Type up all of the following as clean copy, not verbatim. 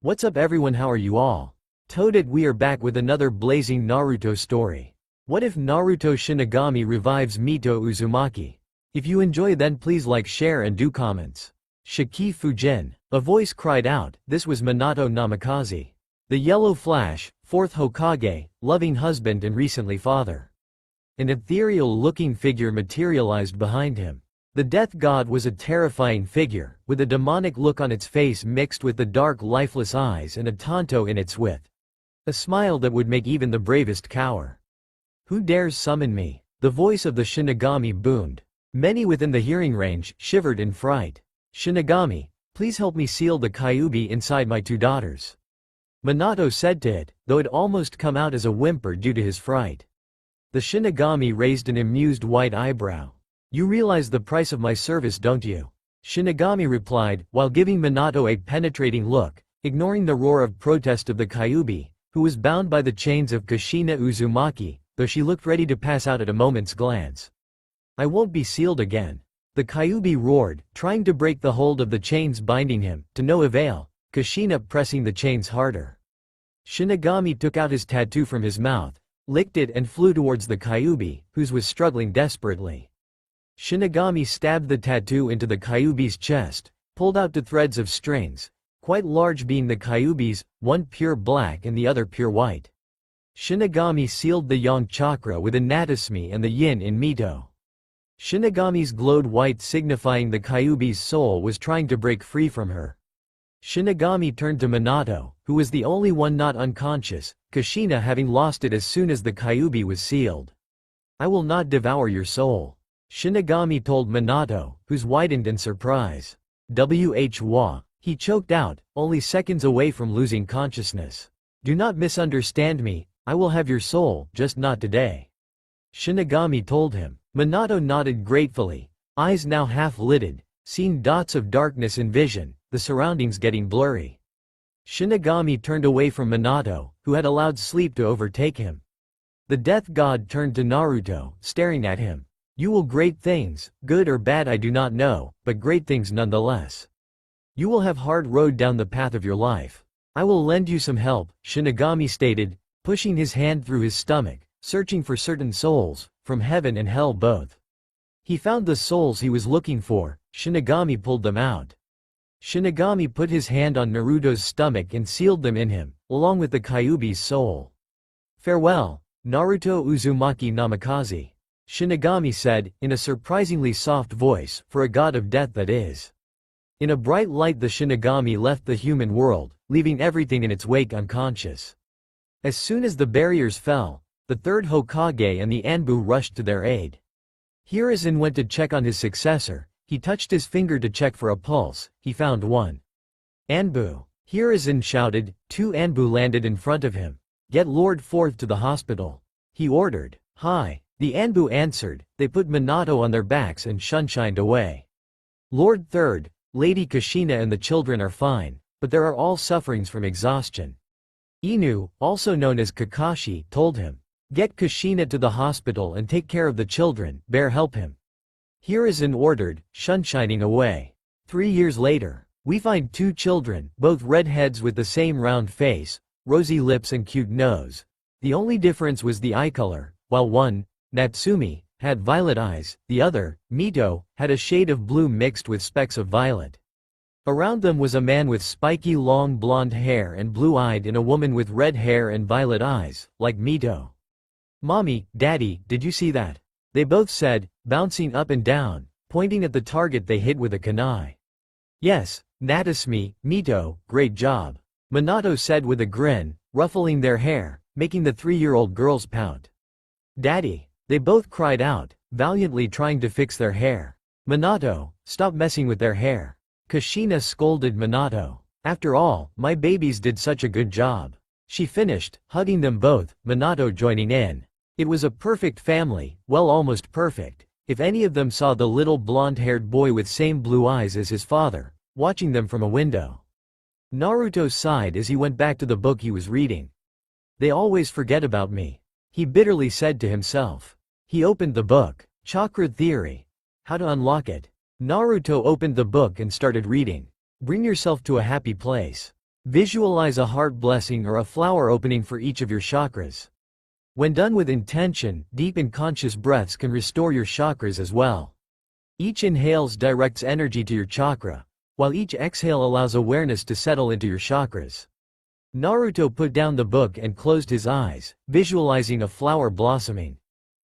What's up everyone, how are you all? Toaded, we are back with another blazing Naruto story. What if Naruto Shinigami revives Mito Uzumaki? If you enjoy, then please like, share and do comments. Shiki Fujin. A voice cried out. This was Minato Namikaze. The Yellow Flash, 4th Hokage, loving husband and recently father. An ethereal-looking figure materialized behind him. The death god was a terrifying figure, with a demonic look on its face mixed with the dark lifeless eyes and a tanto in its width. A smile that would make even the bravest cower. Who dares summon me? The voice of the Shinigami boomed. Many within the hearing range shivered in fright. Shinigami, please help me seal the Kyuubi inside my two daughters. Minato said to it, though it almost come out as a whimper due to his fright. The Shinigami raised an amused white eyebrow. You realize the price of my service, don't you? Shinigami replied, while giving Minato a penetrating look, ignoring the roar of protest of the Kyuubi, who was bound by the chains of Kushina Uzumaki, though she looked ready to pass out at a moment's glance. I won't be sealed again. The Kyuubi roared, trying to break the hold of the chains binding him, to no avail, Kushina pressing the chains harder. Shinigami took out his tattoo from his mouth, licked it and flew towards the Kyuubi, whose was struggling desperately. Shinigami stabbed the tattoo into the Kyuubi's chest, pulled out two threads of strings, quite large being the Kyuubi's, one pure black and the other pure white. Shinigami sealed the Yang chakra with a Natasmi and the Yin in Mito. Shinigami's glowed white signifying the Kyuubi's soul was trying to break free from her. Shinigami turned to Minato, who was the only one not unconscious, Kushina having lost it as soon as the Kyuubi was sealed. I will not devour your soul. Shinigami told Minato, whose widened in surprise. Wha. He choked out, only seconds away from losing consciousness. Do not misunderstand me, I will have your soul, just not today. Shinigami told him. Minato nodded gratefully, eyes now half-lidded, seeing dots of darkness in vision, the surroundings getting blurry. Shinigami turned away from Minato, who had allowed sleep to overtake him. The death god turned to Naruto, staring at him. You will great things, good or bad I do not know, but great things nonetheless. You will have hard road down the path of your life. I will lend you some help, Shinigami stated, pushing his hand through his stomach, searching for certain souls, from heaven and hell both. He found the souls he was looking for, Shinigami pulled them out. Shinigami put his hand on Naruto's stomach and sealed them in him, along with the Kyuubi's soul. Farewell, Naruto Uzumaki Namikaze. Shinigami said, in a surprisingly soft voice, for a god of death that is. In a bright light the Shinigami left the human world, leaving everything in its wake unconscious. As soon as the barriers fell, the 3rd Hokage and the Anbu rushed to their aid. Hiruzen went to check on his successor, he touched his finger to check for a pulse, he found one. Anbu. Hiruzen shouted, 2 Anbu landed in front of him. Get Lord 4th to the hospital. He ordered. Hi. The Anbu answered, they put Minato on their backs and shunshined away. Lord 3rd, Lady Kushina and the children are fine, but there are all sufferings from exhaustion. Inu, also known as Kakashi, told him. Get Kushina to the hospital and take care of the children, bear help him. Hiruzen ordered, shunshining away. 3 years later, we find 2 children, both redheads with the same round face, rosy lips and cute nose. The only difference was the eye color, while one, Natsumi, had violet eyes, the other, Mito, had a shade of blue mixed with specks of violet. Around them was a man with spiky long blonde hair and blue-eyed and a woman with red hair and violet eyes, like Mito. Mommy, Daddy, did you see that? They both said, bouncing up and down, pointing at the target they hit with a kunai. Yes, Natasumi, Mito, great job. Minato said with a grin, ruffling their hair, making the 3-year-old girls pout. Daddy. They both cried out, valiantly trying to fix their hair. Minato, stop messing with their hair. Kushina scolded Minato. After all, my babies did such a good job. She finished, hugging them both, Minato joining in. It was a perfect family, well almost perfect, if any of them saw the little blonde-haired boy with same blue eyes as his father, watching them from a window. Naruto sighed as he went back to the book he was reading. They always forget about me, he bitterly said to himself. He opened the book. Chakra Theory. How to unlock it. Naruto opened the book and started reading. Bring yourself to a happy place. Visualize a heart blessing or a flower opening for each of your chakras. When done with intention, deep and conscious breaths can restore your chakras as well. Each inhales directs energy to your chakra, while each exhale allows awareness to settle into your chakras. Naruto put down the book and closed his eyes, visualizing a flower blossoming.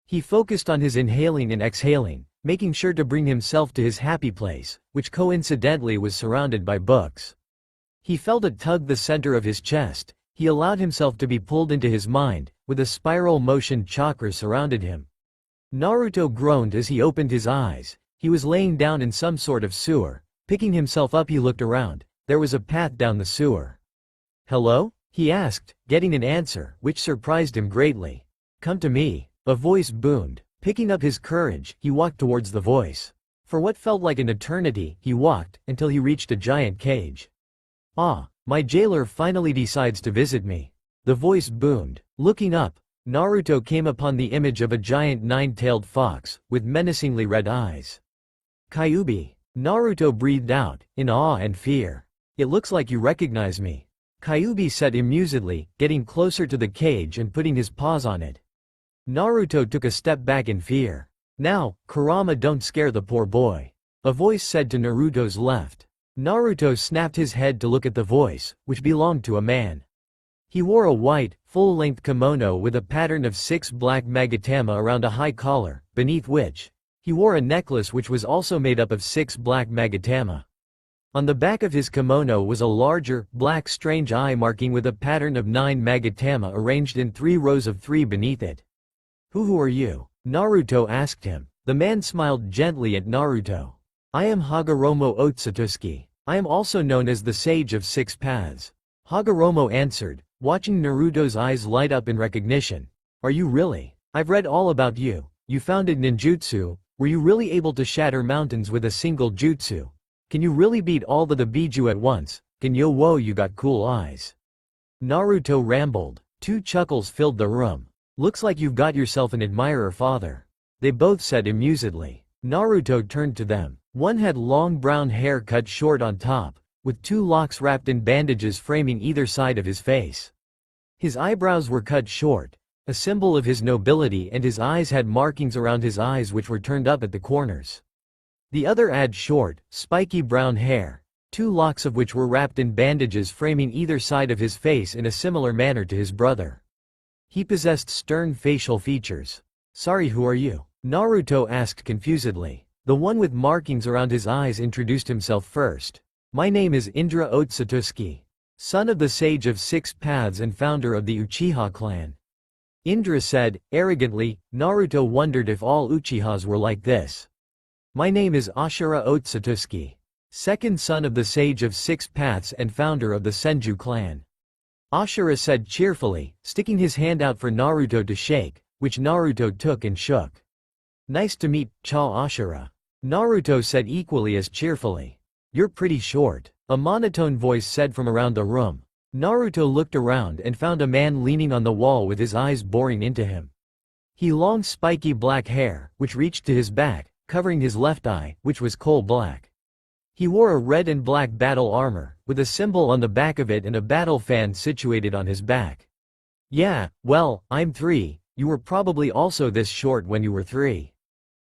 He focused on his inhaling and exhaling, making sure to bring himself to his happy place, which coincidentally was surrounded by books. He felt a tug the center of his chest. He allowed himself to be pulled into his mind, with a spiral motion chakra surrounded him. Naruto groaned as he opened his eyes. He was laying down in some sort of sewer. Picking himself up, he looked around. There was a path down the sewer. "Hello?" he asked, getting an answer, which surprised him greatly. "Come to me," a voice boomed. Picking up his courage, he walked towards the voice. For what felt like an eternity, he walked, until he reached a giant cage. "Ah, my jailer finally decides to visit me," the voice boomed. Looking up, Naruto came upon the image of a giant nine-tailed fox, with menacingly red eyes. "Kyuubi," Naruto breathed out, in awe and fear. "It looks like you recognize me," Kyuubi said amusedly, getting closer to the cage and putting his paws on it. Naruto took a step back in fear. "Now, Kurama, don't scare the poor boy," a voice said to Naruto's left. Naruto snapped his head to look at the voice, which belonged to a man. He wore a white, full-length kimono with a pattern of 6 black magatama around a high collar, beneath which he wore a necklace which was also made up of 6 black magatama. On the back of his kimono was a larger, black strange eye marking with a pattern of 9 magatama arranged in 3 rows of 3 beneath it. Who are you?" Naruto asked him. The man smiled gently at Naruto. "I am Hagoromo Otsutsuki. I am also known as the Sage of 6 Paths." Hagoromo answered, watching Naruto's eyes light up in recognition. "Are you really? I've read all about you. You founded ninjutsu. Were you really able to shatter mountains with a single jutsu? Can you really beat all the Biju at once? Can yo whoa, you got cool eyes." Naruto rambled. 2 chuckles filled the room. "Looks like you've got yourself an admirer, father," they both said amusedly. Naruto turned to them. One had long brown hair cut short on top, with 2 locks wrapped in bandages framing either side of his face. His eyebrows were cut short, a symbol of his nobility, and his eyes had markings around his eyes which were turned up at the corners. The other had short, spiky brown hair, 2 locks of which were wrapped in bandages framing either side of his face in a similar manner to his brother. He possessed stern facial features. "Sorry, who are you?" Naruto asked confusedly. The one with markings around his eyes introduced himself first. "My name is Indra Otsutsuki, son of the Sage of 6 Paths and founder of the Uchiha clan," Indra said, arrogantly. Naruto wondered if all Uchihas were like this. "My name is Ashura Otsutsuki, second son of the Sage of 6 Paths and founder of the Senju clan," Ashura said cheerfully, sticking his hand out for Naruto to shake, which Naruto took and shook. "Nice to meet, Cha Ashura," Naruto said equally as cheerfully. "You're pretty short," a monotone voice said from around the room. Naruto looked around and found a man leaning on the wall with his eyes boring into him. He had long spiky black hair, which reached to his back, covering his left eye, which was coal black. He wore a red and black battle armor, with a symbol on the back of it and a battle fan situated on his back. "Yeah, well, I'm 3, you were probably also this short when you were 3.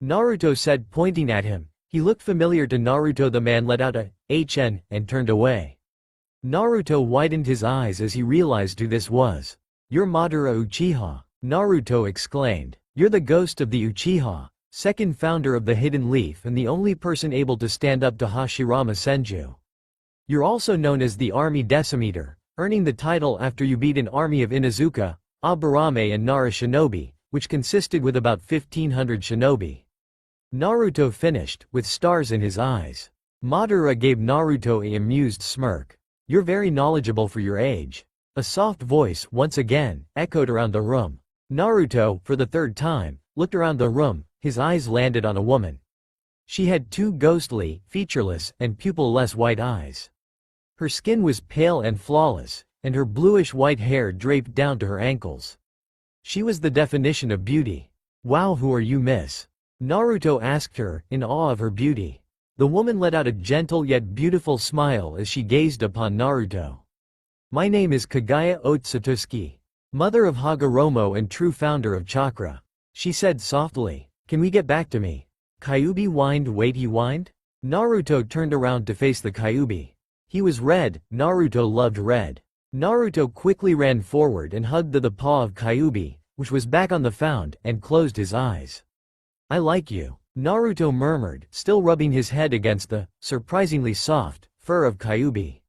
Naruto said, pointing at him. He looked familiar to Naruto. The man let out a "HN" and turned away. Naruto widened his eyes as he realized who this was. "You're Madara Uchiha," Naruto exclaimed. "You're the ghost of the Uchiha, second founder of the Hidden Leaf and the only person able to stand up to Hashirama Senju. You're also known as the Army Decimator, earning the title after you beat an army of Inuzuka, Aburame and Nara shinobi, which consisted with about 1,500 shinobi." Naruto finished, with stars in his eyes. Madara gave Naruto an amused smirk. "You're very knowledgeable for your age." A soft voice, once again, echoed around the room. Naruto, for the 3rd time, looked around the room. His eyes landed on a woman. She had 2 ghostly, featureless, and pupil-less white eyes. Her skin was pale and flawless, and her bluish-white hair draped down to her ankles. She was the definition of beauty. "Wow, who are you, miss?" Naruto asked her, in awe of her beauty. The woman let out a gentle yet beautiful smile as she gazed upon Naruto. My name is Kagaya Otsutsuki, mother of Hagoromo and true founder of chakra. She said softly. Can we get back to me? Kyuubi whined. Wait, he whined? Naruto turned around to face the Kyuubi. He was red. Naruto loved red. Naruto quickly ran forward and hugged the paw of Kyuubi, which was back on the found, and closed his eyes. I like you, Naruto murmured, still rubbing his head against the, surprisingly soft, fur of Kyuubi.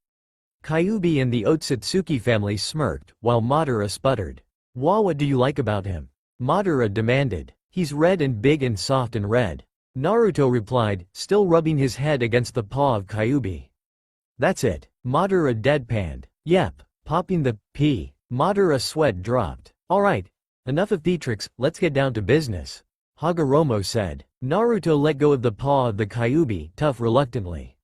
Kyuubi and the Otsutsuki family smirked, while Madara sputtered. What do you like about him? Madara demanded. He's red and big and soft and red. Naruto replied, still rubbing his head against the paw of Kyuubi. That's it, Madara deadpanned. Yep, popping the p. Madara sweat dropped. Alright, enough of theatrics, let's get down to business, Hagoromo said. Naruto let go of the paw of the Kyuubi, tough reluctantly.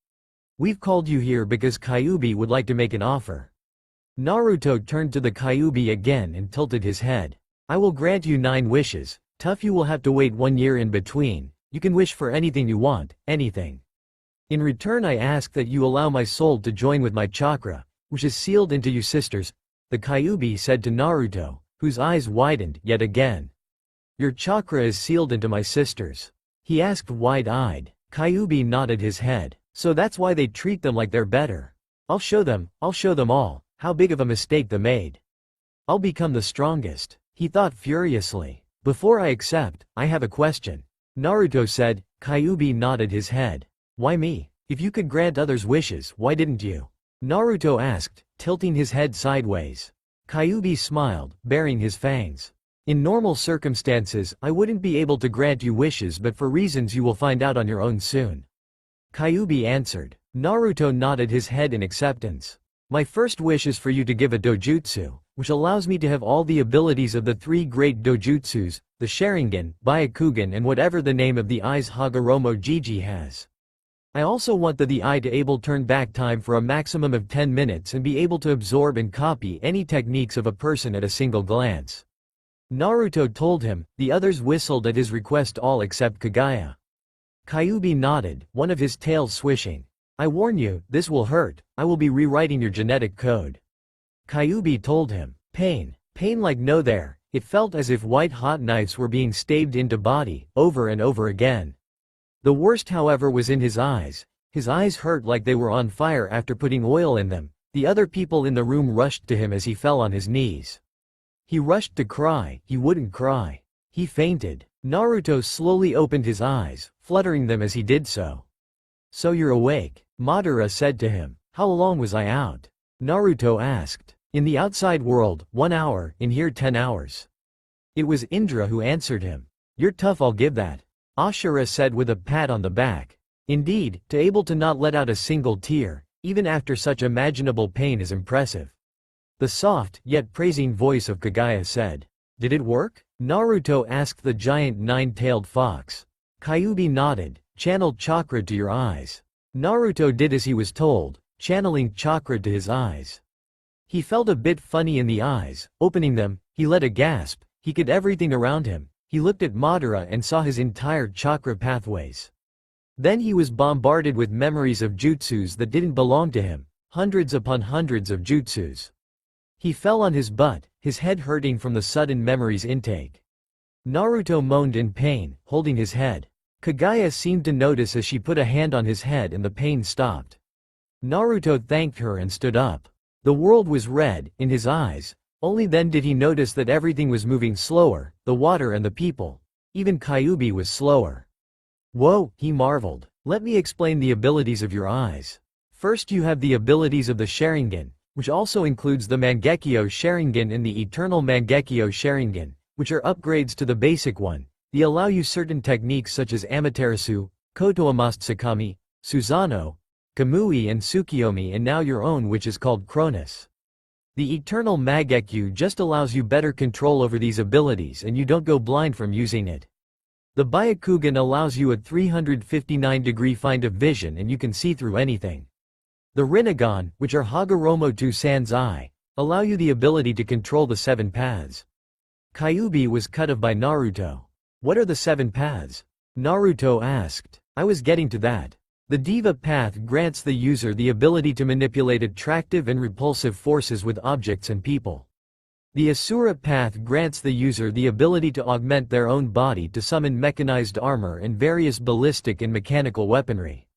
We've called you here because Kyuubi would like to make an offer. Naruto turned to the Kyuubi again and tilted his head. I will grant you 9 wishes, tough you will have to wait 1 year in between, you can wish for anything you want, anything. In return I ask that you allow my soul to join with my chakra, which is sealed into you sisters, the Kyuubi said to Naruto, whose eyes widened yet again. Your chakra is sealed into my sisters? He asked wide-eyed. Kyuubi nodded his head. So that's why they treat them like they're better. I'll show them all, how big of a mistake they made. I'll become the strongest, he thought furiously. Before I accept, I have a question, Naruto said. Kyuubi nodded his head. Why me? If you could grant others wishes, why didn't you? Naruto asked, tilting his head sideways. Kyuubi smiled, baring his fangs. In normal circumstances, I wouldn't be able to grant you wishes, but for reasons you will find out on your own soon, Kyuubi answered. Naruto nodded his head in acceptance. My first wish is for you to give a dojutsu, which allows me to have all the abilities of the 3 great dojutsus, the Sharingan, Byakugan and whatever the name of the eyes Hagoromo Jiji has. I also want the eye to able turn back time for a maximum of 10 minutes and be able to absorb and copy any techniques of a person at a single glance. Naruto told him. The others whistled at his request, all except Kagaya. Kyuubi nodded, one of his tails swishing. I warn you, this will hurt, I will be rewriting your genetic code. Kyuubi told him. Pain like no there, it felt as if white-hot knives were being stabbed into body, over and over again. The worst however was in his eyes. His eyes hurt like they were on fire after putting oil in them. The other people in the room rushed to him as he fell on his knees. He rushed to cry, he wouldn't cry. He fainted. Naruto slowly opened his eyes, fluttering them as he did so. So you're awake, Madara said to him. How long was I out? Naruto asked. In the outside world, 1 hour, in here 10 hours. It was Indra who answered him. You're tough, I'll give that, Ashura said with a pat on the back. Indeed, to able to not let out a single tear, even after such imaginable pain is impressive. The soft, yet praising voice of Kagaya said. Did it work? Naruto asked the giant 9-tailed fox. Kyuubi nodded. Channeled chakra to your eyes. Naruto did as he was told, channeling chakra to his eyes. He felt a bit funny in the eyes. Opening them, he let a gasp. He could everything around him. He looked at Madara and saw his entire chakra pathways. Then he was bombarded with memories of jutsus that didn't belong to him. Hundreds upon hundreds of jutsus. He fell on his butt, his head hurting from the sudden memories intake. Naruto moaned in pain, holding his head. Kagaya seemed to notice as she put a hand on his head and the pain stopped. Naruto thanked her and stood up. The world was red in his eyes. Only then did he notice that everything was moving slower, the water and the people. Even Kyuubi was slower. Whoa, he marveled. Let me explain the abilities of your eyes. First you have the abilities of the Sharingan, which also includes the Mangekyo Sharingan and the Eternal Mangekyo Sharingan, which are upgrades to the basic one. They allow you certain techniques such as Amaterasu, Kotoamatsukami, Susanoo, Kamui and Tsukiyomi, and now your own, which is called Cronus. The Eternal Mangekyo just allows you better control over these abilities and you don't go blind from using it. The Byakugan allows you a 359-degree field of vision and you can see through anything. The Rinnegan, which are Hagoromo San's eye, allow you the ability to control the 7 paths. Kyuubi was cut off by Naruto. What are the 7 paths? Naruto asked. I was getting to that. The Diva path grants the user the ability to manipulate attractive and repulsive forces with objects and people. The Asura path grants the user the ability to augment their own body to summon mechanized armor and various ballistic and mechanical weaponry.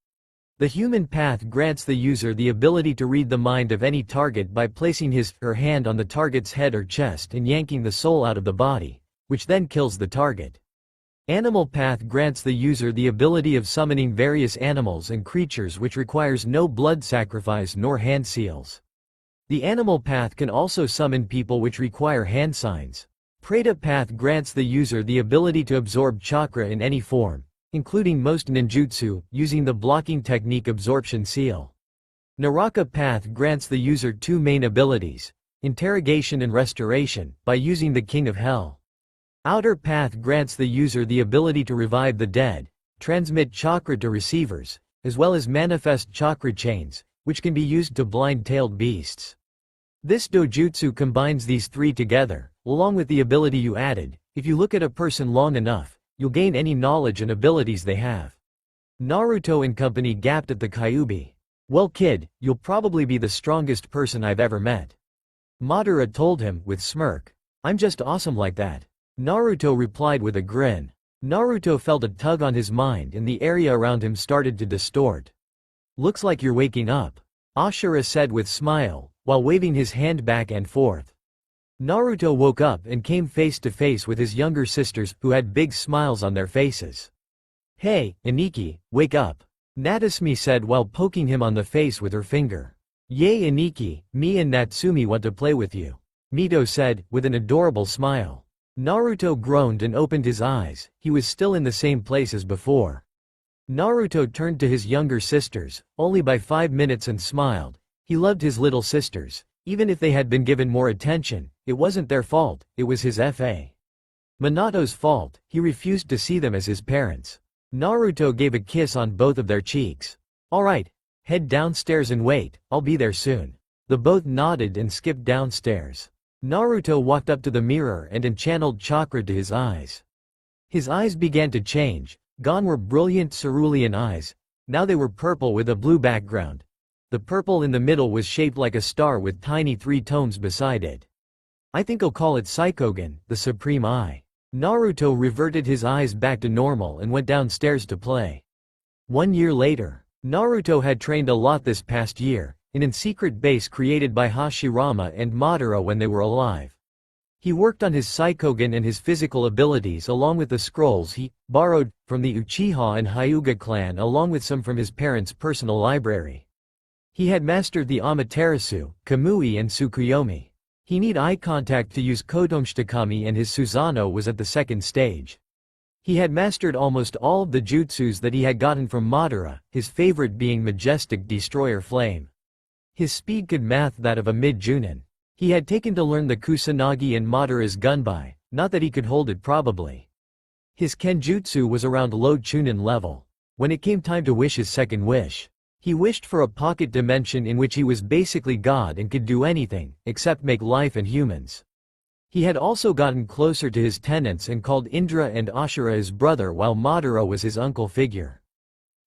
The Human path grants the user the ability to read the mind of any target by placing his or her hand on the target's head or chest and yanking the soul out of the body, which then kills the target. Animal path grants the user the ability of summoning various animals and creatures which requires no blood sacrifice nor hand seals. The Animal path can also summon people which require hand signs. Preta path grants the user the ability to absorb chakra in any form, including most ninjutsu, using the blocking technique Absorption Seal. Naraka path grants the user two main abilities, interrogation and restoration, by using the King of Hell. Outer path grants the user the ability to revive the dead, transmit chakra to receivers, as well as manifest chakra chains, which can be used to blind tailed beasts. This dojutsu combines these three together, along with the ability you added. If you look at a person long enough, you'll gain any knowledge and abilities they have. Naruto and company gapped at the Kyuubi. Well kid, you'll probably be the strongest person I've ever met. Madara told him, with smirk. I'm just awesome like that. Naruto replied with a grin. Naruto felt a tug on his mind and the area around him started to distort. Looks like you're waking up, Ashura said with smile, while waving his hand back and forth. Naruto woke up and came face to face with his younger sisters, who had big smiles on their faces. Hey, Aniki, wake up, Natsumi said while poking him on the face with her finger. Yay Aniki, me and Natsumi want to play with you, Mito said, with an adorable smile. Naruto groaned and opened his eyes. He was still in the same place as before. Naruto turned to his younger sisters, only by 5 minutes, and smiled. He loved his little sisters. Even if they had been given more attention, it wasn't their fault, it was his Fa. Minato's fault. He refused to see them as his parents. Naruto gave a kiss on both of their cheeks. Alright, head downstairs and wait, I'll be there soon. The both nodded and skipped downstairs. Naruto walked up to the mirror and channeled chakra to his eyes. His eyes began to change. Gone were brilliant cerulean eyes. Now they were purple with a blue background. The purple in the middle was shaped like a star with tiny 3 tones beside it. I think I'll call it Psychogen, the supreme eye. Naruto reverted his eyes back to normal and went downstairs to play. 1 year later. Naruto had trained a lot this past year, in a secret base created by Hashirama and Madara when they were alive. He worked on his Psychogen and his physical abilities along with the scrolls he borrowed from the Uchiha and Hyuga clan, along with some from his parents' personal library. He had mastered the Amaterasu, Kamui and Tsukuyomi. He need eye contact to use Kotoshitagami, and his Susanoo was at the 2nd stage. He had mastered almost all of the jutsus that he had gotten from Madara, his favorite being Majestic Destroyer Flame. His speed could match that of a mid-Junin. He had taken to learn the Kusanagi and Madara's Gunbai, not that he could hold it probably. His Kenjutsu was around low Chunin level. When it came time to wish his second wish, he wished for a pocket dimension in which he was basically God and could do anything, except make life and humans. He had also gotten closer to his tenants and called Indra and Ashura his brother, while Madara was his uncle figure.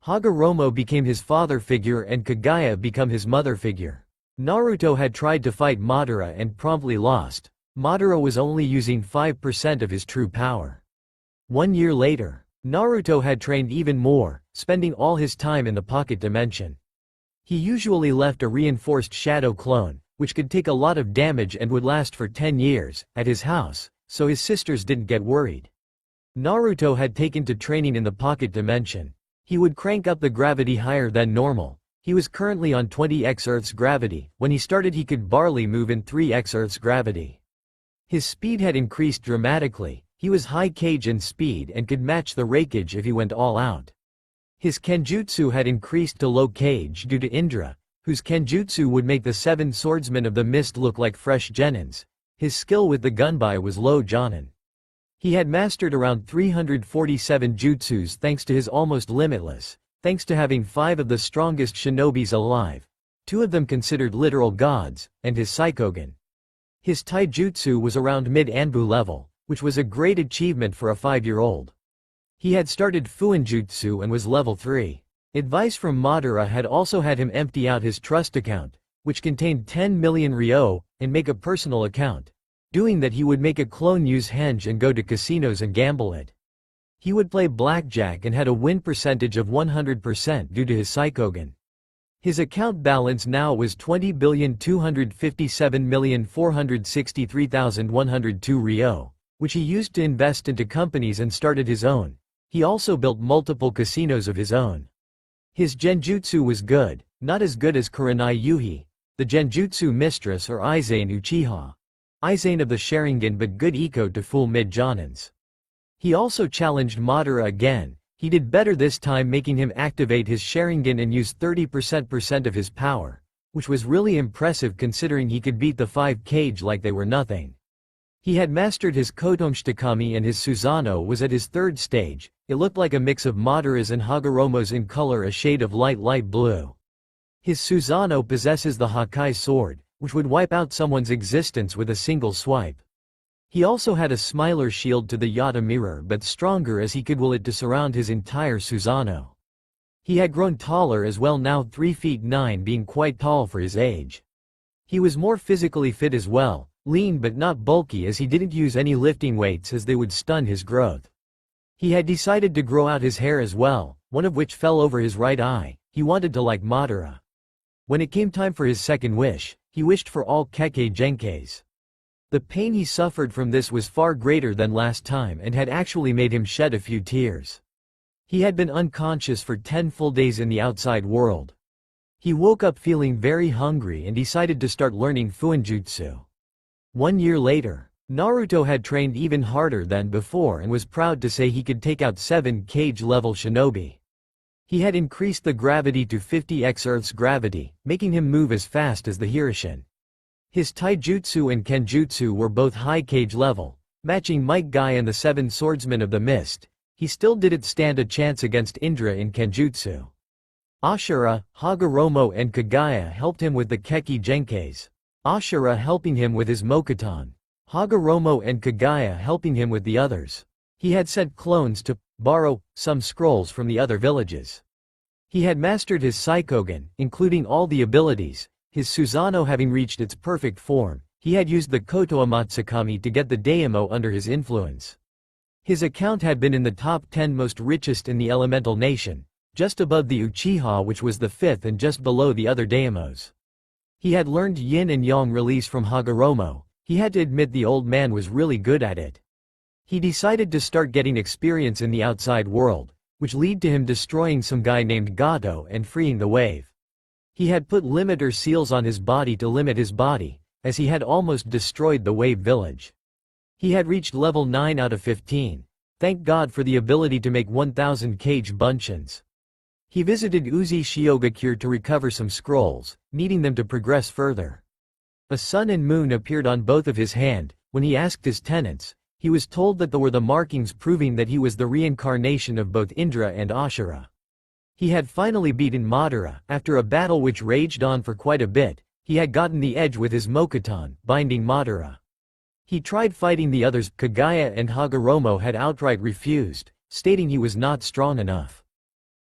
Hagoromo became his father figure and Kagaya became his mother figure. Naruto had tried to fight Madara and promptly lost. Madara was only using 5% of his true power. 1 year later, Naruto had trained even more, spending all his time in the pocket dimension. He usually left a reinforced shadow clone, which could take a lot of damage and would last for 10 years, at his house, so his sisters didn't get worried. Naruto had taken to training in the pocket dimension. He would crank up the gravity higher than normal. He was currently on 20x Earth's gravity. When he started, he could barely move in 3x Earth's gravity. His speed had increased dramatically. He was high cage in speed and could match the Raikage if he went all out. His Kenjutsu had increased to low cage due to Indra, whose Kenjutsu would make the 7 swordsmen of the mist look like fresh genins. His skill with the Gunbai was low Jonin. He had mastered around 347 jutsus thanks to his almost limitless, thanks to having 5 of the strongest shinobis alive, 2 of them considered literal gods, and his Psychogen. His taijutsu was around mid-Anbu level, which was a great achievement for a 5-year-old. He had started Fuinjutsu and was level 3. Advice from Madara had also had him empty out his trust account, which contained 10 million ryo, and make a personal account. Doing that he would make a clone use henge and go to casinos and gamble it. He would play blackjack and had a win percentage of 100% due to his Psychogen. His account balance now was 20,257,463,102 ryo, which he used to invest into companies and started his own. He also built multiple casinos of his own. His genjutsu was good, not as good as Kurenai Yuhi, the genjutsu mistress, or Izane Uchiha. Izane of the Sharingan, but good eco to fool mid-jonins. He also challenged Madara again. He did better this time, making him activate his Sharingan and use 30% of his power, which was really impressive considering he could beat the 5 Kage like they were nothing. He had mastered his Kotomashitagami and his Susanoo was at his 3rd stage. It looked like a mix of Madara's and Hagoromo's in color, a shade of light blue. His Susanoo possesses the Hakai sword, which would wipe out someone's existence with a single swipe. He also had a Smiler shield to the Yata mirror, but stronger as he could will it to surround his entire Susanoo. He had grown taller as well, now 3 feet 9, being quite tall for his age. He was more physically fit as well, lean but not bulky, as he didn't use any lifting weights as they would stun his growth. He had decided to grow out his hair as well, one of which fell over his right eye. He wanted to like Madara. When it came time for his second wish, he wished for all Kekkei Genkais. The pain he suffered from this was far greater than last time and had actually made him shed a few tears. He had been unconscious for 10 full days in the outside world. He woke up feeling very hungry and decided to start learning Fuinjutsu. 1 year later, Naruto had trained even harder than before and was proud to say he could take out 7 Kage level shinobi. He had increased the gravity to 50x Earth's gravity, making him move as fast as the Hirishin. His Taijutsu and Kenjutsu were both high Kage level, matching Might Guy and the 7 Swordsmen of the Mist. He still didn't stand a chance against Indra in Kenjutsu. Ashura, Hagoromo and Kagaya helped him with the Kekkei Genkais. Ashura helping him with his Mokuton. Hagoromo and Kagaya helping him with the others. He had sent clones to borrow some scrolls from the other villages. He had mastered his Psychogen, including all the abilities, his Susanoo having reached its perfect form. He had used the Kotoamatsukami to get the Daimyo under his influence. His account had been in the top 10 most richest in the elemental nation, just above the Uchiha, which was the 5th, and just below the other Daimyos. He had learned Yin and Yang release from Hagoromo. He had to admit the old man was really good at it. He decided to start getting experience in the outside world, which led to him destroying some guy named Gato and freeing the wave. He had put limiter seals on his body to limit his body, as he had almost destroyed the wave village. He had reached level 9 out of 15. Thank God for the ability to make 1000 Kage Bunchins. He visited Uzi Shiogakure to recover some scrolls, needing them to progress further. A sun and moon appeared on both of his hand. When he asked his tenants, he was told that there were the markings proving that he was the reincarnation of both Indra and Ashura. He had finally beaten Madara. After a battle which raged on for quite a bit, he had gotten the edge with his Mokuton, binding Madara. He tried fighting the others. Kagaya and Hagoromo had outright refused, stating he was not strong enough.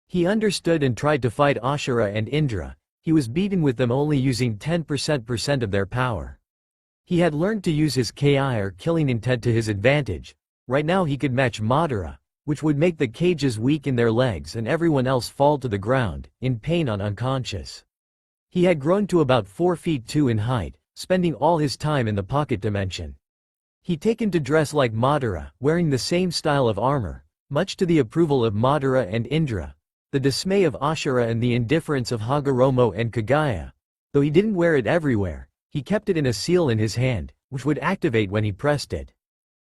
He understood and tried to fight Ashura and Indra. He was beaten with them only using 10% of their power. He had learned to use his Ki or killing intent to his advantage. Right now he could match Madara, which would make the Kages weak in their legs and everyone else fall to the ground, in pain on unconscious. He had grown to about 4 feet 2 in height, spending all his time in the pocket dimension. He taken to dress like Madara, wearing the same style of armor, much to the approval of Madara and Indra, the dismay of Ashura and the indifference of Hagoromo and Kagaya. Though he didn't wear it everywhere, he kept it in a seal in his hand, which would activate when he pressed it.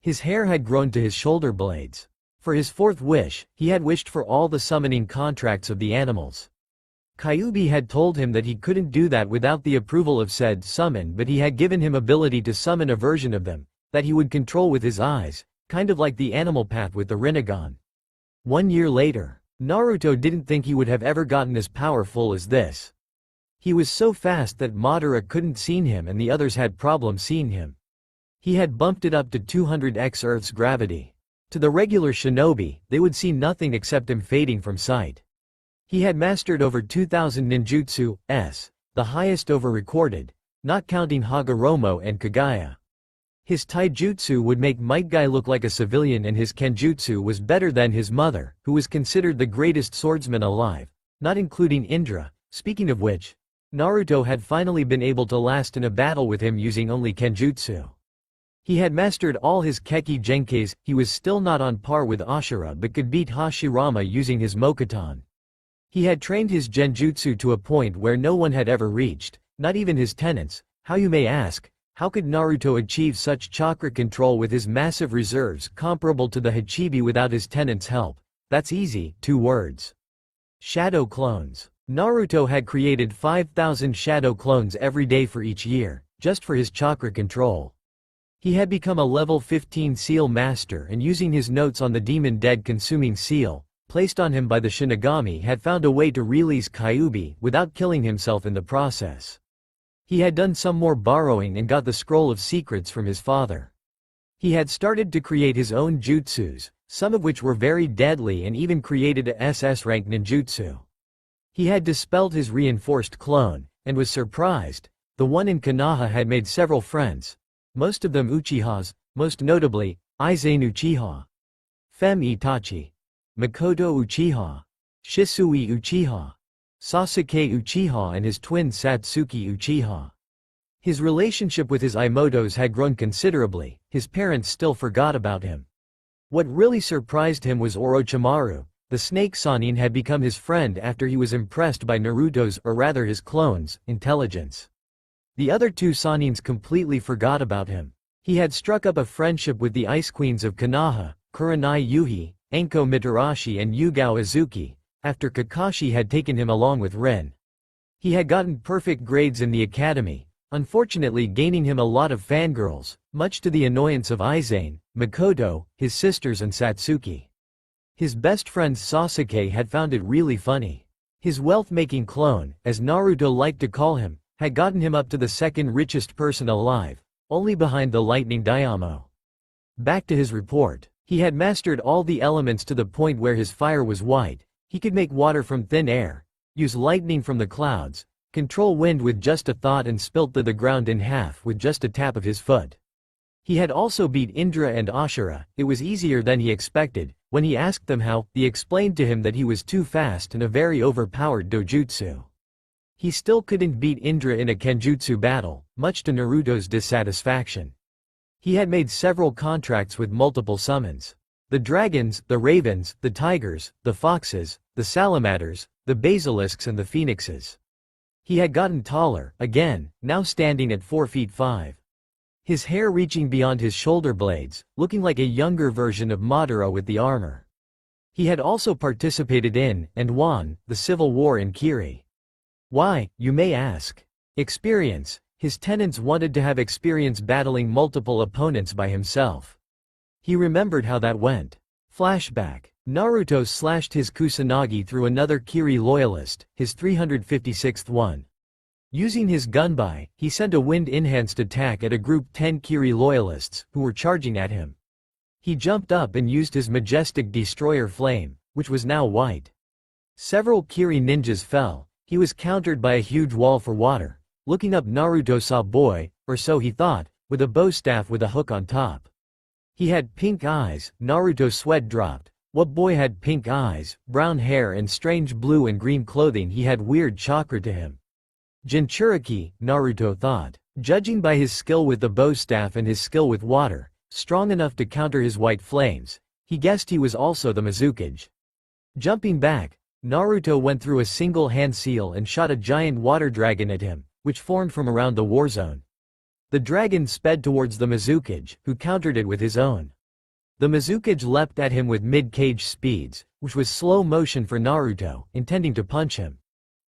His hair had grown to his shoulder blades. For his 4th wish, he had wished for all the summoning contracts of the animals. Kyuubi had told him that he couldn't do that without the approval of said summon, but he had given him ability to summon a version of them, that he would control with his eyes, kind of like the animal path with the Rinnegan. 1 year later, Naruto didn't think he would have ever gotten as powerful as this. He was so fast that Madara couldn't see him and the others had problems seeing him. He had bumped it up to 200x Earth's gravity. To the regular shinobi, they would see nothing except him fading from sight. He had mastered over 2,000 ninjutsu, the highest ever recorded, not counting Hagoromo and Kagaya. His taijutsu would make Might Guy look like a civilian, and his kenjutsu was better than his mother, who was considered the greatest swordsman alive, not including Indra. Speaking of which, Naruto had finally been able to last in a battle with him using only kenjutsu. He had mastered all his Keki Genkais. He was still not on par with Ashura but could beat Hashirama using his Mokuton. He had trained his genjutsu to a point where no one had ever reached, not even his tenants. How, you may ask? How could Naruto achieve such chakra control with his massive reserves comparable to the Hachibi without his tenants' help? That's easy, 2 words. Shadow clones. Naruto had created 5,000 shadow clones every day for each year, just for his chakra control. He had become a level 15 seal master, and using his notes on the demon dead consuming seal, placed on him by the Shinigami, had found a way to release Kyuubi without killing himself in the process. He had done some more borrowing and got the scroll of secrets from his father. He had started to create his own jutsus, some of which were very deadly, and even created a SS rank ninjutsu. He had dispelled his reinforced clone, and was surprised. The one in Konoha had made several friends, most of them Uchihas, most notably, Aizen Uchiha, Fem Itachi, Makoto Uchiha, Shisui Uchiha, Sasuke Uchiha, and his twin Satsuki Uchiha. His relationship with his Imotos had grown considerably. His parents still forgot about him. What really surprised him was Orochimaru. The snake Sannin had become his friend after he was impressed by Naruto's, or rather his clone's, intelligence. The other 2 Sannins completely forgot about him. He had struck up a friendship with the Ice Queens of Konoha, Kurenai Yuhi, Enko Mitarashi, and Yugao Izuki, after Kakashi had taken him along with Rin. He had gotten perfect grades in the academy, unfortunately gaining him a lot of fangirls, much to the annoyance of Aizen, Makoto, his sisters, and Satsuki. His best friend Sasuke had found it really funny. His wealth-making clone, as Naruto liked to call him, had gotten him up to the 2nd richest person alive, only behind the lightning Diamo. Back to his report. He had mastered all the elements to the point where his fire was white. He could make water from thin air, use lightning from the clouds, control wind with just a thought, and split the ground in half with just a tap of his foot. He had also beat Indra and Ashura. It was easier than he expected. When he asked them how, they explained to him that he was too fast and a very overpowered dojutsu. He still couldn't beat Indra in a kenjutsu battle, much to Naruto's dissatisfaction. He had made several contracts with multiple summons. The dragons, the ravens, the tigers, the foxes, the salamanders, the basilisks, and the phoenixes. He had gotten taller, again, now standing at 4 feet 5. His hair reaching beyond his shoulder blades, looking like a younger version of Madara with the armor. He had also participated in, and won, the civil war in Kiri. Why, you may ask? Experience. His tenants wanted to have experience battling multiple opponents by himself. He remembered how that went. Flashback. Naruto slashed his Kusanagi through another Kiri loyalist, his 356th one. Using his gunbai, he sent a wind-enhanced attack at a group 10 Kiri loyalists, who were charging at him. He jumped up and used his majestic destroyer flame, which was now white. Several Kiri ninjas fell. He was countered by a huge wall for water. Looking up, Naruto saw boy, or so he thought, with a bow staff with a hook on top. He had pink eyes. Naruto's sweat dropped. What boy had pink eyes, brown hair, and strange blue and green clothing? He had weird chakra to him. Jinchuriki, Naruto thought. Judging by his skill with the bow staff and his skill with water, strong enough to counter his white flames, he guessed he was also the Mizukage. Jumping back, Naruto went through a single hand seal and shot a giant water dragon at him, which formed from around the war zone. The dragon sped towards the Mizukage, who countered it with his own. The Mizukage leapt at him with mid-cage speeds, which was slow motion for Naruto, intending to punch him.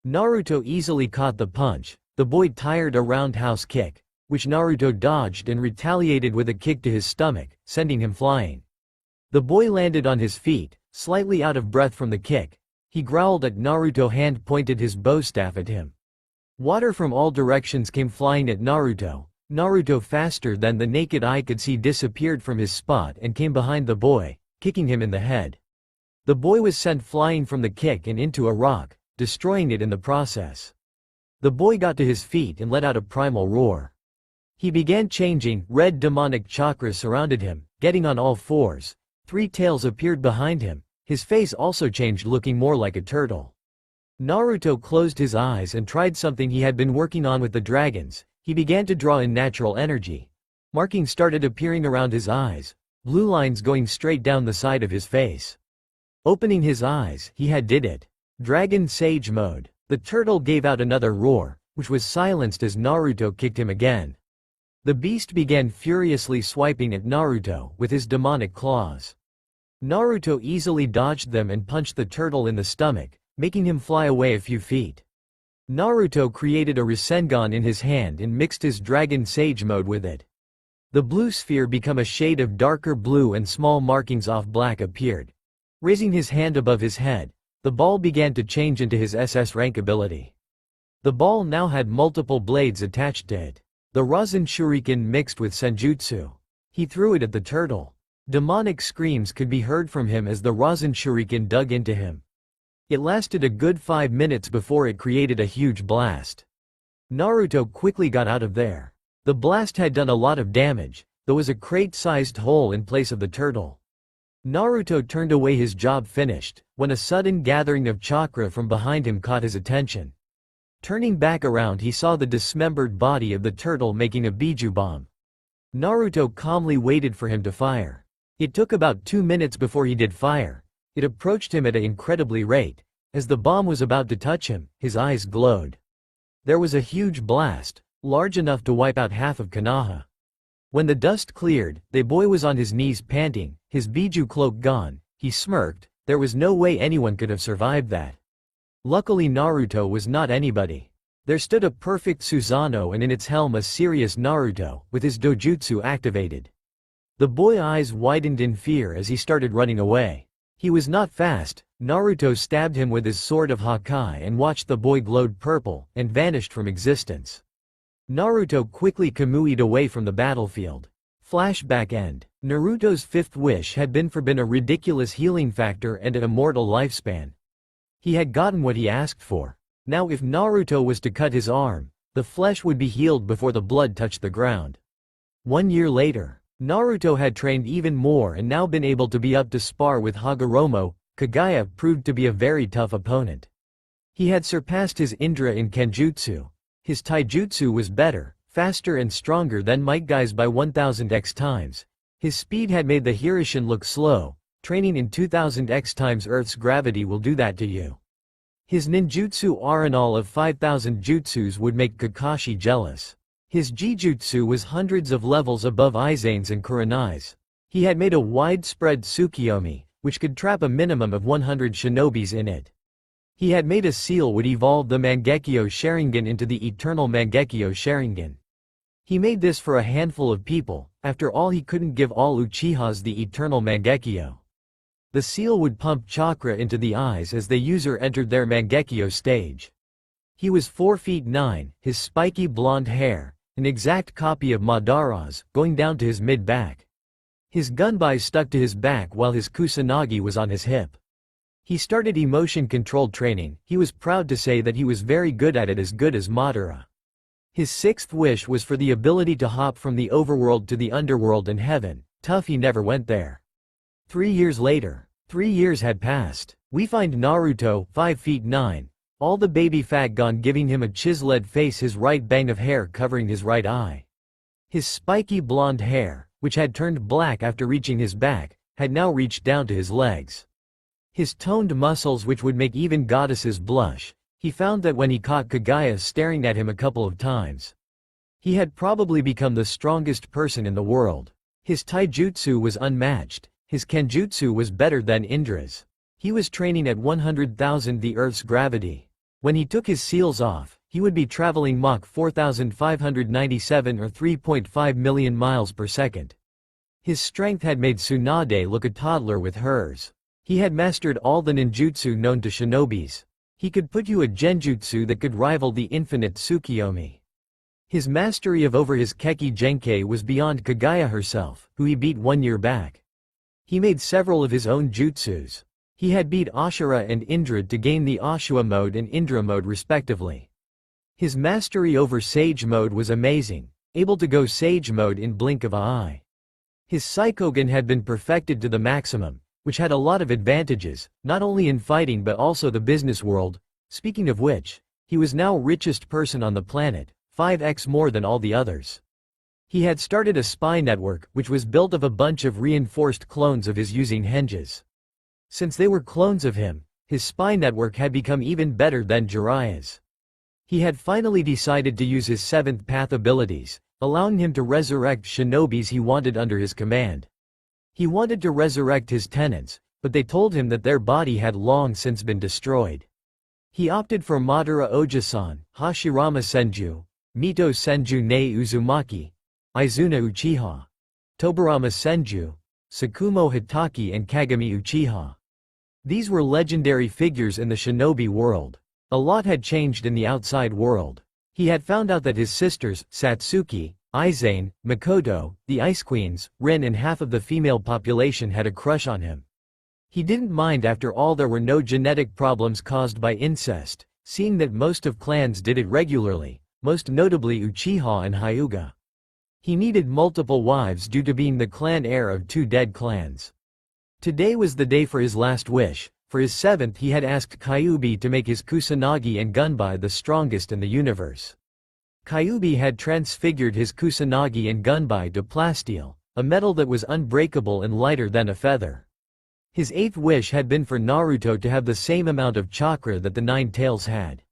Naruto easily caught the punch. The boy tired a roundhouse kick, which Naruto dodged and retaliated with a kick to his stomach, sending him flying. The boy landed on his feet, slightly out of breath from the kick. He growled at Naruto, hand pointed his bow staff at him. Water from all directions came flying at Naruto. Naruto, faster than the naked eye could see, disappeared from his spot and came behind the boy, kicking him in the head. The boy was sent flying from the kick and into a rock, destroying it in the process. The boy got to his feet and let out a primal roar. He began changing, red demonic chakras surrounded him, getting on all fours. 3 tails appeared behind him, his face also changed, looking more like a turtle. Naruto closed his eyes and tried something he had been working on with the dragons. He began to draw in natural energy. Markings started appearing around his eyes, blue lines going straight down the side of his face. Opening his eyes, he did it. Dragon Sage Mode. The turtle gave out another roar, which was silenced as Naruto kicked him again. The beast began furiously swiping at Naruto with his demonic claws. Naruto easily dodged them and punched the turtle in the stomach, making him fly away a few feet. Naruto created a Rasengan in his hand and mixed his Dragon Sage Mode with it. The blue sphere became a shade of darker blue and small markings off black appeared. Raising his hand above his head, the ball began to change into his SS rank ability. The ball now had multiple blades attached to it. The Rasen Shuriken mixed with Senjutsu. He threw it at the turtle. Demonic screams could be heard from him as the Rasen Shuriken dug into him. It lasted a good 5 minutes before it created a huge blast. Naruto quickly got out of there. The blast had done a lot of damage. There was a crate-sized hole in place of the turtle. Naruto turned away, his job finished, when a sudden gathering of chakra from behind him caught his attention. Turning back around, he saw the dismembered body of the turtle making a Biju bomb. Naruto calmly waited for him to fire. It took about 2 minutes before he did fire. It approached him at an incredibly rate. As the bomb was about to touch him, his eyes glowed. There was a huge blast, large enough to wipe out half of Konoha. When the dust cleared, the boy was on his knees panting, his Biju cloak gone. He smirked. There was no way anyone could have survived that. Luckily Naruto was not anybody. There stood a perfect Susanoo and in its helm a serious Naruto, with his dojutsu activated. The boy's eyes widened in fear as he started running away. He was not fast. Naruto stabbed him with his sword of Hokkai and watched the boy glowed purple, and vanished from existence. Naruto quickly kamuied away from the battlefield. Flashback end. Naruto's 5th wish had been for a ridiculous healing factor and an immortal lifespan. He had gotten what he asked for. Now if Naruto was to cut his arm, the flesh would be healed before the blood touched the ground. 1 year later, Naruto had trained even more and now been able to be up to spar with Hagoromo. Kagaya proved to be a very tough opponent. He had surpassed his Indra in Kenjutsu. His taijutsu was better, faster and stronger than Might Guy's by 1000x times. His speed had made the Hirishin look slow. Training in 2000x times Earth's gravity will do that to you. His ninjutsu arsenal of 5000 jutsus would make Kakashi jealous. His Jijutsu was hundreds of levels above Izane's and Kurenai's. He had made a widespread Tsukiyomi, which could trap a minimum of 100 shinobis in it. He had made a seal would evolve the Mangekyo Sharingan into the eternal Mangekyo Sharingan. He made this for a handful of people. After all, he couldn't give all Uchihas the eternal Mangekyo. The seal would pump chakra into the eyes as the user entered their Mangekyo stage. He was 4 feet 9, his spiky blonde hair, an exact copy of Madara's, going down to his mid-back. His gunbai stuck to his back while his kusanagi was on his hip. He started emotion-controlled training. He was proud to say that he was very good at it, as good as Madara. His 6th wish was for the ability to hop from the overworld to the underworld and heaven. Tough he never went there. 3 years later. 3 years had passed. We find Naruto, 5 feet 9. All the baby fat gone, giving him a chiseled face, his right bang of hair covering his right eye. His spiky blonde hair, which had turned black after reaching his back, had now reached down to his legs. His toned muscles, which would make even goddesses blush. He found that when he caught Kagaya staring at him a couple of times, he had probably become the strongest person in the world. His taijutsu was unmatched. His kenjutsu was better than Indra's. He was training at 100,000 the Earth's gravity. When he took his seals off, he would be traveling Mach 4,597 or 3.5 million miles per second. His strength had made Tsunade look a toddler with hers. He had mastered all the ninjutsu known to shinobis. He could put you a genjutsu that could rival the infinite Tsukiyomi. His mastery of over his Keki Genkai was beyond Kagaya herself, who he beat 1 year back. He made several of his own jutsus. He had beat Ashura and Indra to gain the Ashwa mode and Indra mode respectively. His mastery over Sage mode was amazing, able to go Sage mode in blink of an eye. His Psychogen had been perfected to the maximum, which had a lot of advantages, not only in fighting but also the business world. Speaking of which, he was now richest person on the planet, 5x more than all the others. He had started a spy network which was built of a bunch of reinforced clones of his using henges. Since they were clones of him, his spy network had become even better than Jiraiya's. He had finally decided to use his 7th path abilities, allowing him to resurrect shinobis he wanted under his command. He wanted to resurrect his tenants, but they told him that their body had long since been destroyed. He opted for Madara Oji-san, Hashirama Senju, Mito Senju ne Uzumaki, Izuna Uchiha, Tobarama Senju, Sakumo Hitaki and Kagami Uchiha. These were legendary figures in the shinobi world. A lot had changed in the outside world. He had found out that his sisters, Satsuki, Izane, Makoto, the Ice Queens, Rin and half of the female population had a crush on him. He didn't mind after all there were no genetic problems caused by incest, seeing that most of clans did it regularly, most notably Uchiha and Hyuga. He needed multiple wives due to being the clan heir of 2 dead clans. Today was the day for his last wish. For his 7th he had asked Kyuubi to make his Kusanagi and Gunbai the strongest in the universe. Kyuubi had transfigured his Kusanagi and Gunbai to plasteel, a metal that was unbreakable and lighter than a feather. His 8th wish had been for Naruto to have the same amount of chakra that the 9 tails had.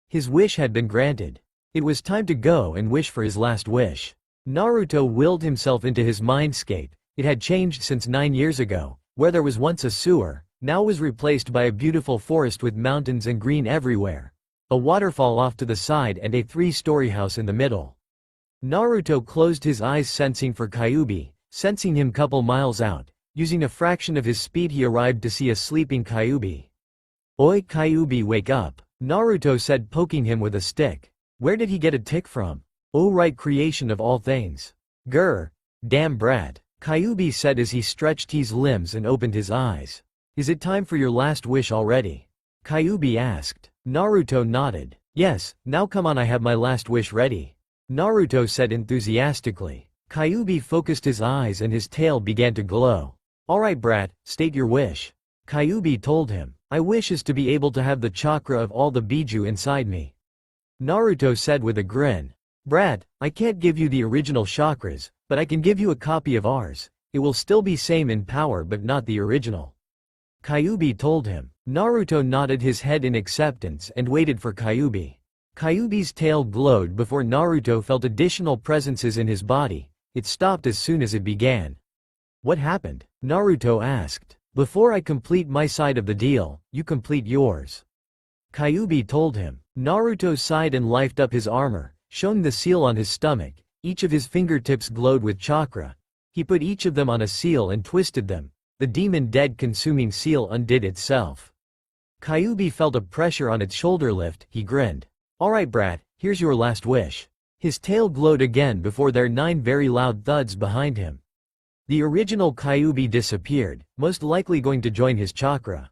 His wish had been granted. It was time to go and wish for his last wish. Naruto willed himself into his mindscape. It had changed since 9 years ago, where there was once a sewer, now was replaced by a beautiful forest with mountains and green everywhere, a waterfall off to the side and a 3-story house in the middle. Naruto closed his eyes sensing for Kyuubi, sensing him couple miles out. Using a fraction of his speed he arrived to see a sleeping Kyuubi. "Oi Kyuubi, wake up," Naruto said, poking him with a stick. "Where did he get a tick from? Oh right, creation of all things. Grr, damn brat," Kyuubi said as he stretched his limbs and opened his eyes. "Is it time for your last wish already?" Kyuubi asked. Naruto nodded. "Yes, now come on, I have my last wish ready," Naruto said enthusiastically. Kyuubi focused his eyes and his tail began to glow. "Alright brat, state your wish," Kyuubi told him. "My wish is to be able to have the chakra of all the Biju inside me," Naruto said with a grin. "Brat, I can't give you the original chakras, but I can give you a copy of ours. It will still be same in power but not the original," Kyuubi told him. Naruto nodded his head in acceptance and waited for Kyuubi. Kyuubi's tail glowed before Naruto felt additional presences in his body. It stopped as soon as it began. "What happened?" Naruto asked. "Before I complete my side of the deal, you complete yours," Kyuubi told him. Naruto sighed and lifted up his armor, showing the seal on his stomach. Each of his fingertips glowed with chakra. He put each of them on a seal and twisted them. The demon dead consuming seal undid itself. Kyuubi felt a pressure on its shoulder lift. He grinned. "Alright brat, here's your last wish." His tail glowed again before there 9 very loud thuds behind him. The original Kyuubi disappeared, most likely going to join his chakra.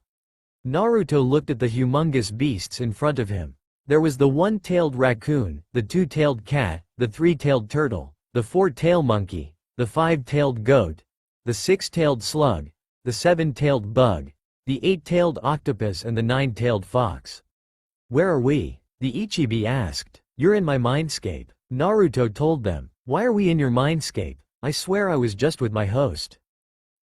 Naruto looked at the humongous beasts in front of him. There was the 1-tailed raccoon, the 2-tailed cat, the 3-tailed turtle, the 4-tailed monkey, the 5-tailed goat, the 6-tailed slug, the 7-tailed bug, the 8-tailed octopus and the 9-tailed fox. "Where are we?" the Ichibi asked. "You're in my mindscape," Naruto told them. "Why are we in your mindscape? I swear I was just with my host,"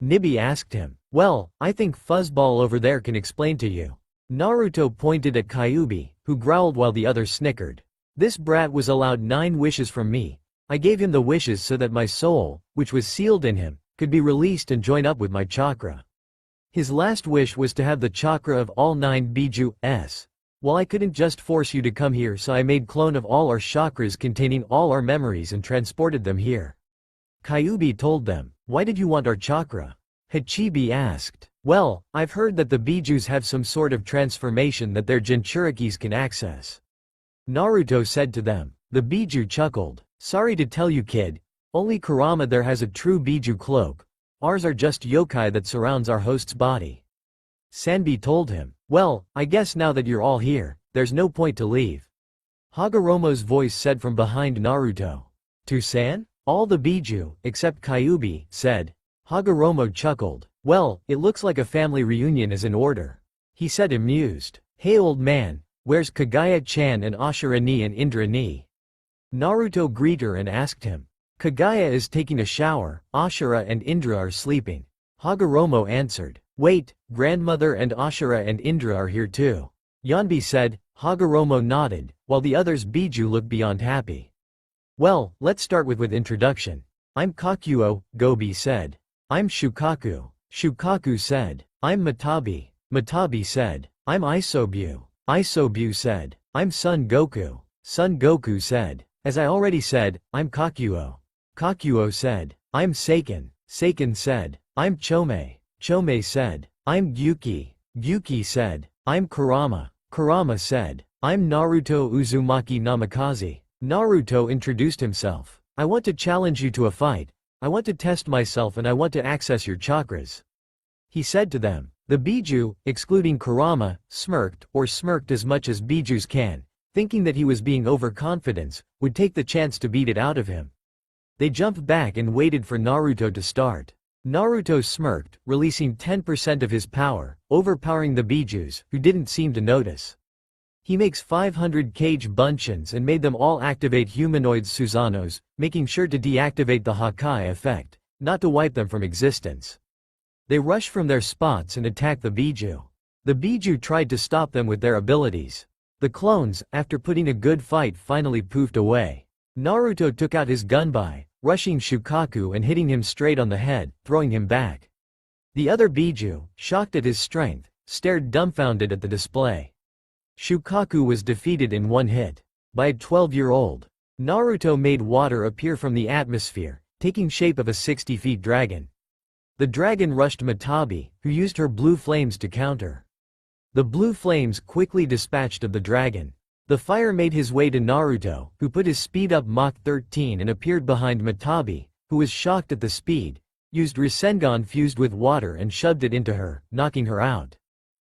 Nibi asked him. "Well, I think Fuzzball over there can explain to you." Naruto pointed at Kyuubi, who growled while the others snickered. "This brat was allowed 9 wishes from me. I gave him the wishes so that my soul, which was sealed in him, could be released and join up with my chakra. His last wish was to have the chakra of all 9 Biju-s. Well, I couldn't just force you to come here, so I made clone of all our chakras containing all our memories and transported them here," Kyuubi told them. "Why did you want our chakra?" Hachibi asked. "Well, I've heard that the Bijus have some sort of transformation that their Jinchurikis can access," Naruto said to them. The Biju chuckled. "Sorry to tell you kid, only Kurama there has a true Biju cloak. Ours are just yokai that surrounds our host's body." Sanbi told him. Well, I guess now that you're all here, there's no point to leave. Hagoromo's voice said from behind Naruto. To-san? All the Biju, except Kyuubi, said. Hagoromo chuckled. Well, it looks like a family reunion is in order. He said amused. Hey old man, where's Kagaya-chan and Ashura-ni and Indra-ni? Naruto greeted her and asked him. Kagaya is taking a shower, Ashura and Indra are sleeping. Hagoromo answered. Wait, grandmother and Ashura and Indra are here too. Yanbi said. Hagoromo nodded, while the others Biju looked beyond happy. Well, let's start with introduction. I'm Kakuo, Gobi said. I'm Shukaku. Shukaku said. I'm Matabi. Matabi said. I'm Isobu. Isobu said. I'm Son Goku. Son Goku said. As I already said, I'm Kakuo. Kakuo said. I'm Seiken. Seiken said. I'm Chome. Chome said. I'm Gyuki. Gyuki said. I'm Kurama. Kurama said. I'm Naruto Uzumaki Namikaze. Naruto introduced himself. I want to challenge you to a fight. I want to test myself and I want to access your chakras. He said to them. The Biju, excluding Kurama, smirked as much as Bijus can, thinking that he was being overconfident, would take the chance to beat it out of him. They jumped back and waited for Naruto to start. Naruto smirked, releasing 10% of his power, overpowering the Bijus, who didn't seem to notice. He makes 500 cage bunchins and made them all activate humanoid Susanos, making sure to deactivate the Hakai effect, not to wipe them from existence. They rush from their spots and attack the Biju. The Biju tried to stop them with their abilities. The clones, after putting a good fight, finally poofed away. Naruto took out his gunbai, rushing Shukaku and hitting him straight on the head, throwing him back. The other Biju, shocked at his strength, stared dumbfounded at the display. Shukaku was defeated in one hit. By a 12-year-old. Naruto made water appear from the atmosphere, taking shape of a 60-feet dragon. The dragon rushed Matabi, who used her blue flames to counter. The blue flames quickly dispatched of the dragon. The fire made his way to Naruto, who put his speed up Mach 13 and appeared behind Matabi, who was shocked at the speed, used Rasengan fused with water and shoved it into her, knocking her out.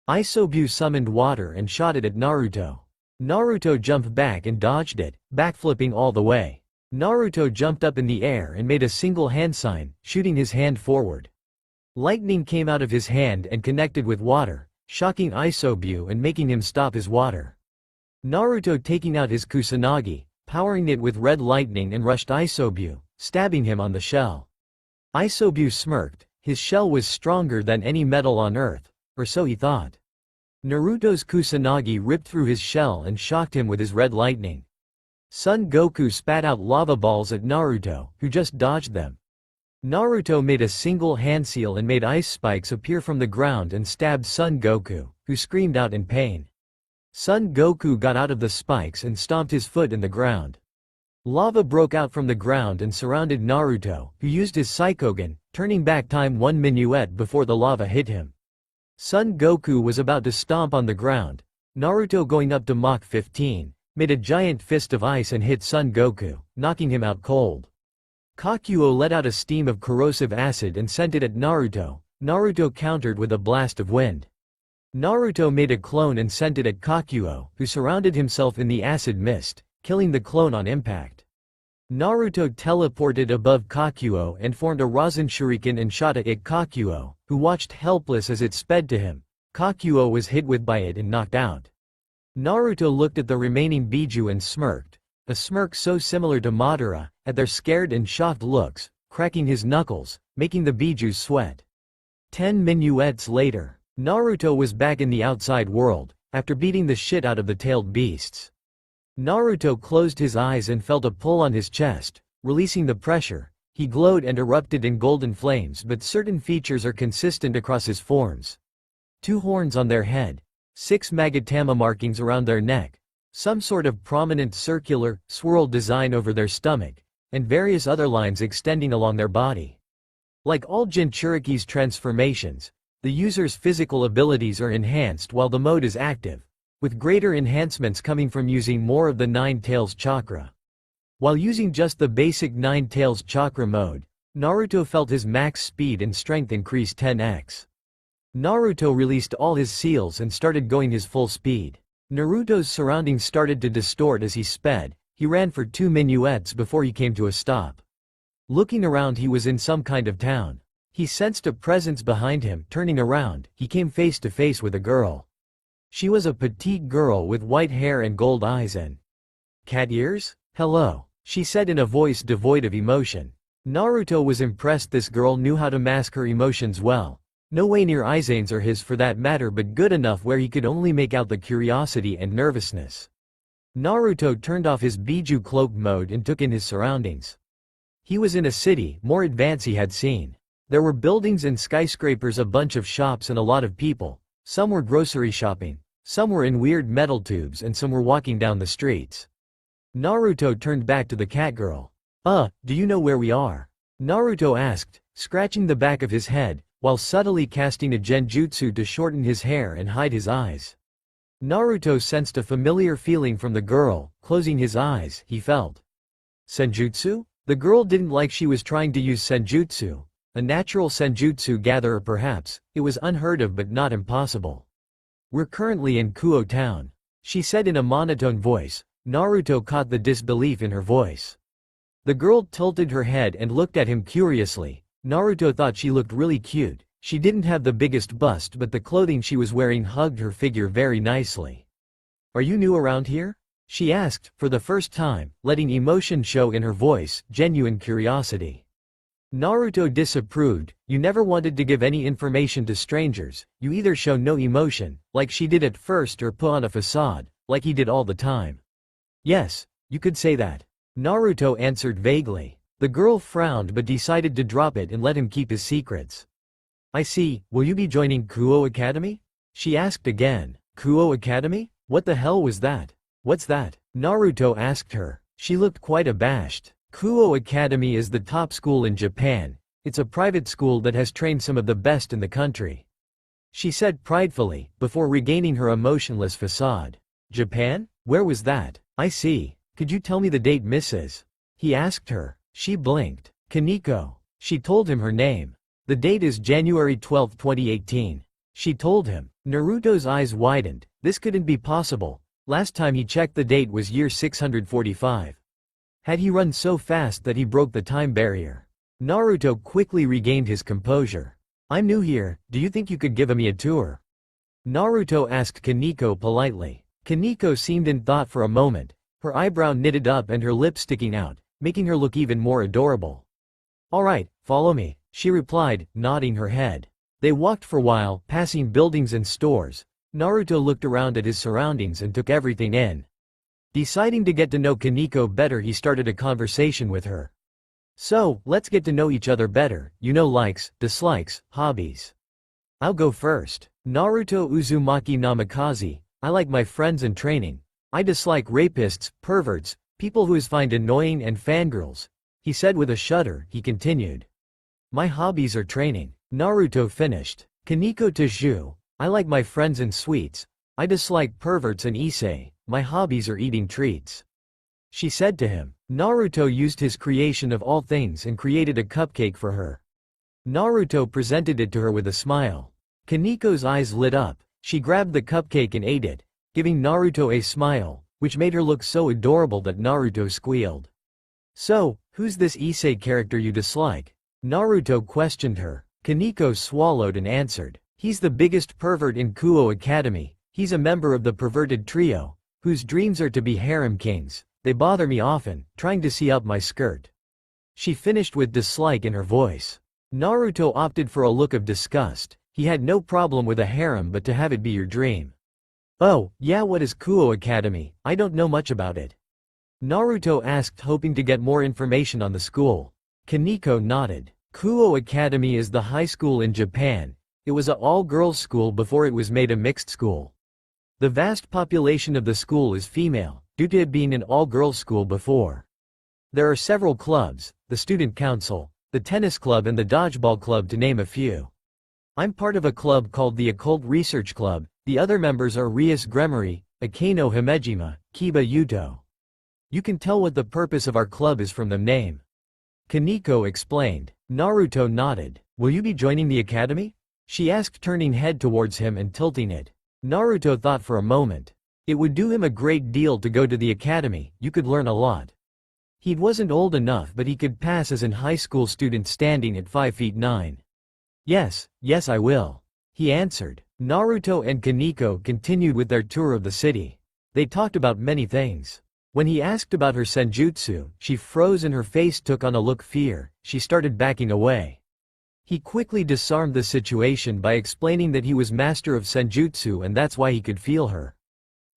Isobu summoned water and shot it at Naruto. Naruto jumped back and dodged it, backflipping all the way. Naruto jumped up in the air and made a single hand sign, shooting his hand forward. Lightning came out of his hand and connected with water, shocking Isobu and making him stop his water. Naruto taking out his Kusanagi, powering it with red lightning and rushed Isobu, stabbing him on the shell. Isobu smirked, his shell was stronger than any metal on earth, or so he thought. Naruto's Kusanagi ripped through his shell and shocked him with his red lightning. Son Goku spat out lava balls at Naruto, who just dodged them. Naruto made a single hand seal and made ice spikes appear from the ground and stabbed Son Goku, who screamed out in pain. Son Goku got out of the spikes and stomped his foot in the ground. Lava broke out from the ground and surrounded Naruto, who used his Psychogen, turning back time 1 minuet before the lava hit him. Son Goku was about to stomp on the ground. Naruto, going up to Mach 15, made a giant fist of ice and hit Son Goku, knocking him out cold. Kakuo let out a steam of corrosive acid and sent it at Naruto. Naruto countered with a blast of wind. Naruto made a clone and sent it at Kakuo, who surrounded himself in the acid mist, killing the clone on impact. Naruto teleported above Kakuo and formed a Rasen Shuriken and shot it at Kakuo, who watched helpless as it sped to him. Kakuo was hit with by it and knocked out. Naruto looked at the remaining Biju and smirked, a smirk so similar to Madara, at their scared and shocked looks, cracking his knuckles, making the Bijus sweat. 10 minuets later, Naruto was back in the outside world, after beating the shit out of the tailed beasts. Naruto closed his eyes and felt a pull on his chest, releasing the pressure. He glowed and erupted in golden flames, but certain features are consistent across his forms. 2 horns on their head, 6 Magatama markings around their neck, some sort of prominent circular, swirled design over their stomach, and various other lines extending along their body. Like all Jinchuriki's transformations, the user's physical abilities are enhanced while the mode is active, with greater enhancements coming from using more of the 9 Tails chakra. While using just the basic 9 Tails chakra mode, Naruto felt his max speed and strength increase 10x. Naruto released all his seals and started going his full speed. Naruto's surroundings started to distort as he sped. He ran for 2 minuets before he came to a stop. Looking around, he was in some kind of town. He sensed a presence behind him. Turning around, he came face to face with a girl. She was a petite girl with white hair and gold eyes and cat ears? "Hello," she said in a voice devoid of emotion. Naruto was impressed. This girl knew how to mask her emotions well. No way near Aizane's or his for that matter, but good enough where he could only make out the curiosity and nervousness. Naruto turned off his Biju cloak mode and took in his surroundings. He was in a city, more advanced he had seen. There were buildings and skyscrapers, a bunch of shops and a lot of people. Some were grocery shopping, some were in weird metal tubes, and some were walking down the streets. Naruto turned back to the cat girl. Do you know where we are?" Naruto asked, scratching the back of his head, while subtly casting a genjutsu to shorten his hair and hide his eyes. Naruto sensed a familiar feeling from the girl. Closing his eyes, he felt senjutsu? The girl didn't like she was trying to use senjutsu. A natural senjutsu gatherer perhaps. It was unheard of but not impossible. "We're currently in Kuo town," she said in a monotone voice. Naruto caught the disbelief in her voice. The girl tilted her head and looked at him curiously. Naruto thought she looked really cute. She didn't have the biggest bust, but the clothing she was wearing hugged her figure very nicely. "Are you new around here?" she asked, for the first time, letting emotion show in her voice, genuine curiosity. Naruto disapproved. "You never wanted to give any information to strangers. You either show no emotion, like she did at first, or put on a facade, like he did all the time." "Yes, you could say that," Naruto answered vaguely. The girl frowned but decided to drop it and let him keep his secrets. "I see. Will you be joining Kuo Academy?" she asked again. "Kuo Academy? What the hell was that?" "What's that?" Naruto asked her. She looked quite abashed. Kuo Academy is the top school in Japan. It's a private school that has trained some of the best in the country, she said pridefully, before regaining her emotionless facade. "Japan? Where was that?" "I see. Could you tell me the date, Mrs.?" he asked her. She blinked. "Kaneko." She told him her name. "The date is January 12, 2018. She told him. Naruto's eyes widened. This couldn't be possible. Last time he checked, the date was year 645. Had he run so fast that he broke the time barrier? Naruto quickly regained his composure. "I'm new here. Do you think you could give me a tour?" Naruto asked Kaneko politely. Kaneko seemed in thought for a moment, her eyebrow knitted up and her lips sticking out, making her look even more adorable. "All right, follow me," she replied, nodding her head. They walked for a while, passing buildings and stores. Naruto looked around at his surroundings and took everything in. Deciding to get to know Kaneko better, he started a conversation with her. "So, let's get to know each other better, likes, dislikes, hobbies." "I'll go first. Naruto Uzumaki Namikaze. I like my friends and training. I dislike rapists, perverts, people who find annoying, and fangirls," he said with a shudder. He continued. "My hobbies are training." Naruto finished. Kaneko Taju. "I like my friends and sweets. I dislike perverts and issei. My hobbies are eating treats," she said to him. Naruto used his creation of all things and created a cupcake for her. Naruto presented it to her with a smile. Kaneko's eyes lit up. She grabbed the cupcake and ate it, giving Naruto a smile, which made her look so adorable that Naruto squealed. "So, who's this issei character you dislike?" Naruto questioned her. Kaneko swallowed and answered. "He's the biggest pervert in Kuo Academy. He's a member of the perverted trio, whose dreams are to be harem kings. They bother me often, trying to see up my skirt." She finished with dislike in her voice. Naruto opted for a look of disgust. He had no problem with a harem, but to have it be your dream. "Oh, yeah, what is Kuo Academy? I don't know much about it." Naruto asked, hoping to get more information on the school. Kaneko nodded. Kuo Academy is the high school in Japan. It was a all-girls school before it was made a mixed school. The vast population of the school is female, due to it being an all-girls school before. There are several clubs, the student council, the tennis club and the dodgeball club to name a few. I'm part of a club called the Occult Research Club. The other members are Rias Gremory, Akano Himejima, Kiba Yuto. You can tell what the purpose of our club is from the name. Kaneko explained. Naruto nodded. "Will you be joining the academy?" she asked, turning head towards him and tilting it. Naruto thought for a moment. It would do him a great deal to go to the academy, you could learn a lot. He wasn't old enough, but he could pass as an high school student standing at 5 feet 9. Yes, I will, he answered. Naruto and Kaneko continued with their tour of the city. They talked about many things. When he asked about her senjutsu, she froze and her face took on a look of fear. She started backing away. He quickly disarmed the situation by explaining that he was master of senjutsu and that's why he could feel her.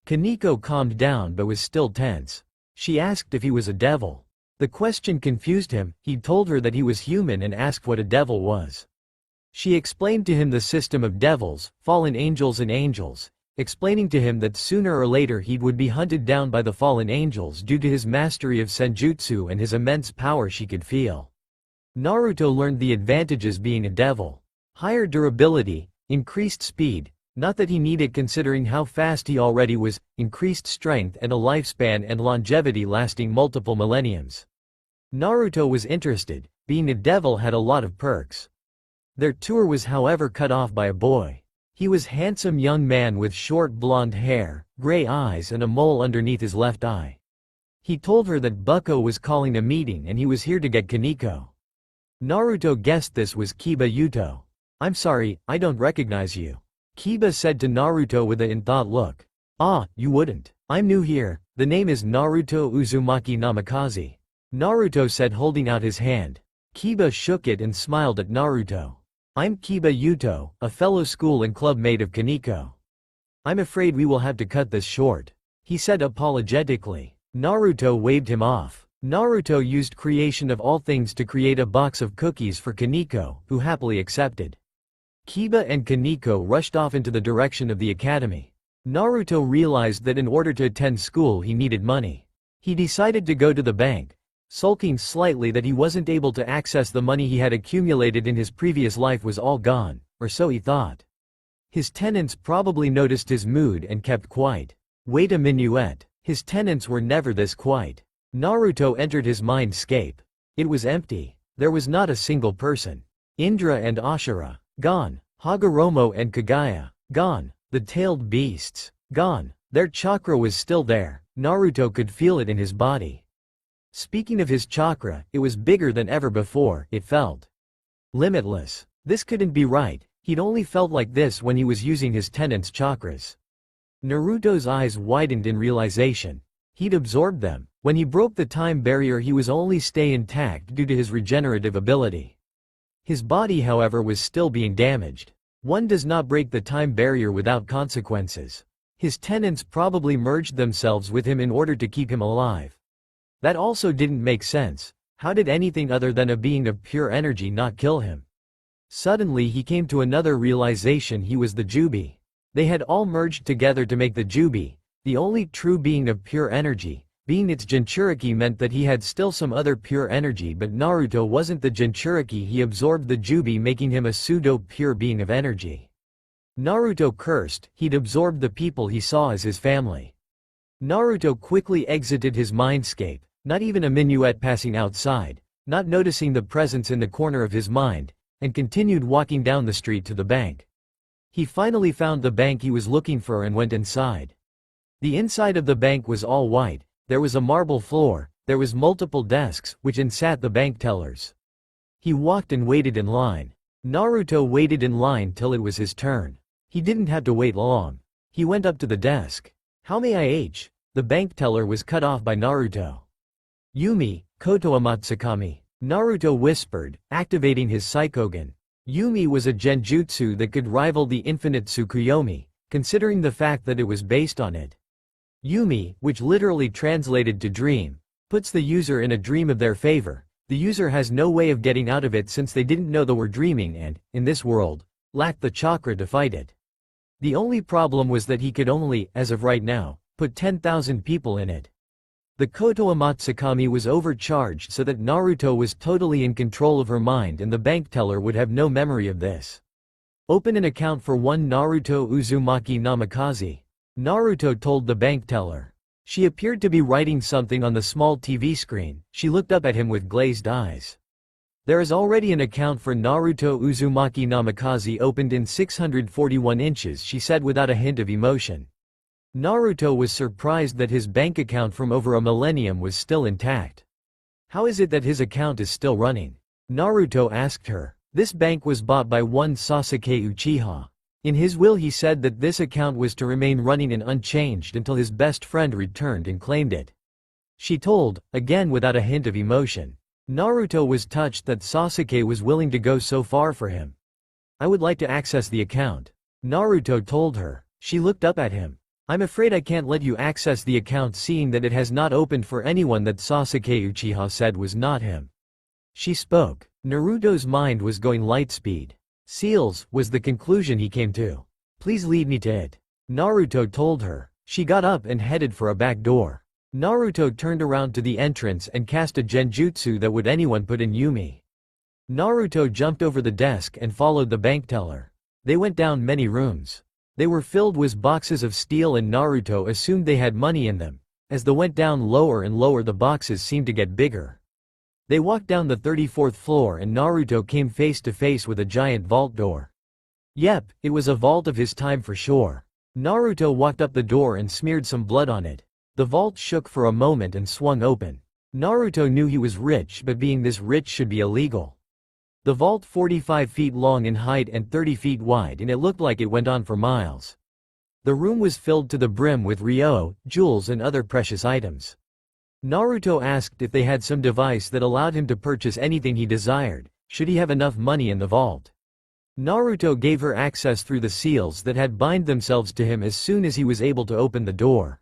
Kaneko calmed down but was still tense. She asked if he was a devil. The question confused him. He'd told her that he was human and asked what a devil was. She explained to him the system of devils, fallen angels and angels, explaining to him that sooner or later he would be hunted down by the fallen angels due to his mastery of senjutsu and his immense power she could feel. Naruto learned the advantages being a devil. Higher durability, increased speed, not that he needed considering how fast he already was, increased strength and a lifespan and longevity lasting multiple millenniums. Naruto was interested, being a devil had a lot of perks. Their tour was however cut off by a boy. He was a handsome young man with short blonde hair, gray eyes and a mole underneath his left eye. He told her that Bucko was calling a meeting and he was here to get Kaneko. Naruto guessed this was Kiba Yuto. I'm sorry, I don't recognize you, Kiba said to Naruto with an in-thought look. Ah, you wouldn't. I'm new here, the name is Naruto Uzumaki Namikaze, Naruto said holding out his hand. Kiba shook it and smiled at Naruto. I'm Kiba Yuto, a fellow school and club mate of Kaneko. I'm afraid we will have to cut this short, he said apologetically. Naruto waved him off. Naruto used creation of all things to create a box of cookies for Kaneko, who happily accepted. Kiba and Kaneko rushed off into the direction of the academy. Naruto realized that in order to attend school he needed money. He decided to go to the bank, sulking slightly that he wasn't able to access the money he had accumulated in his previous life was all gone, or so he thought. His tenants probably noticed his mood and kept quiet. Wait a minuet. His tenants were never this quiet. Naruto entered his mindscape. It was empty. There was not a single person. Indra and Ashura, gone. Hagoromo and Kagaya, gone. The tailed beasts, gone. Their chakra was still there. Naruto could feel it in his body. Speaking of his chakra, it was bigger than ever before, it felt limitless. This couldn't be right, he'd only felt like this when he was using his tenants' chakras. Naruto's eyes widened in realization. He'd absorbed them. When he broke the time barrier he was only stay intact due to his regenerative ability. His body however was still being damaged. One does not break the time barrier without consequences. His tenants probably merged themselves with him in order to keep him alive. That also didn't make sense. How did anything other than a being of pure energy not kill him? Suddenly he came to another realization: he was the Jubi. They had all merged together to make the Jubi, the only true being of pure energy. Being its Jinchuriki meant that he had still some other pure energy, but Naruto wasn't the Jinchuriki, he absorbed the Jubi, making him a pseudo-pure being of energy. Naruto cursed, he'd absorbed the people he saw as his family. Naruto quickly exited his mindscape, not even a minuet passing outside, not noticing the presence in the corner of his mind, and continued walking down the street to the bank. He finally found the bank he was looking for and went inside. The inside of the bank was all white, there was a marble floor, there was multiple desks, which sat the bank tellers. He walked and waited in line. Naruto waited in line till it was his turn. He didn't have to wait long. He went up to the desk. How may I h? The bank teller was cut off by Naruto. Yumi, Kotoa Matsukami, Naruto whispered, activating his Psychogen. Yumi was a genjutsu that could rival the infinite Tsukuyomi, considering the fact that it was based on it. Yumi, which literally translated to dream, puts the user in a dream of their favor. The user has no way of getting out of it since they didn't know they were dreaming and, in this world, lacked the chakra to fight it. The only problem was that he could only, as of right now, put 10,000 people in it. The Kotoa Matsukami was overcharged so that Naruto was totally in control of her mind and the bank teller would have no memory of this. Open an account for one Naruto Uzumaki Namikaze, Naruto told the bank teller. She appeared to be writing something on the small TV screen. She looked up at him with glazed eyes. There is already an account for Naruto Uzumaki Namikaze opened in 641 inches, she said without a hint of emotion. Naruto was surprised that his bank account from over a millennium was still intact. How is it that his account is still running? Naruto asked her. This bank was bought by one Sasuke Uchiha. In his will he said that this account was to remain running and unchanged until his best friend returned and claimed it. She told, again without a hint of emotion. Naruto was touched that Sasuke was willing to go so far for him. I would like to access the account. Naruto told her. She looked up at him. I'm afraid I can't let you access the account seeing that it has not opened for anyone that Sasuke Uchiha said was not him. She spoke. Naruto's mind was going light speed. Seals, was the conclusion he came to. Please lead me to it. Naruto told her. She got up and headed for a back door. Naruto turned around to the entrance and cast a genjutsu that would anyone put in Yumi. Naruto jumped over the desk and followed the bank teller. They went down many rooms. They were filled with boxes of steel and Naruto assumed they had money in them. As they went down lower and lower the boxes seemed to get bigger. They walked down the 34th floor and Naruto came face to face with a giant vault door. Yep, it was a vault of his time for sure. Naruto walked up the door and smeared some blood on it. The vault shook for a moment and swung open. Naruto knew he was rich, but being this rich should be illegal. The vault 45 feet long in height and 30 feet wide, and it looked like it went on for miles. The room was filled to the brim with ryo, jewels and other precious items. Naruto asked if they had some device that allowed him to purchase anything he desired, should he have enough money in the vault. Naruto gave her access through the seals that had bind themselves to him as soon as he was able to open the door.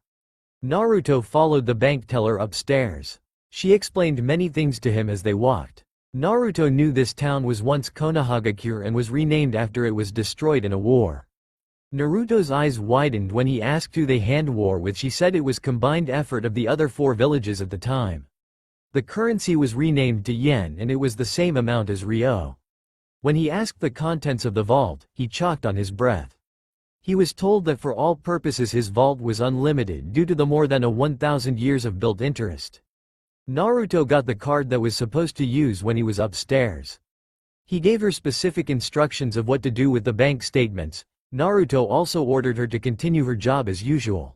Naruto followed the bank teller upstairs. She explained many things to him as they walked. Naruto knew this town was once Konohagakure and was renamed after it was destroyed in a war. Naruto's eyes widened when he asked who they hand war with. She said it was combined effort of the other 4 villages at the time. The currency was renamed to yen and it was the same amount as ryo. When he asked the contents of the vault, he choked on his breath. He was told that for all purposes his vault was unlimited due to the more than 1,000 years of built interest. Naruto got the card that was supposed to use when he was upstairs. He gave her specific instructions of what to do with the bank statements. Naruto also ordered her to continue her job as usual.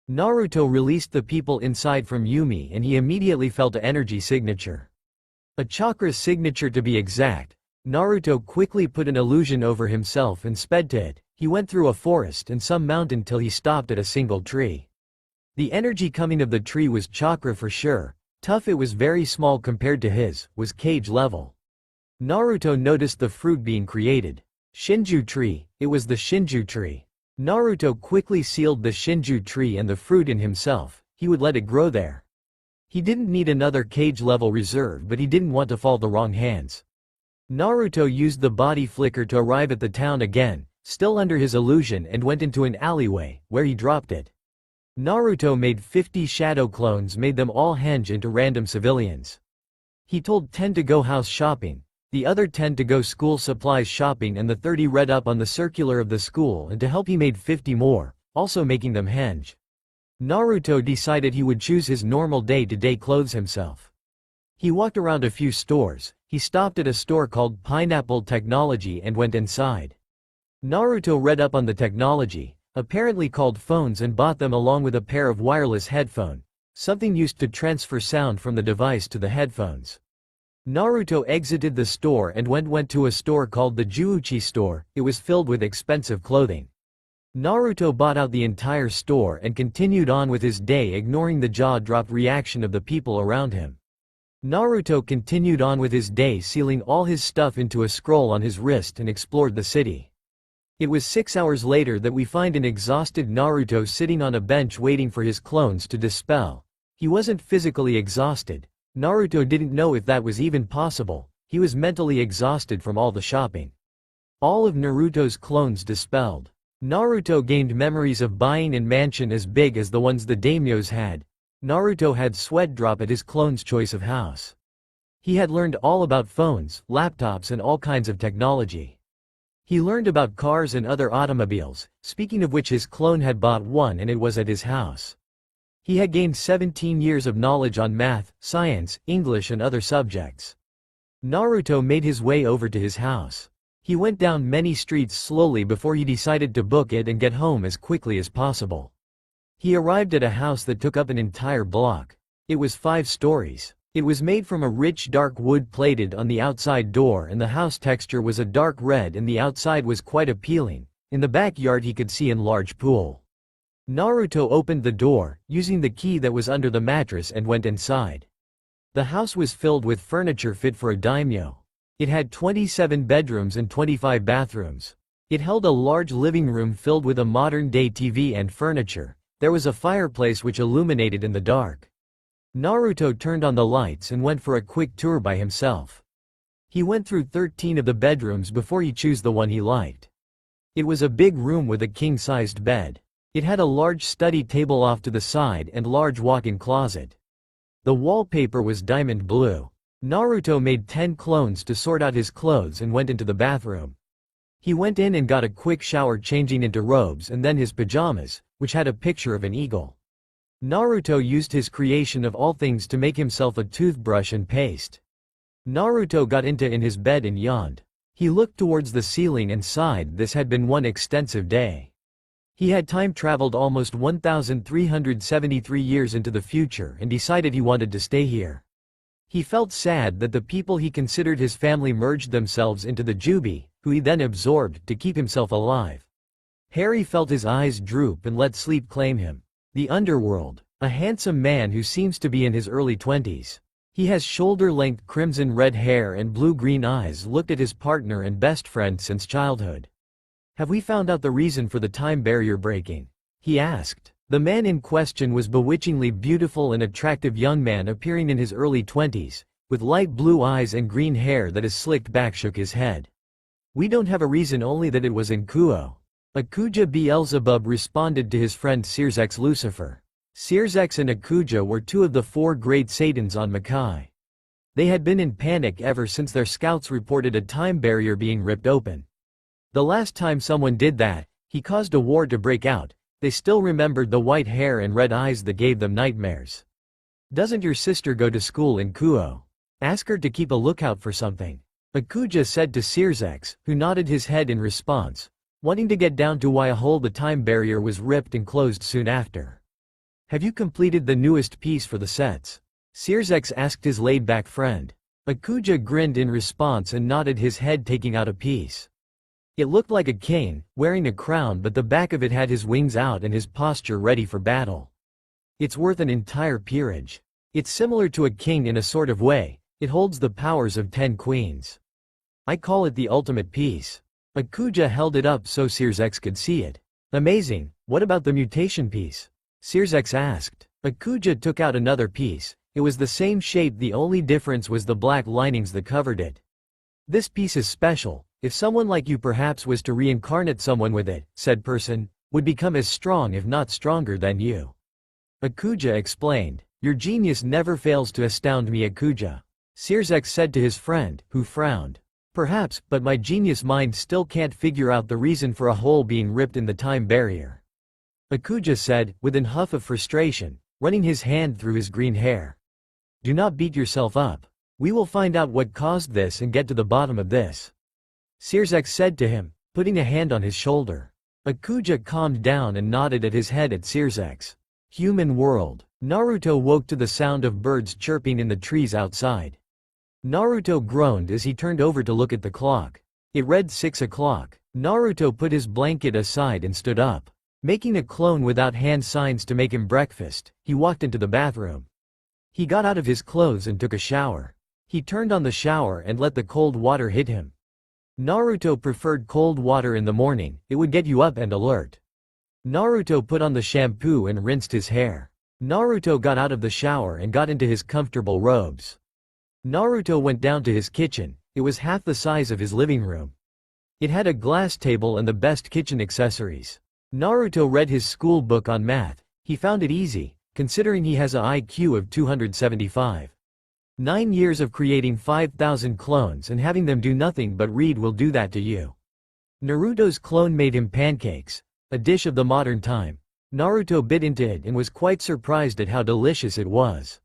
Naruto released the people inside from Yumi and he immediately felt an energy signature. A chakra signature to be exact. Naruto quickly put an illusion over himself and sped to it. He went through a forest and some mountain till he stopped at a single tree. The energy coming of the tree was chakra for sure. Tough, it was very small compared to his, was cage level. Naruto noticed the fruit being created. Shinju tree, it was the Shinju tree. Naruto quickly sealed the Shinju tree and the fruit in himself, he would let it grow there. He didn't need another cage level reserve, but he didn't want to fall the wrong hands. Naruto used the body flicker to arrive at the town again, still under his illusion, and went into an alleyway, where he dropped it. Naruto made 50 shadow clones, made them all henge into random civilians. He told 10 to go house shopping, the other 10 to go school supplies shopping, and the 30 read up on the circular of the school, and to help he made 50 more, also making them henge. Naruto decided he would choose his normal day-to-day clothes himself. He walked around a few stores, he stopped at a store called Pineapple Technology and went inside. Naruto read up on the technology, apparently called phones, and bought them along with a pair of wireless headphones, something used to transfer sound from the device to the headphones. Naruto exited the store and went to a store called the Juuchi store. It was filled with expensive clothing. Naruto bought out the entire store and continued on with his day, ignoring the jaw-dropped reaction of the people around him. Naruto continued on with his day, sealing all his stuff into a scroll on his wrist, and explored the city. It was 6 hours later that we find an exhausted Naruto sitting on a bench waiting for his clones to dispel. He wasn't physically exhausted. Naruto didn't know if that was even possible. He was mentally exhausted from all the shopping. All of Naruto's clones dispelled. Naruto gained memories of buying a mansion as big as the ones the daimyos had. Naruto had sweat drop at his clone's choice of house. He had learned all about phones, laptops, and all kinds of technology. He learned about cars and other automobiles, speaking of which his clone had bought one and it was at his house. He had gained 17 years of knowledge on math, science, English and other subjects. Naruto made his way over to his house. He went down many streets slowly before he decided to book it and get home as quickly as possible. He arrived at a house that took up an entire block. It was 5 stories. It was made from a rich dark wood plated on the outside door, and the house texture was a dark red and the outside was quite appealing. In the backyard he could see a large pool. Naruto opened the door, using the key that was under the mattress, and went inside. The house was filled with furniture fit for a daimyo. It had 27 bedrooms and 25 bathrooms. It held a large living room filled with a modern-day TV and furniture. There was a fireplace which illuminated in the dark. Naruto turned on the lights and went for a quick tour by himself. He went through 13 of the bedrooms before he chose the one he liked. It was a big room with a king-sized bed. It had a large study table off to the side and large walk-in closet. The wallpaper was diamond blue. Naruto made 10 clones to sort out his clothes and went into the bathroom. He went in and got a quick shower, changing into robes and then his pajamas, which had a picture of an eagle. Naruto used his creation of all things to make himself a toothbrush and paste. Naruto got into his bed and yawned. He looked towards the ceiling and sighed. This had been one extensive day. He had time-traveled almost 1,373 years into the future and decided he wanted to stay here. He felt sad that the people he considered his family merged themselves into the Jubi, who he then absorbed to keep himself alive. Harry felt his eyes droop and let sleep claim him. The underworld. A handsome man who seems to be in his early 20s. He has shoulder-length crimson-red hair and blue-green eyes, looked at his partner and best friend since childhood. "Have we found out the reason for the time barrier breaking?" he asked. The man in question was bewitchingly beautiful and attractive young man appearing in his early 20s, with light blue eyes and green hair that is slicked back. Shook his head. "We don't have a reason, only that it was in Kuo." Akuja Beelzebub responded to his friend Searsex Lucifer. Searsex and Akuja were 2 of the 4 great Satans on Makai. They had been in panic ever since their scouts reported a time barrier being ripped open. The last time someone did that, he caused a war to break out. They still remembered the white hair and red eyes that gave them nightmares. "Doesn't your sister go to school in Kuo? Ask her to keep a lookout for something," Akuja said to Searsex, who nodded his head in response, wanting to get down to why the time barrier was ripped and closed soon after. "Have you completed the newest piece for the sets?" Searsex asked his laid-back friend. Akuja grinned in response and nodded his head, taking out a piece. It looked like a king, wearing a crown, but the back of it had his wings out and his posture ready for battle. "It's worth an entire peerage. It's similar to a king in a sort of way. It holds the powers of 10 queens. I call it the ultimate piece." Akuja held it up so Searsex could see it. "Amazing. What about the mutation piece?" Searsex asked. Akuja took out another piece. It was the same shape, the only difference was the black linings that covered it. "This piece is special. If someone like you perhaps was to reincarnate someone with it, said person would become as strong if not stronger than you." Akuja explained. "Your genius never fails to astound me, Akuja," Searsex said to his friend, who frowned. "Perhaps, but my genius mind still can't figure out the reason for a hole being ripped in the time barrier," Akuja said, with an huff of frustration, running his hand through his green hair. "Do not beat yourself up. We will find out what caused this and get to the bottom of this," Searsex said to him, putting a hand on his shoulder. Akuja calmed down and nodded at his head at Searsex. Human world. Naruto woke to the sound of birds chirping in the trees outside. Naruto groaned as he turned over to look at the clock. It read 6 o'clock. Naruto put his blanket aside and stood up. Making a clone without hand signs to make him breakfast, he walked into the bathroom. He got out of his clothes and took a shower. He turned on the shower and let the cold water hit him. Naruto preferred cold water in the morning, it would get you up and alert. Naruto put on the shampoo and rinsed his hair. Naruto got out of the shower and got into his comfortable robes. Naruto went down to his kitchen. It was half the size of his living room. It had a glass table and the best kitchen accessories. Naruto read his school book on math. He found it easy, considering he has a IQ of 275. 9 years of creating 5,000 clones and having them do nothing but read will do that to you. Naruto's clone made him pancakes, a dish of the modern time. Naruto bit into it and was quite surprised at how delicious it was.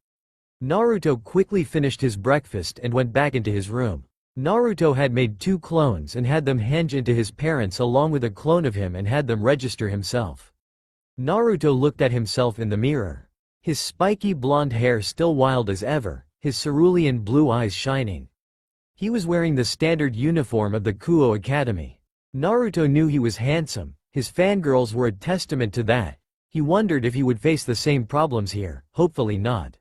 Naruto quickly finished his breakfast and went back into his room. Naruto had made 2 clones and had them henge into his parents along with a clone of him and had them register himself. Naruto looked at himself in the mirror. His spiky blonde hair still wild as ever, his cerulean blue eyes shining. He was wearing the standard uniform of the Kuo Academy. Naruto knew he was handsome, his fangirls were a testament to that. He wondered if he would face the same problems here, hopefully not.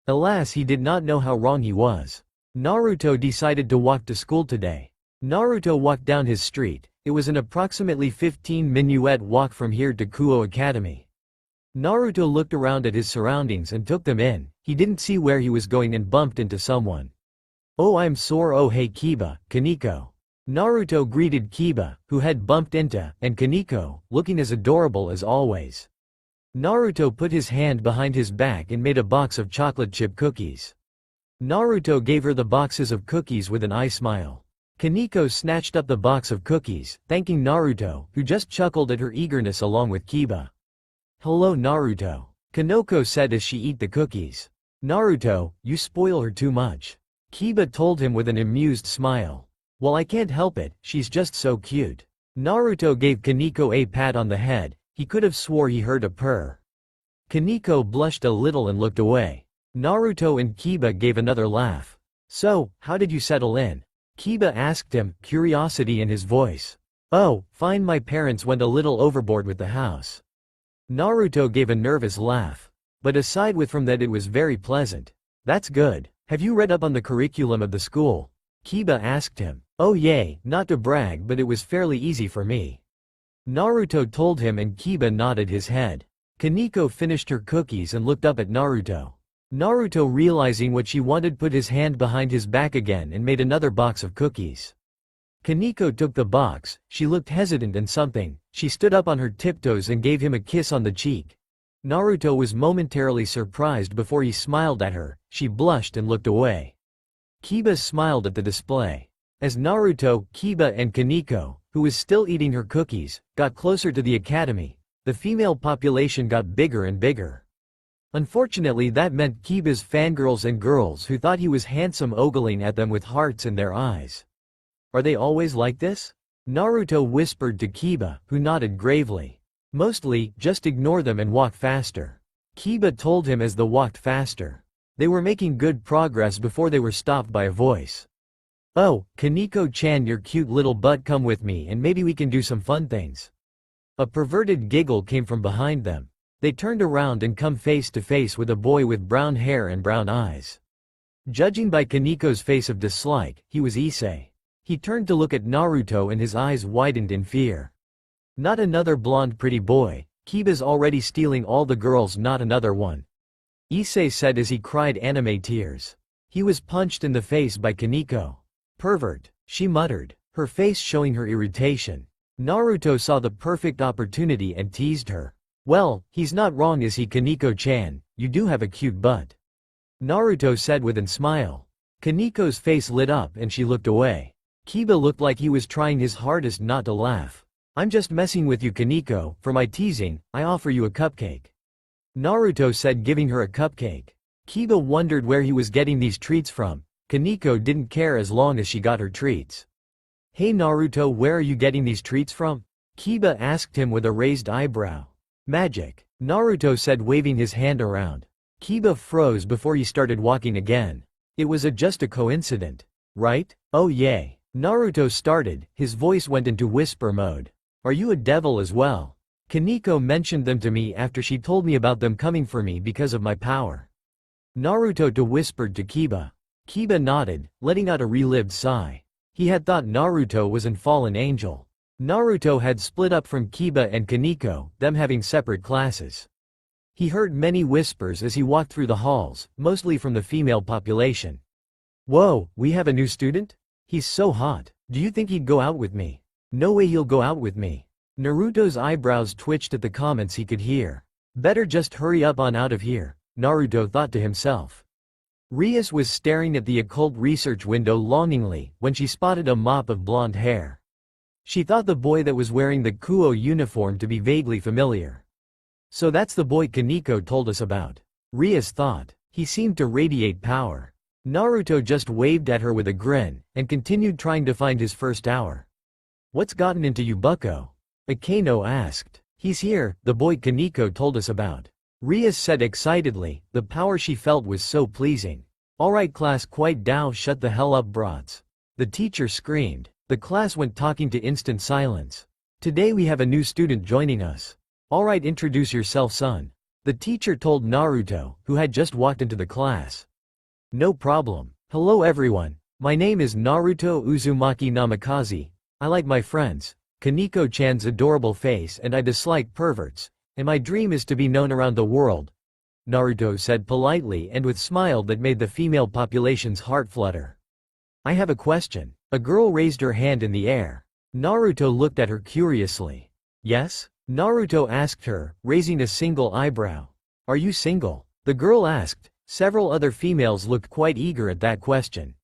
Alas, he did not know how wrong he was. Naruto decided to walk to school today. Naruto walked down his street. It was an approximately 15-minute walk from here to Kuo Academy. Naruto looked around at his surroundings and took them in. He didn't see where he was going and bumped into someone. "Oh, I'm sore. Oh hey Kiba, Kaneko." Naruto greeted Kiba, who had bumped into, and Kaneko, looking as adorable as always. Naruto put his hand behind his back and made a box of chocolate chip cookies. Naruto gave her the boxes of cookies with an eye smile. Kaneko snatched up the box of cookies, thanking Naruto, who just chuckled at her eagerness along with Kiba. "Hello Naruto," Kaneko said as she ate the cookies. "Naruto, you spoil her too much," Kiba told him with an amused smile. "Well, I can't help it, she's just so cute." Naruto gave Kaneko a pat on the head. He could have swore he heard a purr. Kaneko blushed a little and looked away. Naruto and Kiba gave another laugh. "So, how did you settle in?" Kiba asked him, curiosity in his voice. "Oh, fine, my parents went a little overboard with the house." Naruto gave a nervous laugh. "But aside from that, it was very pleasant." "That's good. Have you read up on the curriculum of the school?" Kiba asked him. "Oh yay, not to brag, but it was fairly easy for me." Naruto told him and Kiba nodded his head. Kaneko finished her cookies and looked up at Naruto. Naruto, realizing what she wanted, put his hand behind his back again and made another box of cookies. Kaneko took the box. She looked hesitant and something. She stood up on her tiptoes and gave him a kiss on the cheek. Naruto was momentarily surprised before he smiled at her. She blushed and looked away. Kiba smiled at the display. As Naruto, Kiba and Kaneko, who was still eating her cookies, got closer to the academy, the female population got bigger and bigger. Unfortunately, that meant Kiba's fangirls and girls who thought he was handsome ogling at them with hearts in their eyes. "Are they always like this?" Naruto whispered to Kiba, who nodded gravely. "Mostly, just ignore them and walk faster," Kiba told him as they walked faster. They were making good progress before they were stopped by a voice. "Oh, Kaneko-chan, your cute little butt, come with me and maybe we can do some fun things." A perverted giggle came from behind them. They turned around and come face to face with a boy with brown hair and brown eyes. Judging by Kaneko's face of dislike, he was Issei. He turned to look at Naruto and his eyes widened in fear. "Not another blonde pretty boy. Kiba's already stealing all the girls, not another one," Issei said as he cried anime tears. He was punched in the face by Kaneko. "Pervert," she muttered, her face showing her irritation. Naruto saw the perfect opportunity and teased her. "Well, he's not wrong, is he, Kaneko-chan? You do have a cute butt," Naruto said with a smile. Kaneko's face lit up and she looked away. Kiba looked like he was trying his hardest not to laugh. "I'm just messing with you, Kaneko. For my teasing, I offer you a cupcake," Naruto said, giving her a cupcake. Kiba wondered where he was getting these treats from. Kaneko didn't care as long as she got her treats. "Hey Naruto, where are you getting these treats from?" Kiba asked him with a raised eyebrow. "Magic," Naruto said, waving his hand around. Kiba froze before he started walking again. It was just a coincidence, right? "Oh yay," Naruto started, his voice went into whisper mode. "Are you a devil as well? Kaneko mentioned them to me after she told me about them coming for me because of my power," Naruto whispered to Kiba. Kiba nodded, letting out a relived sigh. He had thought Naruto was a fallen angel. Naruto had split up from Kiba and Kaneko, them having separate classes. He heard many whispers as he walked through the halls, mostly from the female population. "Whoa, we have a new student? He's so hot. Do you think he'd go out with me?" "No way he'll go out with me." Naruto's eyebrows twitched at the comments he could hear. "Better just hurry up on out of here," Naruto thought to himself. Rias was staring at the occult research window longingly when she spotted a mop of blonde hair. She thought the boy that was wearing the Kuo uniform to be vaguely familiar. "So that's the boy Kaneko told us about," Rias thought. He seemed to radiate power. Naruto just waved at her with a grin, and continued trying to find his first hour. "What's gotten into you, bucko?" Akeno asked. "He's here, the boy Kaneko told us about," Rias said excitedly. The power she felt was so pleasing. "Alright class, quiet down, shut the hell up brats," the teacher screamed. The class went talking to instant silence. "Today we have a new student joining us. Alright, introduce yourself, son," the teacher told Naruto, who had just walked into the class. "No problem. Hello everyone. My name is Naruto Uzumaki Namikaze. I like my friends, Kaneko-chan's adorable face, and I dislike perverts, and my dream is to be known around the world," Naruto said politely and with a smile that made the female population's heart flutter. "I have a question." A girl raised her hand in the air. Naruto looked at her curiously. "Yes?" Naruto asked her, raising a single eyebrow. "Are you single?" the girl asked. Several other females looked quite eager at that question.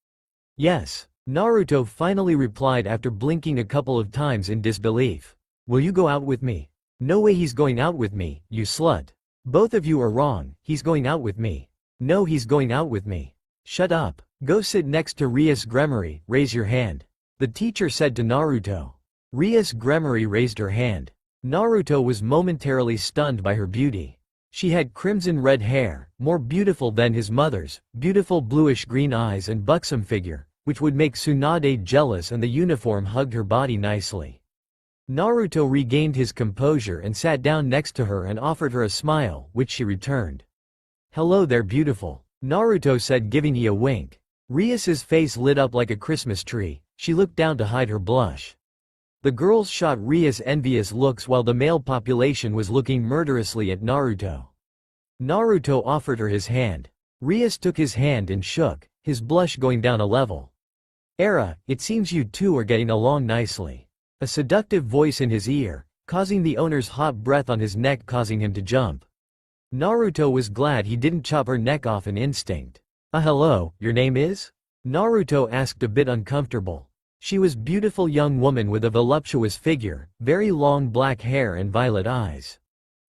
"Yes," Naruto finally replied after blinking a couple of times in disbelief. "Will you go out with me?" "No way he's going out with me, you slut. Both of you are wrong, he's going out with me." "No, he's going out with me." "Shut up. Go sit next to Rias Gremory, raise your hand," the teacher said to Naruto. Rias Gremory raised her hand. Naruto was momentarily stunned by her beauty. She had crimson red hair, more beautiful than his mother's, beautiful bluish-green eyes and buxom figure, which would make Tsunade jealous, and the uniform hugged her body nicely. Naruto regained his composure and sat down next to her and offered her a smile, which she returned. "Hello there, beautiful," Naruto said, giving he a wink. Rias's face lit up like a Christmas tree. She looked down to hide her blush. The girls shot Rias envious looks while the male population was looking murderously at Naruto. Naruto offered her his hand. Rias took his hand and shook, his blush going down a level. "Era, it seems you two are getting along nicely," a seductive voice in his ear, causing the owner's hot breath on his neck, causing him to jump. Naruto was glad he didn't chop her neck off in instinct. Hello, your name is?" Naruto asked, a bit uncomfortable. She was a beautiful young woman with a voluptuous figure, very long black hair and violet eyes.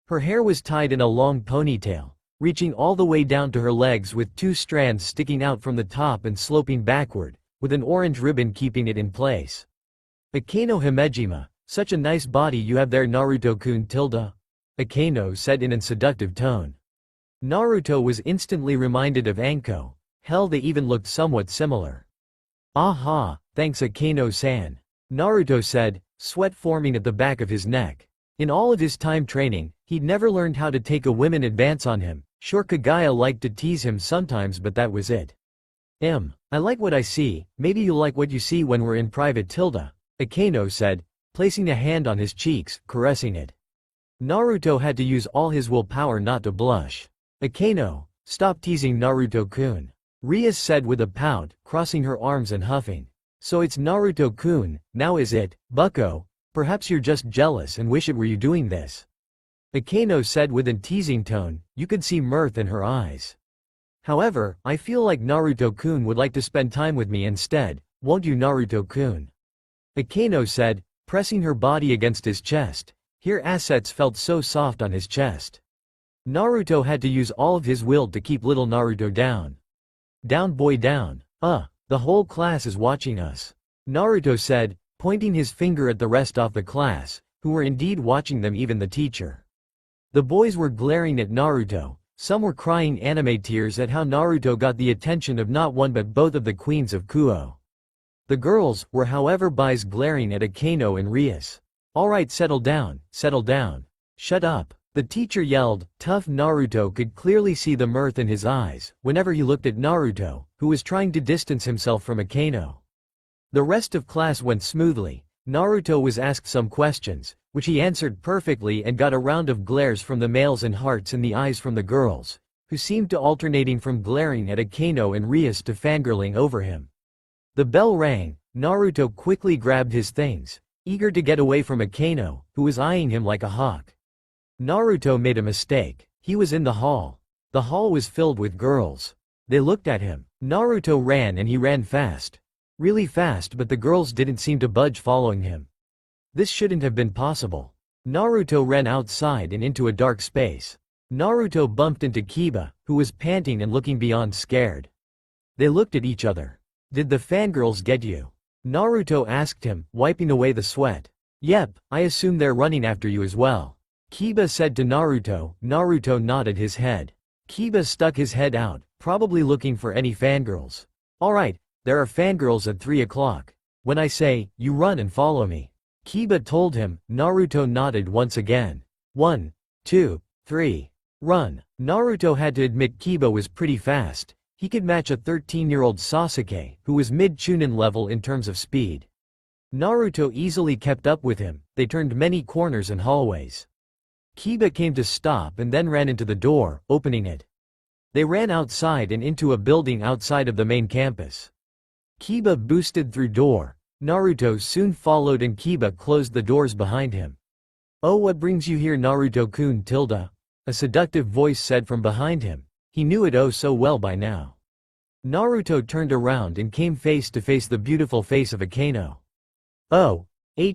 Her hair was tied in a long ponytail, reaching all the way down to her legs with two strands sticking out from the top and sloping backward, with an orange ribbon keeping it in place. "Akeno Himejima, such a nice body you have there, Naruto-kun tilde," Akeno said in a seductive tone. Naruto was instantly reminded of Anko. Hell, they even looked somewhat similar. "Aha, thanks Akeno-san," Naruto said, sweat forming at the back of his neck. In all of his time training, he'd never learned how to take a woman advance on him. Sure, Kagaya liked to tease him sometimes, but that was it. I like what I see, maybe you'll like what you see when we're in private tilde," Akeno said, placing a hand on his cheeks, caressing it. Naruto had to use all his willpower not to blush. "Akeno, stop teasing Naruto-kun," Rias said with a pout, crossing her arms and huffing. "So it's Naruto-kun, now is it, bucko? Perhaps you're just jealous and wish it were you doing this," Akeno said with a teasing tone. You could see mirth in her eyes. "However, I feel like Naruto-kun would like to spend time with me instead, won't you, Naruto-kun?" Akeno said, pressing her body against his chest. Her assets felt so soft on his chest. Naruto had to use all of his will to keep little Naruto down. "Down boy, down. The whole class is watching us," Naruto said, pointing his finger at the rest of the class, who were indeed watching them, even the teacher. The boys were glaring at Naruto, some were crying anime tears at how Naruto got the attention of not one but both of the queens of Kuo. The girls were however boys glaring at Akeno and Rias. "Alright, settle down, settle down. Shut up," the teacher yelled. Tough Naruto could clearly see the mirth in his eyes whenever he looked at Naruto, who was trying to distance himself from Akeno. The rest of class went smoothly. Naruto was asked some questions, which he answered perfectly, and got a round of glares from the males and hearts in the eyes from the girls, who seemed to alternating from glaring at Akeno and Rias to fangirling over him. The bell rang. Naruto quickly grabbed his things, eager to get away from Akeno, who was eyeing him like a hawk. Naruto made a mistake. He was in the hall. The hall was filled with girls. They looked at him. Naruto ran, and he ran fast. Really fast, but the girls didn't seem to budge following him. This shouldn't have been possible. Naruto ran outside and into a dark space. Naruto bumped into Kiba, who was panting and looking beyond scared. They looked at each other. Did the fangirls get you? Naruto asked him, wiping away the sweat. Yep, I assume they're running after you as well. Kiba said to Naruto. Naruto nodded his head. Kiba stuck his head out, probably looking for any fangirls. Alright, there are fangirls at 3 o'clock. When I say, you run and follow me. Kiba told him. Naruto nodded once again. 1, 2, 3. Run. Naruto had to admit Kiba was pretty fast. He could match a 13-year-old Sasuke, who was mid-Chunin level in terms of speed. Naruto easily kept up with him. They turned many corners and hallways. Kiba came to stop and then ran into the door, opening it. They ran outside and into a building outside of the main campus. Kiba boosted through door. Naruto soon followed and Kiba closed the doors behind him. Oh, what brings you here, Naruto-kun? A seductive voice said from behind him. He knew it oh so well by now. Naruto turned around and came face to face the beautiful face of Akano. Oh, hey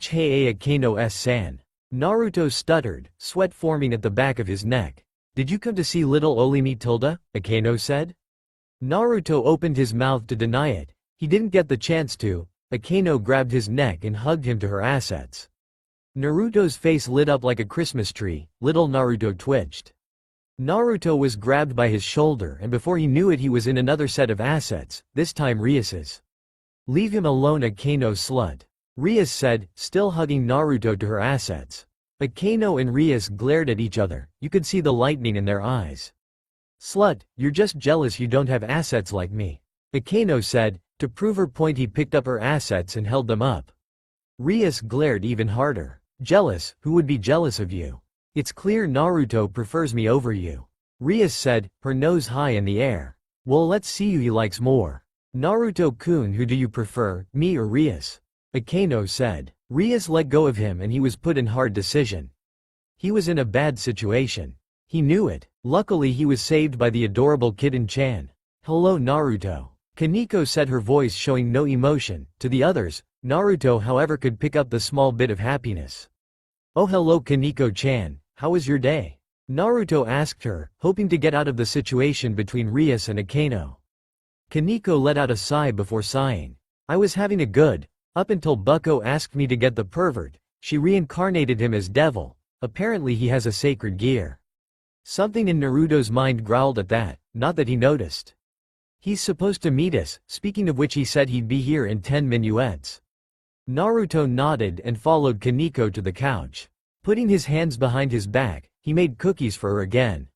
Akano-san. Naruto stuttered, sweat forming at the back of his neck. Did you come to see little Olimi? Akano said. Naruto opened his mouth to deny it. He didn't get the chance to. Akano grabbed his neck and hugged him to her assets. Naruto's face lit up like a Christmas tree. Little Naruto twitched. Naruto was grabbed by his shoulder and before he knew it he was in another set of assets, this time Rias's. Leave him alone, Akano slut. Rias said, still hugging Naruto to her assets. Akano and Rias glared at each other. You could see the lightning in their eyes. Slut, you're just jealous you don't have assets like me. Akano said. To prove her point he picked up her assets and held them up. Rias glared even harder. Jealous? Who would be jealous of you? It's clear Naruto prefers me over you. Rias said, her nose high in the air. Well, let's see who he likes more. Naruto-kun, who do you prefer, me or Rias? Akano said. Rias let go of him and he was put in hard decision. He was in a bad situation. He knew it. Luckily he was saved by the adorable Kitten-chan. Hello Naruto. Kaneko said, her voice showing no emotion. To the others, Naruto however could pick up the small bit of happiness. Oh hello Kaneko-chan, how was your day? Naruto asked her, hoping to get out of the situation between Rias and Akano. Kaneko let out a sigh before sighing. I was having a good, up until Bucko asked me to get the pervert. She reincarnated him as devil. Apparently he has a sacred gear. Something in Naruto's mind growled at that, not that he noticed. He's supposed to meet us, speaking of which he said he'd be here in 10 minuets. Naruto nodded and followed Kaneko to the couch. Putting his hands behind his back, he made cookies for her again.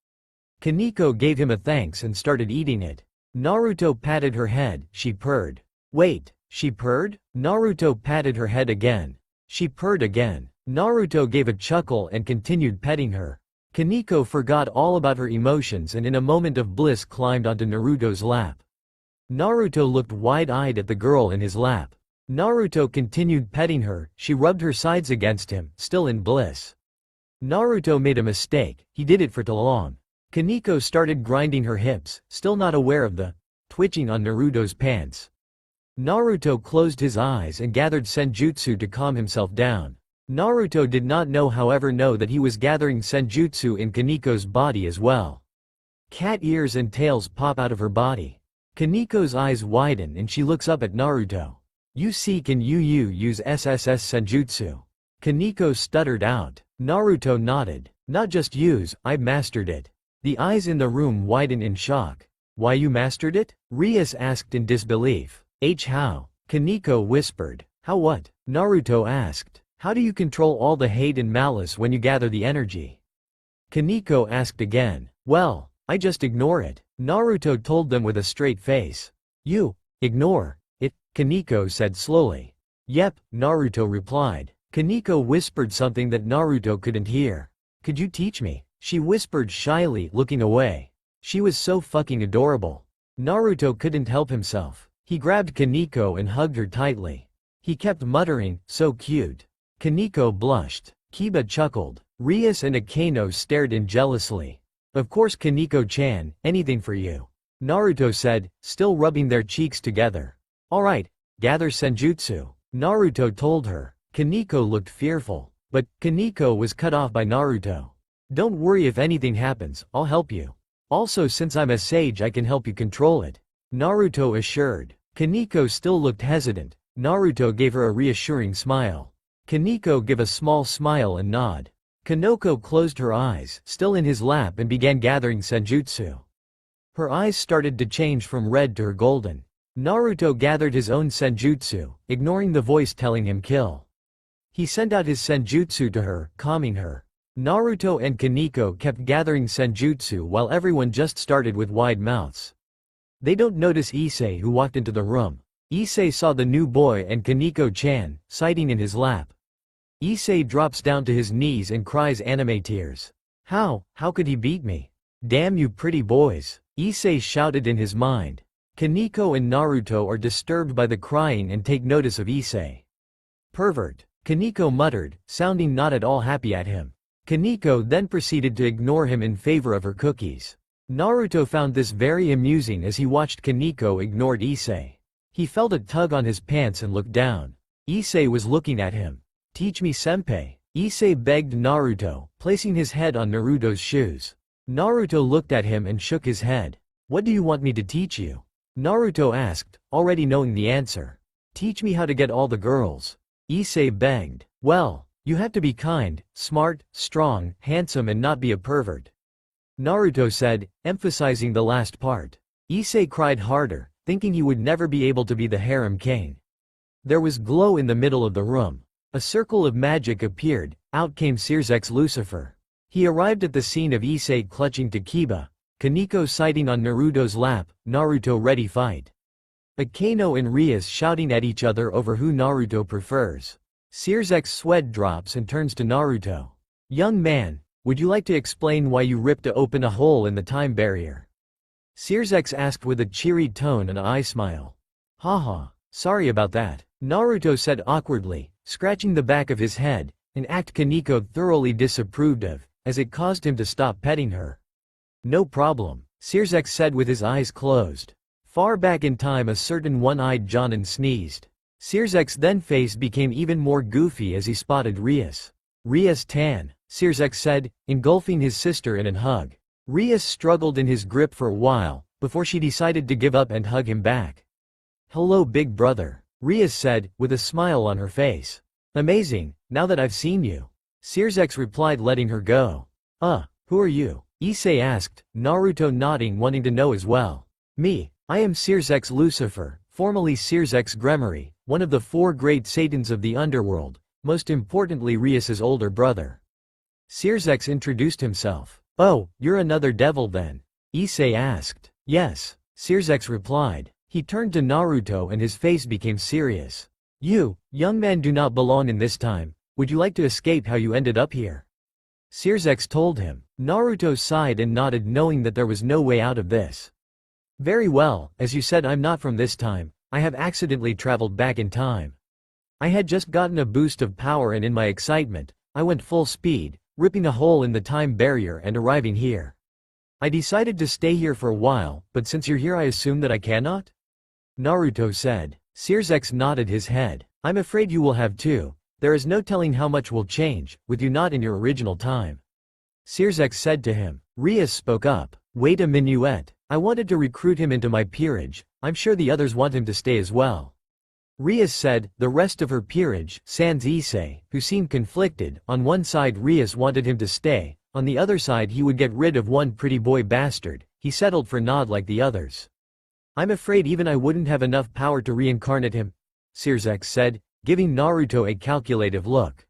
Kaneko gave him a thanks and started eating it. Naruto patted her head, she purred. Wait, she purred? Naruto patted her head again. She purred again. Naruto gave a chuckle and continued petting her. Kaneko forgot all about her emotions and in a moment of bliss climbed onto Naruto's lap. Naruto looked wide-eyed at the girl in his lap. Naruto continued petting her, she rubbed her sides against him, still in bliss. Naruto made a mistake, he did it for too long. Kaneko started grinding her hips, still not aware of the twitching on Naruto's pants. Naruto closed his eyes and gathered senjutsu to calm himself down. Naruto did not however know that he was gathering senjutsu in Kaneko's body as well. Cat ears and tails pop out of her body. Kaneko's eyes widen and she looks up at Naruto. You see, can you use SSS senjutsu? Kaneko stuttered out. Naruto nodded. Not just use, I've mastered it. The eyes in the room widen in shock. Why you mastered it? Rias asked in disbelief. How? Kaneko whispered. How what? Naruto asked. How do you control all the hate and malice when you gather the energy? Kaneko asked again. Well, I just ignore it. Naruto told them with a straight face. You ignore it, Kaneko said slowly. Yep, Naruto replied. Kaneko whispered something that Naruto couldn't hear. Could you teach me? She whispered shyly, looking away. She was so fucking adorable. Naruto couldn't help himself. He grabbed Kaneko and hugged her tightly. He kept muttering, so cute. Kaneko blushed. Kiba chuckled. Rias and Akano stared in jealously. Of course Kaneko-chan, anything for you. Naruto said, still rubbing their cheeks together. Alright, gather senjutsu. Naruto told her. Kaneko looked fearful. But, Kaneko was cut off by Naruto. Don't worry, if anything happens, I'll help you. Also, since I'm a sage, I can help you control it," Naruto assured. Kaneko still looked hesitant. Naruto gave her a reassuring smile. Kaneko gave a small smile and nod. Kaneko closed her eyes, still in his lap, and began gathering senjutsu. Her eyes started to change from red to golden. Naruto gathered his own senjutsu, ignoring the voice telling him kill. He sent out his senjutsu to her, calming her. Naruto and Kaneko kept gathering senjutsu while everyone just started with wide mouths. They don't notice Issei, who walked into the room. Issei saw the new boy and Kaneko-chan, sitting in his lap. Issei drops down to his knees and cries anime tears. How could he beat me? Damn you pretty boys," Issei shouted in his mind. Kaneko and Naruto are disturbed by the crying and take notice of Issei. Pervert, Kaneko muttered, sounding not at all happy at him. Kaneko then proceeded to ignore him in favor of her cookies. Naruto found this very amusing as he watched Kaneko ignored Issei. He felt a tug on his pants and looked down. Issei was looking at him. "Teach me, senpai," Issei begged Naruto, placing his head on Naruto's shoes. Naruto looked at him and shook his head. "What do you want me to teach you?" Naruto asked, already knowing the answer. "Teach me how to get all the girls," Issei begged. "Well, you have to be kind, smart, strong, handsome, and not be a pervert," Naruto said, emphasizing the last part. Issei cried harder, thinking he would never be able to be the harem king. There was glow in the middle of the room. A circle of magic appeared, out came Sears's Lucifer. He arrived at the scene of Issei clutching to Kiba, Kaneko sighting on Naruto's lap, Naruto ready fight. Akano and Rias shouting at each other over who Naruto prefers. Sears's sweat drops and turns to Naruto. "Young man, would you like to explain why you ripped to open a hole in the time barrier?" Sears's asked with a cheery tone and an eye smile. Haha, sorry about that," Naruto said awkwardly, scratching the back of his head, an act Kaneko thoroughly disapproved of, as it caused him to stop petting her. "No problem," Sears's said with his eyes closed. Far back in time, a certain one-eyed Jonin sneezed. Sears's then face became even more goofy as he spotted Rias. "Rias-tan," Sears's said, engulfing his sister in a hug. Rias struggled in his grip for a while, before she decided to give up and hug him back. "Hello big brother," Rias said, with a smile on her face. "Amazing, now that I've seen you," Sears's replied, letting her go. Who are you?" Issei asked, Naruto nodding, wanting to know as well. "Me, I am Sears's Lucifer, formerly Sears's Gremory, one of the 4 great Satans of the underworld, most importantly Rias's older brother." Sears's introduced himself. "Oh, you're another devil then?" Issei asked. "Yes," Sears's replied. He turned to Naruto and his face became serious. "You, young man, do not belong in this time. Would you like to escape how you ended up here?" Sears's told him. Naruto sighed and nodded, knowing that there was no way out of this. "Very well, as you said, I'm not from this time. I have accidentally traveled back in time. I had just gotten a boost of power and in my excitement, I went full speed, ripping a hole in the time barrier and arriving here. I decided to stay here for a while, but since you're here I assume that I cannot?" Naruto said. Sears's nodded his head. "I'm afraid you will have to. There is no telling how much will change, with you not in your original time." Sears's said to him. Rias spoke up. "Wait a minuet. I wanted to recruit him into my peerage. I'm sure the others want him to stay as well." Rias said. The rest of her peerage, sans Issei, who seemed conflicted. On one side Rias wanted him to stay, on the other side he would get rid of one pretty boy bastard. He settled for nod like the others. "I'm afraid even I wouldn't have enough power to reincarnate him," Sears's said, giving Naruto a calculative look.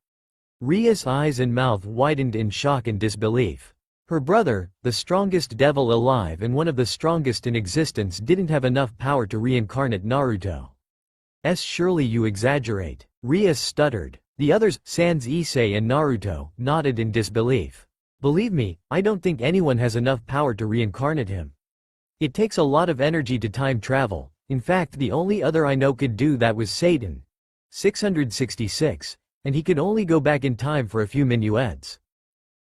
Rias' eyes and mouth widened in shock and disbelief. Her brother, the strongest devil alive and one of the strongest in existence, didn't have enough power to reincarnate Naruto. Surely you exaggerate," Rias stuttered. The others, sans Issei and Naruto, nodded in disbelief. "Believe me, I don't think anyone has enough power to reincarnate him. It takes a lot of energy to time travel. In fact, the only other I know could do that was Satan. 666, and he could only go back in time for a few minuets.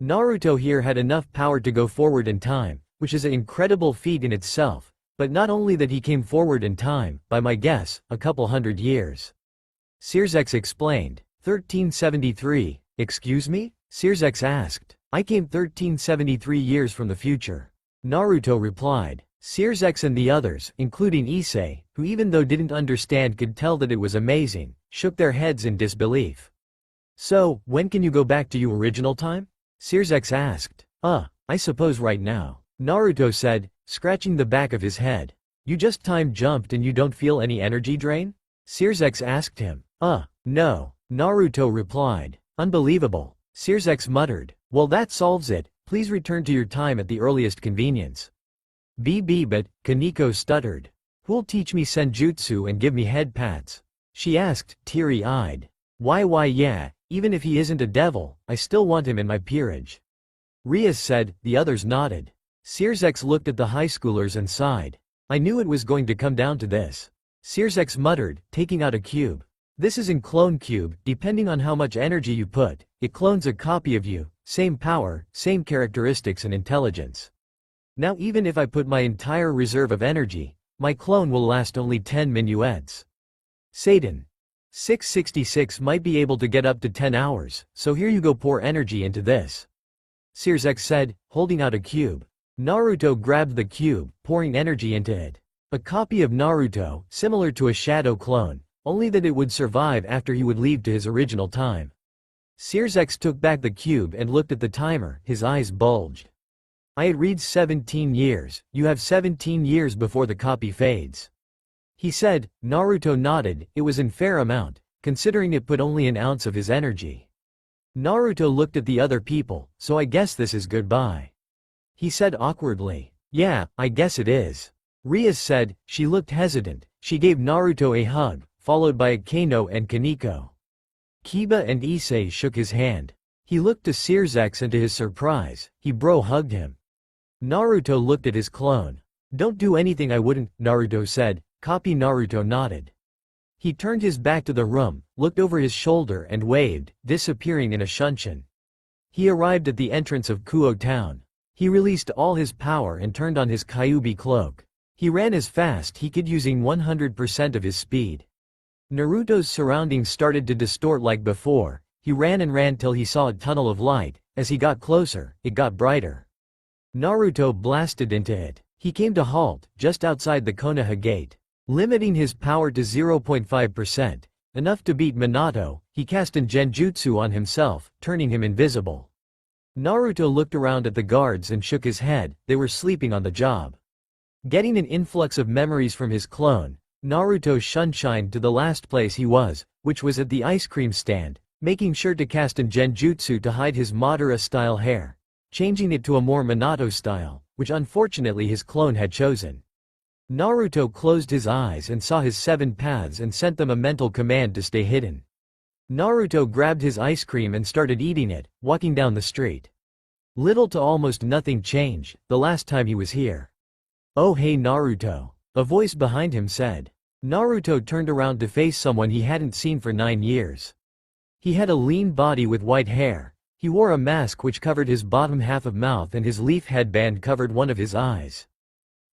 Naruto here had enough power to go forward in time, which is an incredible feat in itself, but not only that, he came forward in time, by my guess, a couple hundred years." Sears's explained. 1373, excuse me? Sears's asked. I came 1373 years from the future. Naruto replied. Sears and the others, including Issei, who even though didn't understand could tell that it was amazing, shook their heads in disbelief. So, when can you go back to your original time? Sears asked. I suppose right now. Naruto said, scratching the back of his head. You just time jumped and you don't feel any energy drain? Sears asked him. No. Naruto replied. Unbelievable. Sears muttered. Well, that solves it, please return to your time at the earliest convenience. But, Kaneko stuttered. Who'll teach me senjutsu and give me head pats? She asked, teary-eyed. Why yeah, even if he isn't a devil, I still want him in my peerage. Rias said, the others nodded. Sears looked at the high schoolers and sighed. I knew it was going to come down to this. Sears muttered, taking out a cube. This is in clone cube, depending on how much energy you put, it clones a copy of you, same power, same characteristics and intelligence. Now even if I put my entire reserve of energy, my clone will last only 10 minuets. Satan. 666 might be able to get up to 10 hours, so here you go, pour energy into this. Sears said, holding out a cube. Naruto grabbed the cube, pouring energy into it. A copy of Naruto, similar to a shadow clone, only that it would survive after he would leave to his original time. Sears took back the cube and looked at the timer, his eyes bulged. It reads 17 years, you have 17 years before the copy fades. He said. Naruto nodded, it was in fair amount, considering it put only an ounce of his energy. Naruto looked at the other people, so I guess this is goodbye. He said awkwardly. Yeah, I guess it is. Rias said, she looked hesitant, she gave Naruto a hug, followed by Kano and Kaneko. Kiba and Issei shook his hand. He looked to Sears and to his surprise, he hugged him. Naruto looked at his clone. Don't do anything I wouldn't, Naruto said. Copy Naruto nodded. He turned his back to the room, looked over his shoulder and waved, disappearing in a shunshin. He arrived at the entrance of Kuo town. He released all his power and turned on his Kyuubi cloak. He ran as fast he could using 100% of his speed. Naruto's surroundings started to distort like before. He ran till he saw a tunnel of light. As he got closer, it got brighter. Naruto blasted into it. He came to halt, just outside the Konoha gate. Limiting his power to 0.5%, enough to beat Minato, he cast an genjutsu on himself, turning him invisible. Naruto looked around at the guards and shook his head, they were sleeping on the job. Getting an influx of memories from his clone, Naruto shunshined to the last place he was, which was at the ice cream stand, making sure to cast an genjutsu to hide his Madara-style hair, changing it to a more Minato style, which unfortunately his clone had chosen. Naruto closed his eyes and saw his 7 paths and sent them a mental command to stay hidden. Naruto grabbed his ice cream and started eating it, walking down the street. Little to almost nothing changed the last time he was here. Oh hey Naruto, a voice behind him said. Naruto turned around to face someone he hadn't seen for 9 years. He had a lean body with white hair. He wore a mask which covered his bottom half of mouth and his leaf headband covered one of his eyes.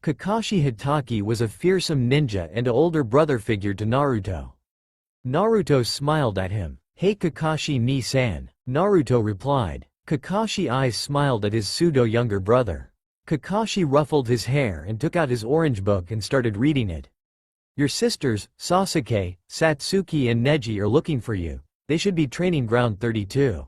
Kakashi Hitaki was a fearsome ninja and an older brother figure to Naruto. Naruto smiled at him. Hey Kakashi ni-san, Naruto replied. Kakashi's eyes smiled at his pseudo-younger brother. Kakashi ruffled his hair and took out his orange book and started reading it. Your sisters, Sasuke, Satsuki and Neji are looking for you. They should be training ground 32.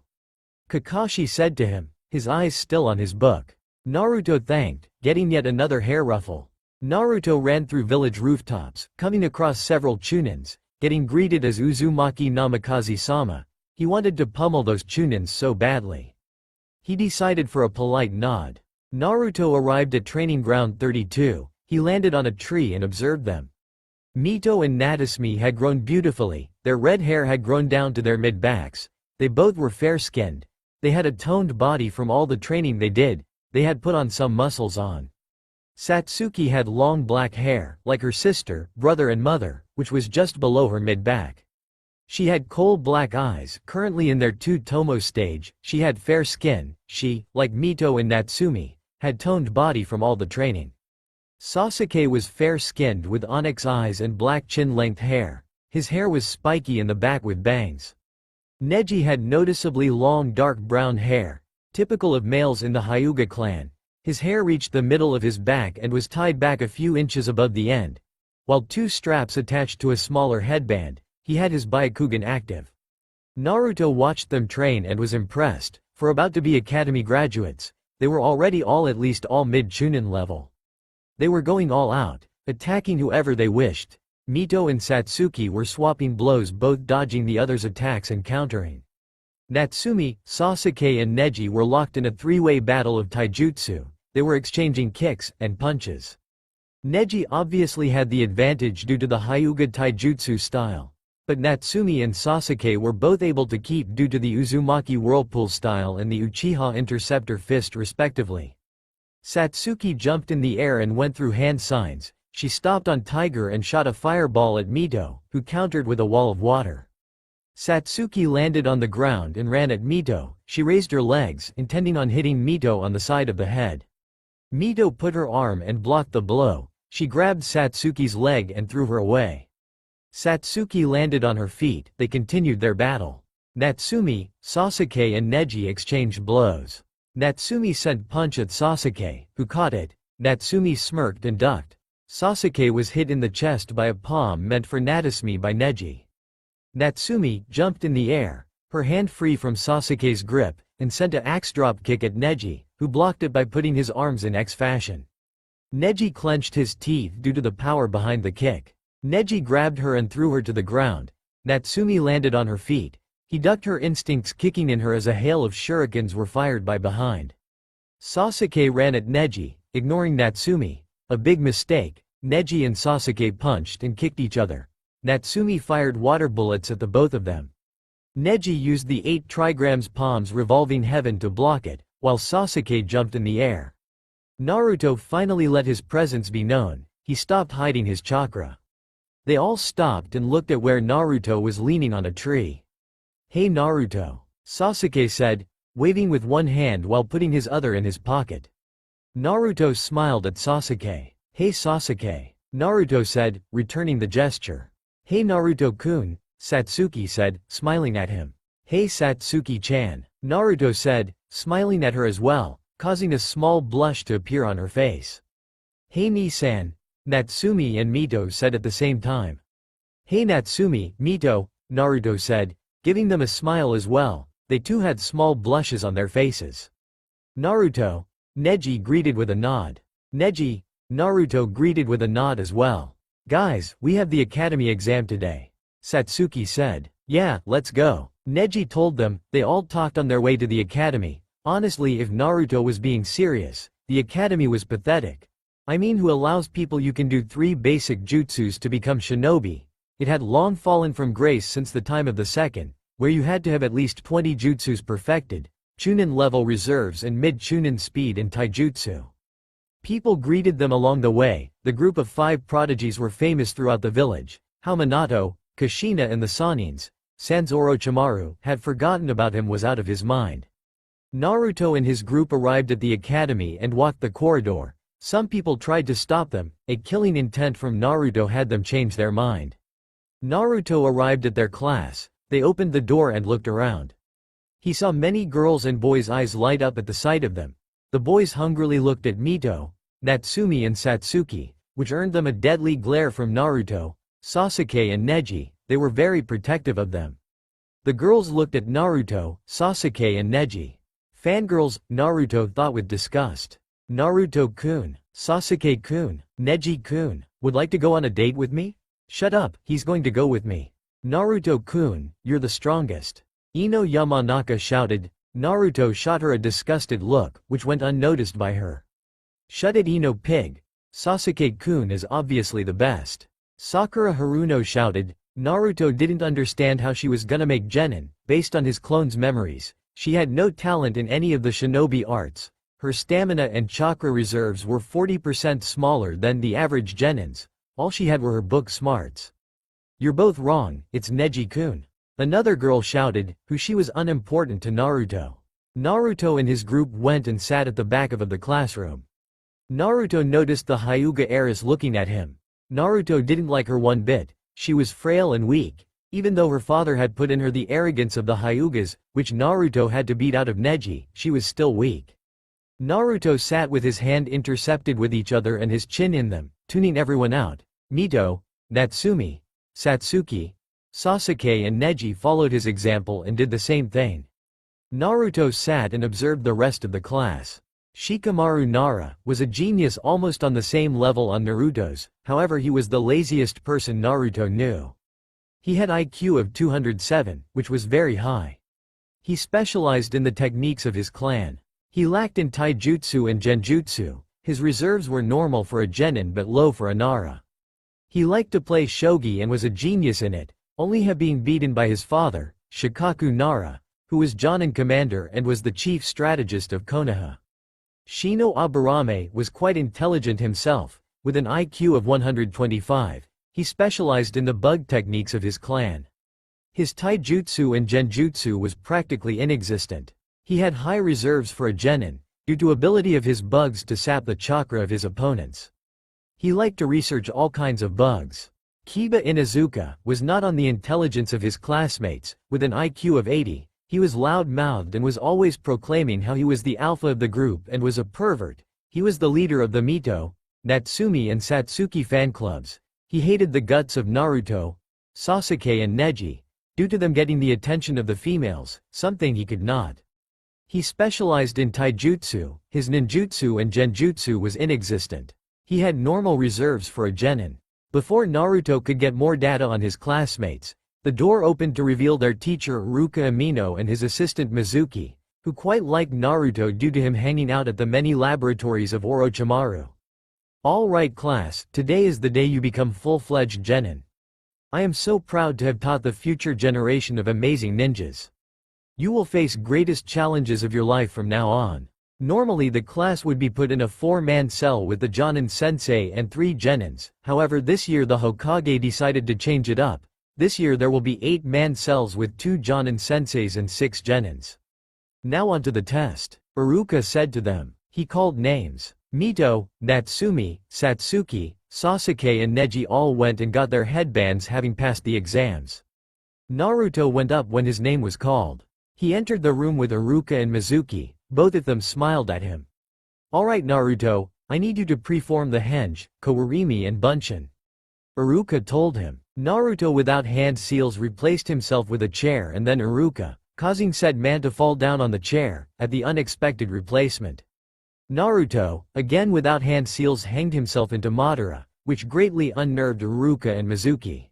Kakashi said to him, his eyes still on his book. Naruto thanked, getting yet another hair ruffle. Naruto ran through village rooftops, coming across several chunins, getting greeted as Uzumaki Namikaze-sama. He wanted to pummel those chunins so badly. He decided for a polite nod. Naruto arrived at training ground 32, he landed on a tree and observed them. Mito and Natsumi had grown beautifully, their red hair had grown down to their mid-backs, they both were fair-skinned, they had a toned body from all the training they did, they had put on some muscles on. Satsuki had long black hair, like her sister, brother and mother, which was just below her mid-back. She had coal black eyes, currently in their two-tomo stage, she had fair skin, she, like Mito and Natsumi, had toned body from all the training. Sasuke was fair-skinned with onyx eyes and black chin-length hair, his hair was spiky in the back with bangs. Neji had noticeably long dark brown hair, typical of males in the Hyuga clan. His hair reached the middle of his back and was tied back a few inches above the end, while two straps attached to a smaller headband. He had his Byakugan active. Naruto watched them train and was impressed. For about to be academy graduates, they were already all at least all mid-Chunin level. They were going all out, attacking whoever they wished. Mito and Satsuki were swapping blows, both dodging the other's attacks and countering. Natsumi, Sasuke and Neji were locked in a three-way battle of taijutsu. They were exchanging kicks and punches. Neji obviously had the advantage due to the Hyuga taijutsu style, but Natsumi and Sasuke were both able to keep due to the Uzumaki whirlpool style and the Uchiha interceptor fist respectively. Satsuki jumped in the air and went through hand signs. She stopped on Tiger and shot a fireball at Mito, who countered with a wall of water. Satsuki landed on the ground and ran at Mito. She raised her legs, intending on hitting Mito on the side of the head. Mito put her arm and blocked the blow. She grabbed Satsuki's leg and threw her away. Satsuki landed on her feet. They continued their battle. Natsumi, Sasuke and Neji exchanged blows. Natsumi sent punch at Sasuke, who caught it. Natsumi smirked and ducked. Sasuke was hit in the chest by a palm meant for Natsumi by Neji. Natsumi jumped in the air, her hand free from Sasuke's grip, and sent an axe drop kick at Neji, who blocked it by putting his arms in X fashion. Neji clenched his teeth due to the power behind the kick. Neji grabbed her and threw her to the ground. Natsumi landed on her feet. He ducked, her instincts kicking in her as a hail of shurikens were fired by behind. Sasuke ran at Neji, ignoring Natsumi. A big mistake. Neji and Sasuke punched and kicked each other. Natsumi fired water bullets at the both of them. Neji used the 8 trigrams palm's revolving heaven to block it, while Sasuke jumped in the air. Naruto finally let his presence be known. He stopped hiding his chakra. They all stopped and looked at where Naruto was leaning on a tree. "Hey Naruto," Sasuke said, waving with one hand while putting his other in his pocket. Naruto smiled at Sasuke. "Hey Sasuke," Naruto said, returning the gesture. "Hey Naruto-kun," Satsuki said, smiling at him. "Hey Satsuki-chan," Naruto said, smiling at her as well, causing a small blush to appear on her face. "Hey Ni-san," Natsumi and Mito said at the same time. "Hey Natsumi, Mito," Naruto said, giving them a smile as well. They too had small blushes on their faces. "Naruto," Neji greeted with a nod. "Neji," Naruto greeted with a nod as well. "Guys, we have the academy exam today," Satsuki said. "Yeah, let's go," Neji told them. They all talked on their way to the academy. Honestly, if Naruto was being serious, the academy was pathetic. I mean, who allows people you can do 3 basic jutsus to become shinobi? It had long fallen from grace since the time of the second, where you had to have at least 20 jutsus perfected, Chunin level reserves and mid-Chunin speed in taijutsu. People greeted them along the way. The group of 5 prodigies were famous throughout the village. How Minato, Kushina and the Sanins, Sans Orochimaru, had forgotten about him, was out of his mind. Naruto and his group arrived at the academy and walked the corridor. Some people tried to stop them. A killing intent from Naruto had them change their mind. Naruto arrived at their class. They opened the door and looked around. He saw many girls and boys' eyes light up at the sight of them. The boys hungrily looked at Mito, Natsumi and Satsuki, which earned them a deadly glare from Naruto, Sasuke and Neji. They were very protective of them. The girls looked at Naruto, Sasuke and Neji. "Fangirls," Naruto thought with disgust. "Naruto-kun, Sasuke-kun, Neji-kun, would like to go on a date with me? Shut up, he's going to go with me. Naruto-kun, you're the strongest." Ino Yamanaka shouted. Naruto shot her a disgusted look, which went unnoticed by her. "Shut it, Ino pig. Sasuke-kun is obviously the best." Sakura Haruno shouted. Naruto didn't understand how she was gonna make Genin, based on his clone's memories. She had no talent in any of the shinobi arts. Her stamina and chakra reserves were 40% smaller than the average Genins. All she had were her book smarts. "You're both wrong, it's Neji-kun," another girl shouted, who she was unimportant to Naruto. Naruto and his group went and sat at the back of the classroom. Naruto noticed the Hyuga heiress looking at him. Naruto didn't like her one bit. She was frail and weak. Even though her father had put in her the arrogance of the Hyugas, which Naruto had to beat out of Neji, she was still weak. Naruto sat with his hand intercepted with each other and his chin in them, tuning everyone out. Mito, Natsumi, Satsuki, Sasuke and Neji followed his example and did the same thing. Naruto sat and observed the rest of the class. Shikamaru Nara was a genius almost on the same level on Naruto's, however he was the laziest person Naruto knew. He had IQ of 207, which was very high. He specialized in the techniques of his clan. He lacked in taijutsu and genjutsu. His reserves were normal for a genin but low for a Nara. He liked to play shogi and was a genius in it, only being beaten by his father, Shikaku Nara, who was Jonin commander and was the chief strategist of Konoha. Shino Aburame was quite intelligent himself, with an IQ of 125. He specialized in the bug techniques of his clan. His taijutsu and genjutsu was practically inexistent. He had high reserves for a genin, due to ability of his bugs to sap the chakra of his opponents. He liked to research all kinds of bugs. Kiba Inuzuka was not on the intelligence of his classmates. With an IQ of 80, he was loud-mouthed and was always proclaiming how he was the alpha of the group and was a pervert. He was the leader of the Mito, Natsumi and Satsuki fan clubs. He hated the guts of Naruto, Sasuke and Neji, due to them getting the attention of the females, something he could not. He specialized in taijutsu. His ninjutsu and genjutsu was inexistent. He had normal reserves for a genin. Before Naruto could get more data on his classmates, the door opened to reveal their teacher Iruka Amino and his assistant Mizuki, who quite liked Naruto due to him hanging out at the many laboratories of Orochimaru. All right class, today is the day you become full-fledged genin. I am so proud to have taught the future generation of amazing ninjas. You will face greatest challenges of your life from now on. Normally the class would be put in a 4-man cell with the Jonin sensei and 3 genins, however this year the Hokage decided to change it up. This year there will be 8-man cells with 2 Jonin senseis and 6 genins. Now on to the test. Iruka said to them. He called names. Mito, Natsumi, Satsuki, Sasuke and Neji all went and got their headbands having passed the exams. Naruto went up when his name was called. He entered the room with Iruka and Mizuki. Both of them smiled at him. Alright Naruto, I need you to preform the henge, kawarimi and bunshin. Iruka told him. Naruto without hand seals replaced himself with a chair and then Iruka, causing said man to fall down on the chair, at the unexpected replacement. Naruto, again without hand seals hanged himself into Madara, which greatly unnerved Iruka and Mizuki.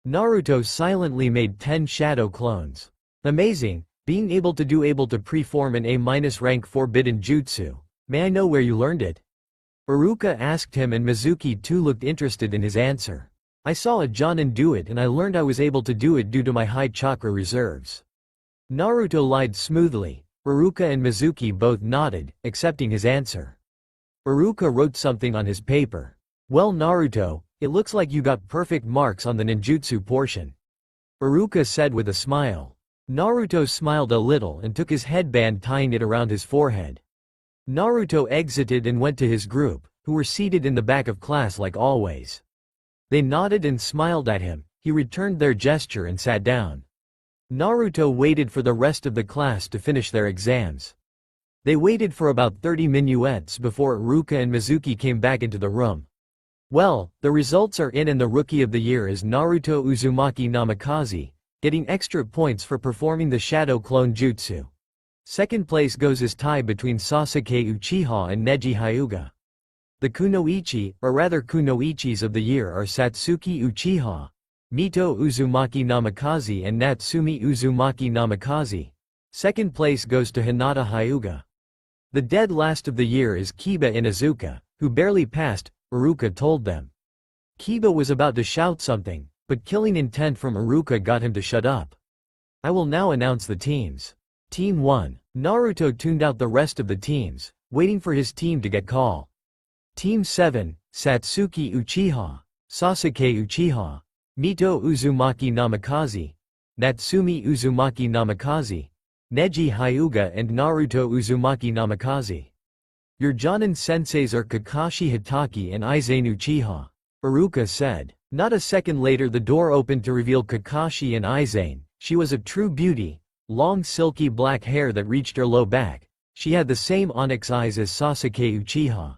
Naruto silently made 10 shadow clones. Amazing. Being able to preform an A-rank forbidden jutsu. May I know where you learned it? Iruka asked him and Mizuki too looked interested in his answer. I saw a Jonin do it and I learned I was able to do it due to my high chakra reserves. Naruto lied smoothly. Iruka and Mizuki both nodded, accepting his answer. Iruka wrote something on his paper. Well Naruto, it looks like you got perfect marks on the ninjutsu portion. Iruka said with a smile. Naruto smiled a little and took his headband tying it around his forehead. Naruto exited and went to his group, who were seated in the back of class like always. They nodded and smiled at him. He returned their gesture and sat down. Naruto waited for the rest of the class to finish their exams. They waited for about 30 minuets before Iruka and Mizuki came back into the room. Well, the results are in and the rookie of the year is Naruto Uzumaki Namikaze, getting extra points for performing the Shadow Clone Jutsu. Second place goes as tie between Sasuke Uchiha and Neji Hyuga. The Kunoichi, or rather Kunoichis of the year are Satsuki Uchiha, Mito Uzumaki Namikaze and Natsumi Uzumaki Namikaze. Second place goes to Hinata Hyuga. The dead last of the year is Kiba Inuzuka, who barely passed, Iruka told them. Kiba was about to shout something, but killing intent from Iruka got him to shut up. I will now announce the teams. Team 1. Naruto tuned out the rest of the teams, waiting for his team to get call. Team 7. Satsuki Uchiha, Sasuke Uchiha, Mito Uzumaki Namikaze, Natsumi Uzumaki Namikaze, Neji Hyuga and Naruto Uzumaki Namikaze. Your Jonin senseis are Kakashi Hitaki and Aizen Uchiha. Iruka said. Not a second later the door opened to reveal Kakashi and Izane. She was a true beauty, long silky black hair that reached her low back. She had the same onyx eyes as Sasuke Uchiha.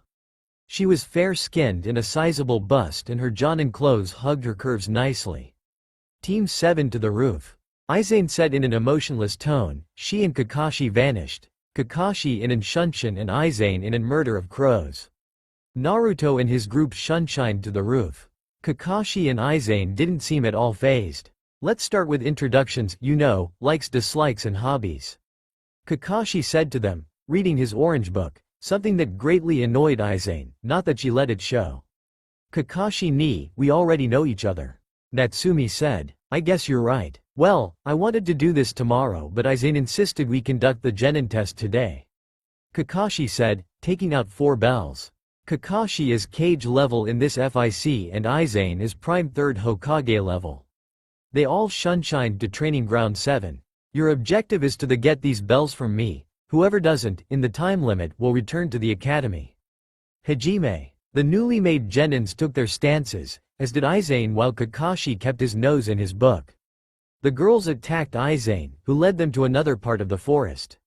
She was fair-skinned and a sizable bust, and her Jonin clothes hugged her curves nicely. Team 7 to the roof. Izane said in an emotionless tone. She and Kakashi vanished. Kakashi in an Shunshin and Izane in an murder of crows. Naruto and his group shunshined to the roof. Kakashi and Izane didn't seem at all fazed. Let's start with introductions, likes, dislikes and hobbies. Kakashi said to them, reading his orange book, something that greatly annoyed Izane, not that she let it show. Kakashi ni, we already know each other. Natsumi said, I guess you're right. Well, I wanted to do this tomorrow but Izane insisted we conduct the Genin test today. Kakashi said, taking out 4 bells. Kakashi is Kage level in this FIC and Izane is prime 3rd Hokage level. They all shunshined to training ground 7. Your objective is to get these bells from me. Whoever doesn't, in the time limit, will return to the academy. Hajime. The newly made Genins took their stances, as did Izane while Kakashi kept his nose in his book. The girls attacked Izane, who led them to another part of the forest.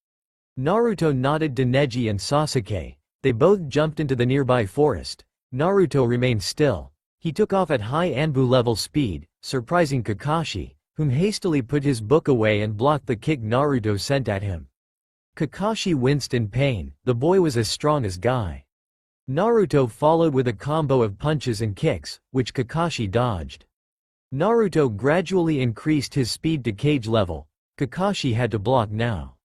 Naruto nodded to Neji and Sasuke. They both jumped into the nearby forest. Naruto remained still. He took off at high Anbu level speed, surprising Kakashi, whom hastily put his book away and blocked the kick Naruto sent at him. Kakashi winced in pain. The boy was as strong as Guy. Naruto followed with a combo of punches and kicks, which Kakashi dodged. Naruto gradually increased his speed to Kage level. Kakashi had to block now.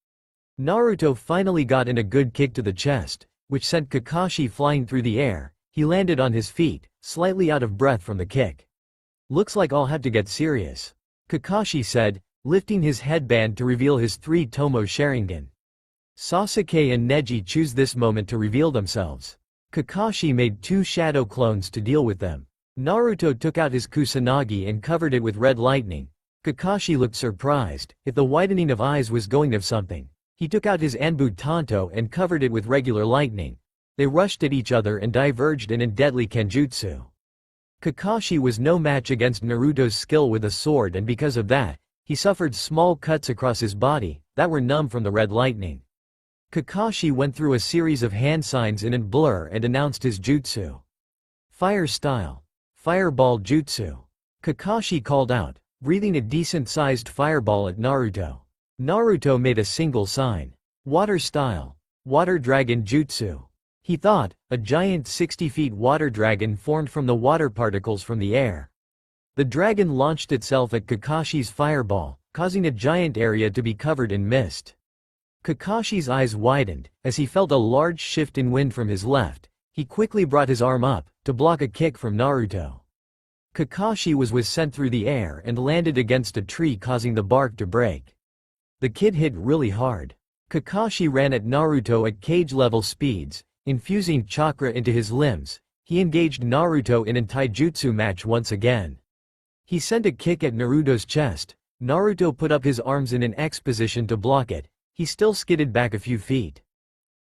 Naruto finally got in a good kick to the chest, which sent Kakashi flying through the air. He landed on his feet, slightly out of breath from the kick. Looks like I'll have to get serious, Kakashi said, lifting his headband to reveal his 3 Tomo Sharingan. Sasuke and Neji choose this moment to reveal themselves. Kakashi made 2 shadow clones to deal with them. Naruto took out his Kusanagi and covered it with red lightning. Kakashi looked surprised, if the widening of eyes was going of something. He took out his Anbu Tanto and covered it with regular lightning. They rushed at each other and diverged in a deadly Kenjutsu. Kakashi was no match against Naruto's skill with a sword, and because of that, he suffered small cuts across his body that were numb from the red lightning. Kakashi went through a series of hand signs in a blur and announced his jutsu. Fire style. Fireball jutsu. Kakashi called out, breathing a decent-sized fireball at Naruto. Naruto made a single sign. Water style. Water dragon jutsu. He thought, a giant 60 feet water dragon formed from the water particles from the air. The dragon launched itself at Kakashi's fireball, causing a giant area to be covered in mist. Kakashi's eyes widened, as he felt a large shift in wind from his left. He quickly brought his arm up, to block a kick from Naruto. Kakashi was sent through the air and landed against a tree, causing the bark to break. The kid hit really hard. Kakashi ran at Naruto at Kage-level speeds, infusing chakra into his limbs. He engaged Naruto in a taijutsu match once again. He sent a kick at Naruto's chest. Naruto put up his arms in an X position to block it. He still skidded back a few feet.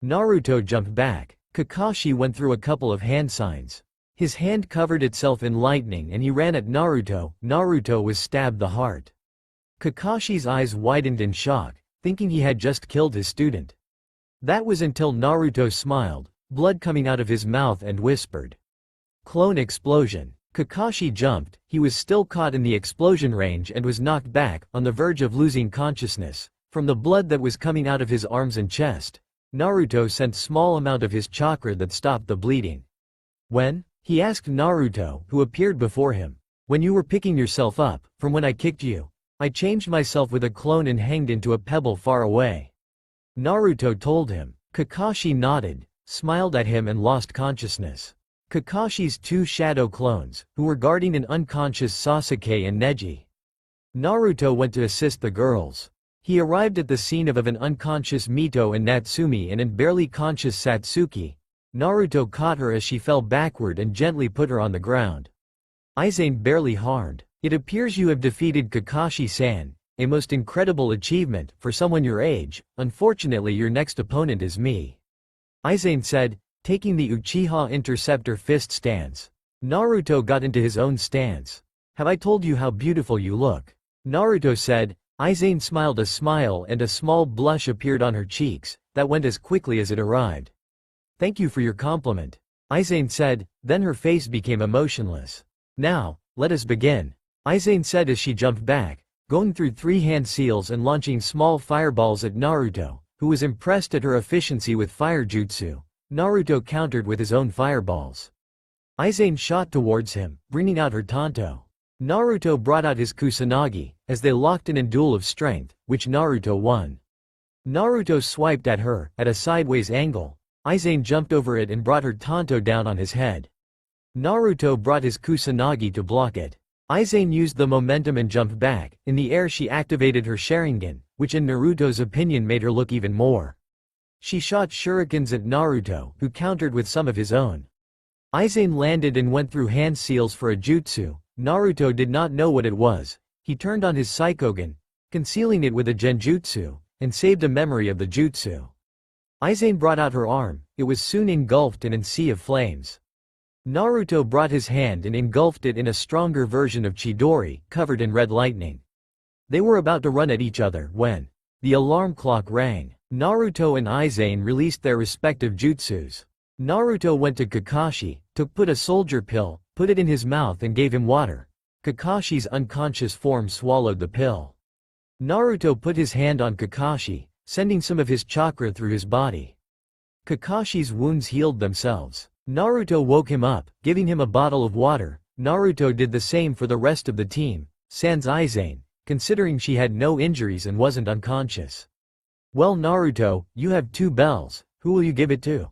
Naruto jumped back. Kakashi went through a couple of hand signs. His hand covered itself in lightning and he ran at Naruto. Naruto was stabbed the heart. Kakashi's eyes widened in shock, thinking he had just killed his student. That was until Naruto smiled, blood coming out of his mouth, and whispered, "Clone explosion." Kakashi jumped. He was still caught in the explosion range and was knocked back, on the verge of losing consciousness. From the blood that was coming out of his arms and chest, Naruto sent small amount of his chakra that stopped the bleeding. "When?" he asked Naruto, who appeared before him. "When you were picking yourself up, from when I kicked you. I changed myself with a clone and hanged into a pebble far away," Naruto told him. Kakashi nodded, smiled at him and lost consciousness. Kakashi's 2 shadow clones, who were guarding an unconscious Sasuke and Neji. Naruto went to assist the girls. He arrived at the scene of an unconscious Mito and Natsumi and an barely conscious Satsuki. Naruto caught her as she fell backward and gently put her on the ground. "Izane barely harmed. It appears you have defeated Kakashi-san, a most incredible achievement for someone your age. Unfortunately your next opponent is me," Izane said, taking the Uchiha Interceptor fist stance. Naruto got into his own stance. Have I told you how beautiful you look? Naruto said. Izane smiled a smile and a small blush appeared on her cheeks, that went as quickly as it arrived. Thank you for your compliment. Izane said, then her face became emotionless. Now, let us begin. Izane said as she jumped back, going through 3 hand seals and launching small fireballs at Naruto, who was impressed at her efficiency with fire jutsu. Naruto countered with his own fireballs. Izane shot towards him, bringing out her Tanto. Naruto brought out his Kusanagi, as they locked in a duel of strength, which Naruto won. Naruto swiped at her, at a sideways angle. Izane jumped over it and brought her Tanto down on his head. Naruto brought his Kusanagi to block it. Izane used the momentum and jumped back. In the air she activated her Sharingan, which in Naruto's opinion made her look even more. She shot shurikens at Naruto, who countered with some of his own. Izane landed and went through hand seals for a jutsu. Naruto did not know what it was. He turned on his Psychogen, concealing it with a genjutsu, and saved a memory of the jutsu. Izane brought out her arm. It was soon engulfed in a sea of flames. Naruto brought his hand and engulfed it in a stronger version of Chidori, covered in red lightning. They were about to run at each other when the alarm clock rang. Naruto and Izane released their respective jutsus. Naruto went to Kakashi, put a soldier pill, put it in his mouth and gave him water. Kakashi's unconscious form swallowed the pill. Naruto put his hand on Kakashi, sending some of his chakra through his body. Kakashi's wounds healed themselves. Naruto woke him up, giving him a bottle of water. Naruto did the same for the rest of the team, sans Izane, considering she had no injuries and wasn't unconscious. Well Naruto, you have 2 bells, who will you give it to?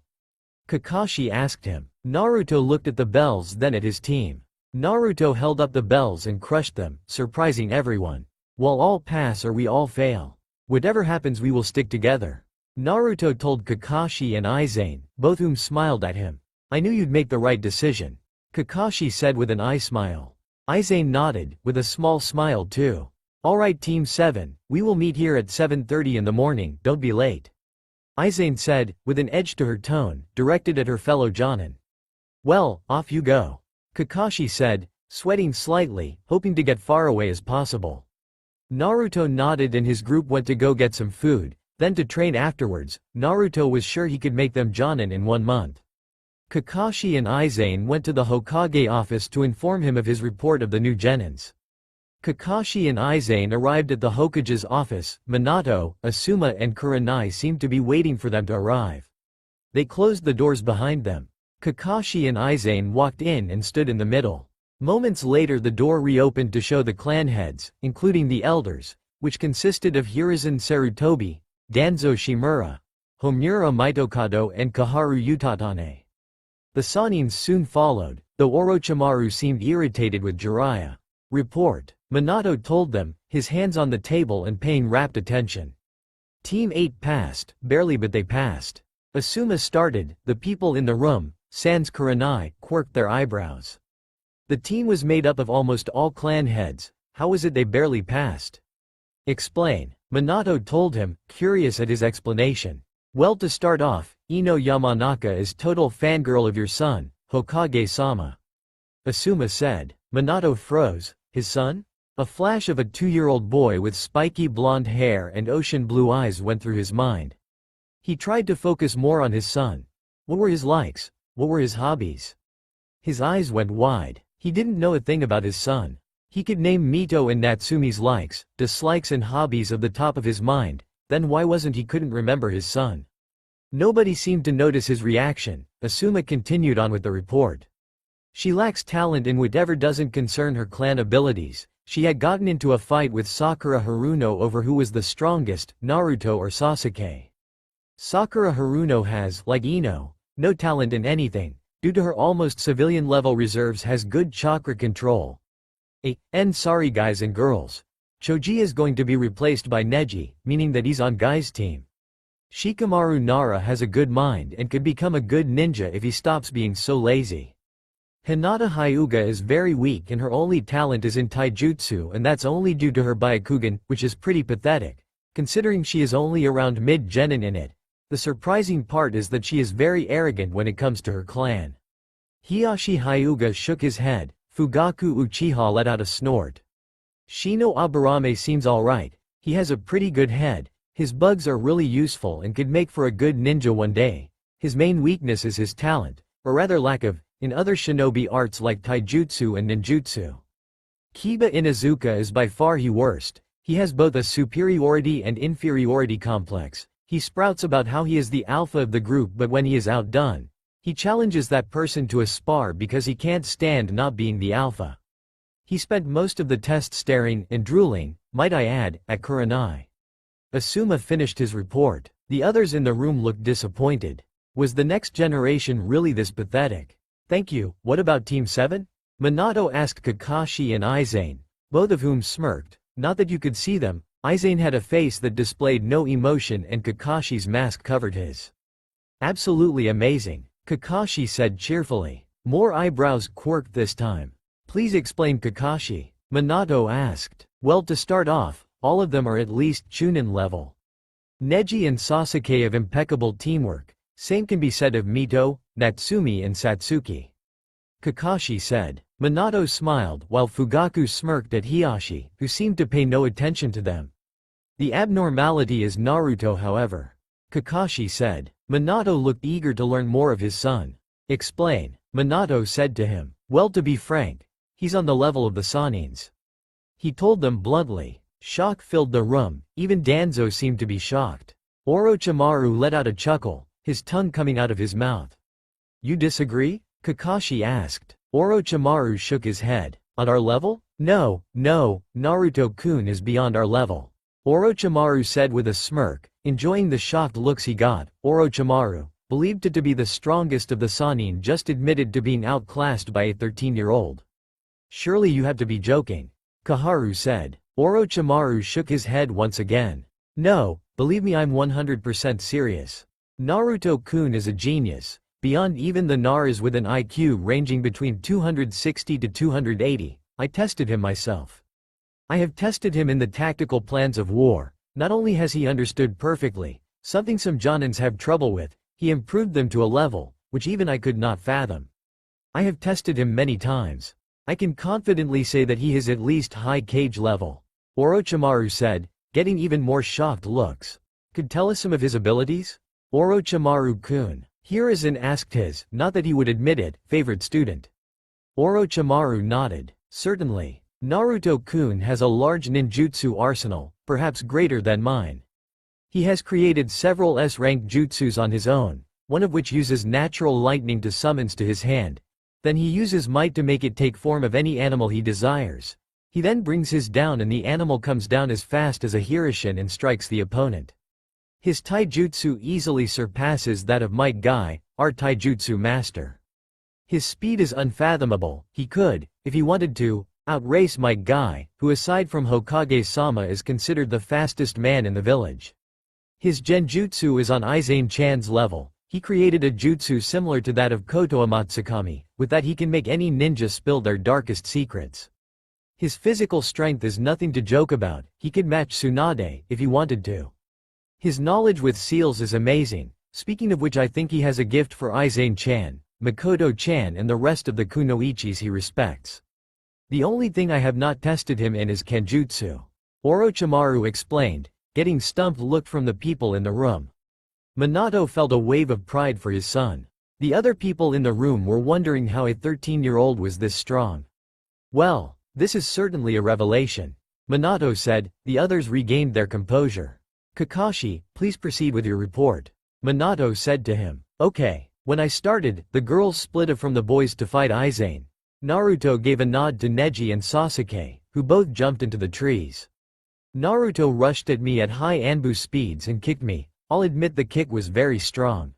Kakashi asked him. Naruto looked at the bells then at his team. Naruto held up the bells and crushed them, surprising everyone. We'll all pass or we all fail. Whatever happens we will stick together. Naruto told Kakashi and Izane, both whom smiled at him. I knew you'd make the right decision. Kakashi said with an eye smile. Izane nodded, with a small smile too. Alright Team 7, we will meet here at 7:30 in the morning, don't be late. Izane said, with an edge to her tone, directed at her fellow Jonin. Well, off you go. Kakashi said, sweating slightly, hoping to get far away as possible. Naruto nodded and his group went to go get some food, then to train afterwards. Naruto was sure he could make them Jonin in 1 month. Kakashi and Izane went to the Hokage office to inform him of his report of the new Genins. Kakashi and Izane arrived at the Hokage's office. Minato, Asuma and Kurenai seemed to be waiting for them to arrive. They closed the doors behind them. Kakashi and Izane walked in and stood in the middle. Moments later the door reopened to show the clan heads, including the elders, which consisted of Hiruzen Sarutobi, Danzo Shimura, Homura Mitokado and Kaharu Utatane. The Sanins soon followed, though Orochimaru seemed irritated with Jiraiya. Report. Minato told them, his hands on the table and paying rapt attention. Team 8 passed, barely but they passed. Asuma started. The people in the room, sans Kurenai, quirked their eyebrows. The team was made up of almost all clan heads. How was it they barely passed? Explain. Minato told him, curious at his explanation. Well, to start off, Ino Yamanaka is total fangirl of your son, Hokage-sama. Asuma said. Minato froze. His son? A flash of a 2-year-old boy with spiky blonde hair and ocean blue eyes went through his mind. He tried to focus more on his son. What were his likes? What were his hobbies? His eyes went wide. He didn't know a thing about his son. He could name Mito and Natsumi's likes, dislikes and hobbies of the top of his mind, then why wasn't he couldn't remember his son? Nobody seemed to notice his reaction. Asuma continued on with the report. She lacks talent in whatever doesn't concern her clan abilities. She had gotten into a fight with Sakura Haruno over who was the strongest, Naruto or Sasuke. Sakura Haruno has, like Ino, no talent in anything, due to her almost civilian-level reserves has good chakra control. Sorry guys and girls. Choji is going to be replaced by Neji, meaning that he's on Guy's team. Shikamaru Nara has a good mind and could become a good ninja if he stops being so lazy. Hinata Hyuga is very weak and her only talent is in taijutsu and that's only due to her Byakugan, which is pretty pathetic, considering she is only around mid-genin in it. The surprising part is that she is very arrogant when it comes to her clan. Hiyashi Hyuga shook his head. Fugaku Uchiha let out a snort. Shino Aburame seems alright. He has a pretty good head. His bugs are really useful and could make for a good ninja one day. His main weakness is his talent, or rather lack of, in other shinobi arts like taijutsu and ninjutsu. Kiba Inuzuka is by far the worst. He has both a superiority and inferiority complex. He sprouts about how he is the alpha of the group, but when he is outdone, he challenges that person to a spar because he can't stand not being the alpha. He spent most of the test staring and drooling, might I add, at Kurenai. Asuma finished his report. The others in the room looked disappointed. Was the next generation really this pathetic? Thank you. What about Team 7? Minato asked Kakashi and Izane, both of whom smirked. Not that you could see them. Izane had a face that displayed no emotion and Kakashi's mask covered his. Absolutely amazing, Kakashi said cheerfully. More eyebrows quirked this time. Please explain, Kakashi, Minato asked. Well, to start off, all of them are at least Chunin level. Neji and Sasuke have impeccable teamwork. Same can be said of Mito, Natsumi and Satsuki. Kakashi said. Minato smiled while Fugaku smirked at Hiyashi, who seemed to pay no attention to them. The abnormality is Naruto, however. Kakashi said. Minato looked eager to learn more of his son. Explain, Minato said to him. Well, to be frank, he's on the level of the Sanins. He told them bluntly. Shock filled the room, even Danzo seemed to be shocked. Orochimaru let out a chuckle, his tongue coming out of his mouth. You disagree? Kakashi asked. Orochimaru shook his head. On our level? No, Naruto-kun is beyond our level. Orochimaru said with a smirk, enjoying the shocked looks he got. Orochimaru, believed to be the strongest of the Sannin, just admitted to being outclassed by a 13-year-old. Surely you have to be joking. Kaharu said. Orochimaru shook his head once again. No, believe me, I'm 100% serious. Naruto-kun is a genius, beyond even the Naras with an IQ ranging between 260 to 280. I tested him myself. I have tested him in the tactical plans of war. Not only has he understood perfectly, something some Jonins have trouble with, he improved them to a level which even I could not fathom. I have tested him many times. I can confidently say that he is at least high Kage level. Orochimaru said, getting even more shocked looks. Could tell us some of his abilities? Orochimaru-kun. Hiruzen asked his, not that he would admit it, favorite student. Orochimaru nodded. Certainly. Naruto-kun has a large ninjutsu arsenal, perhaps greater than mine. He has created several S-rank jutsus on his own, one of which uses natural lightning to summons to his hand. Then he uses might to make it take form of any animal he desires. He then brings his down and the animal comes down as fast as a Hirishin and strikes the opponent. His taijutsu easily surpasses that of Might Guy, our taijutsu master. His speed is unfathomable. He could, if he wanted to, outrace Might Guy, who aside from Hokage-sama is considered the fastest man in the village. His genjutsu is on Izane-chan's level. He created a jutsu similar to that of Kotoa Matsukami, with that he can make any ninja spill their darkest secrets. His physical strength is nothing to joke about. He could match Tsunade if he wanted to. His knowledge with seals is amazing, speaking of which I think he has a gift for Izane-chan, Makoto-chan and the rest of the kunoichis he respects. The only thing I have not tested him in is Kenjutsu. Orochimaru explained, getting stumped look from the people in the room. Minato felt a wave of pride for his son. The other people in the room were wondering how a 13-year-old was this strong. Well, this is certainly a revelation, Minato said. The others regained their composure. Kakashi, please proceed with your report. Minato said to him. Okay. When I started, the girls split from the boys to fight Izane. Naruto gave a nod to Neji and Sasuke, who both jumped into the trees. Naruto rushed at me at high Anbu speeds and kicked me. I'll admit the kick was very strong.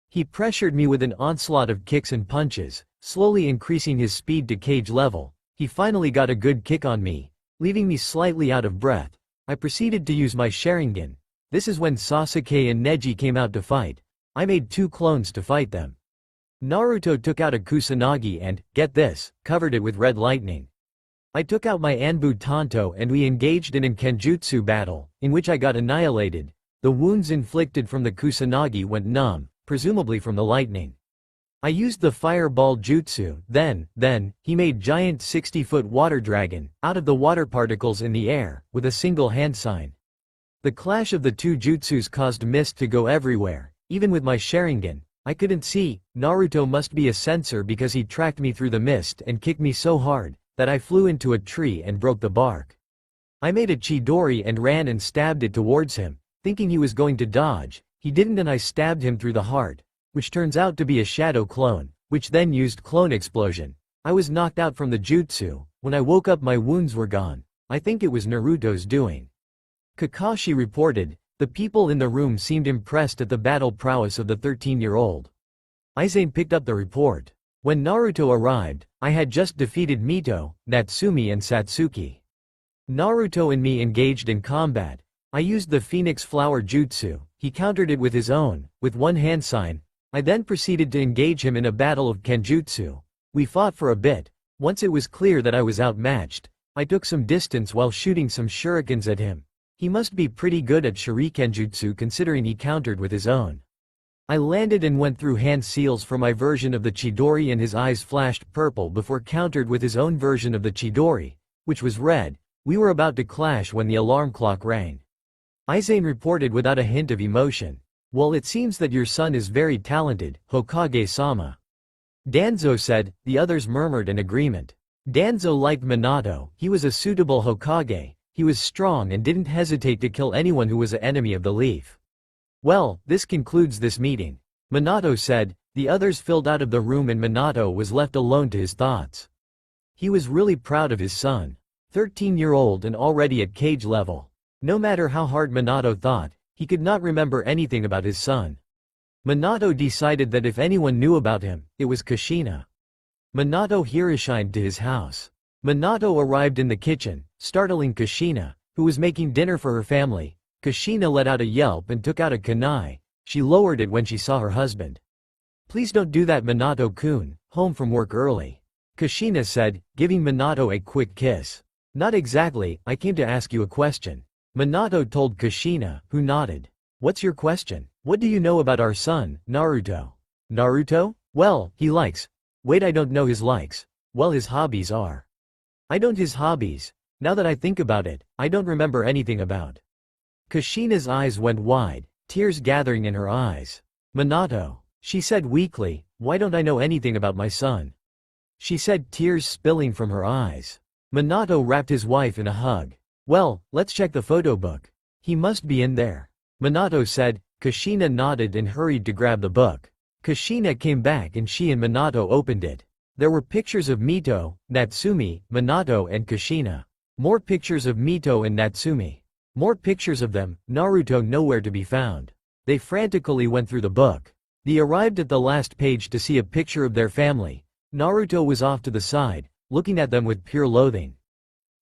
He pressured me with an onslaught of kicks and punches, slowly increasing his speed to Kage level. He finally got a good kick on me, leaving me slightly out of breath. I proceeded to use my Sharingan. This is when Sasuke and Neji came out to fight. I made 2 clones to fight them. Naruto took out a Kusanagi and, get this, covered it with red lightning. I took out my Anbu Tanto and we engaged in a Kenjutsu battle, in which I got annihilated. The wounds inflicted from the Kusanagi went numb, presumably from the lightning. I used the fireball jutsu, then, he made giant 60-foot water dragon, out of the water particles in the air, with a single hand sign. The clash of the two jutsus caused mist to go everywhere, even with my Sharingan. I couldn't see. Naruto must be a censor because he tracked me through the mist and kicked me so hard, that I flew into a tree and broke the bark. I made a Chidori and ran and stabbed it towards him, thinking he was going to dodge. He didn't and I stabbed him through the heart, which turns out to be a shadow clone, which then used clone explosion. I was knocked out from the jutsu. When I woke up my wounds were gone. I think it was Naruto's doing. Kakashi reported, the people in the room seemed impressed at the battle prowess of the 13-year-old. Aizen picked up the report. When Naruto arrived, I had just defeated Mito, Natsumi and Satsuki. Naruto and me engaged in combat. I used the Phoenix Flower Jutsu, he countered it with his own, with one hand sign. I then proceeded to engage him in a battle of Kenjutsu. We fought for a bit. Once it was clear that I was outmatched, I took some distance while shooting some shurikens at him. He must be pretty good at shurikenjutsu considering he countered with his own. I landed and went through hand seals for my version of the Chidori and his eyes flashed purple before countered with his own version of the Chidori, which was red. We were about to clash when the alarm clock rang. Aizen reported without a hint of emotion. Well, it seems that your son is very talented, Hokage-sama. Danzo said. The others murmured in agreement. Danzo liked Minato. He was a suitable Hokage. He was strong and didn't hesitate to kill anyone who was an enemy of the leaf. Well, this concludes this meeting. Minato said. The others filled out of the room and Minato was left alone to his thoughts. He was really proud of his son. 13-year-old and already at cage level. No matter how hard Minato thought, he could not remember anything about his son. Minato decided that if anyone knew about him, it was Kushina. Minato hirishined to his house. Minato arrived in the kitchen, startling Kushina, who was making dinner for her family. Kushina let out a yelp and took out a kunai. She lowered it when she saw her husband. Please don't do that, Minato-kun, home from work early. Kushina said, giving Minato a quick kiss. Not exactly, I came to ask you a question. Minato told Kushina, who nodded. What's your question? What do you know about our son, Naruto? Naruto? Well, he likes. Wait, I don't know his likes. Well, his hobbies are. I don't his hobbies. Now that I think about it, I don't remember anything about. Kushina's eyes went wide, tears gathering in her eyes. Minato, she said weakly, why don't I know anything about my son? She said, tears spilling from her eyes. Minato wrapped his wife in a hug. Well, let's check the photo book. He must be in there. Minato said. Kushina nodded and hurried to grab the book. Kushina came back and she and Minato opened it. There were pictures of Mito, Natsumi, Minato and Kushina. More pictures of Mito and Natsumi. More pictures of them, Naruto nowhere to be found. They frantically went through the book. They arrived at the last page to see a picture of their family. Naruto was off to the side, looking at them with pure loathing.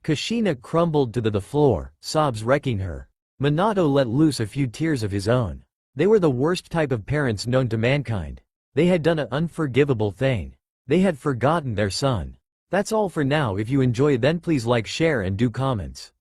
Kushina crumbled to the floor, sobs wrecking her. Minato let loose a few tears of his own. They were the worst type of parents known to mankind. They had done an unforgivable thing. They had forgotten their son. That's all for now. If you enjoy then please like, share and do comments.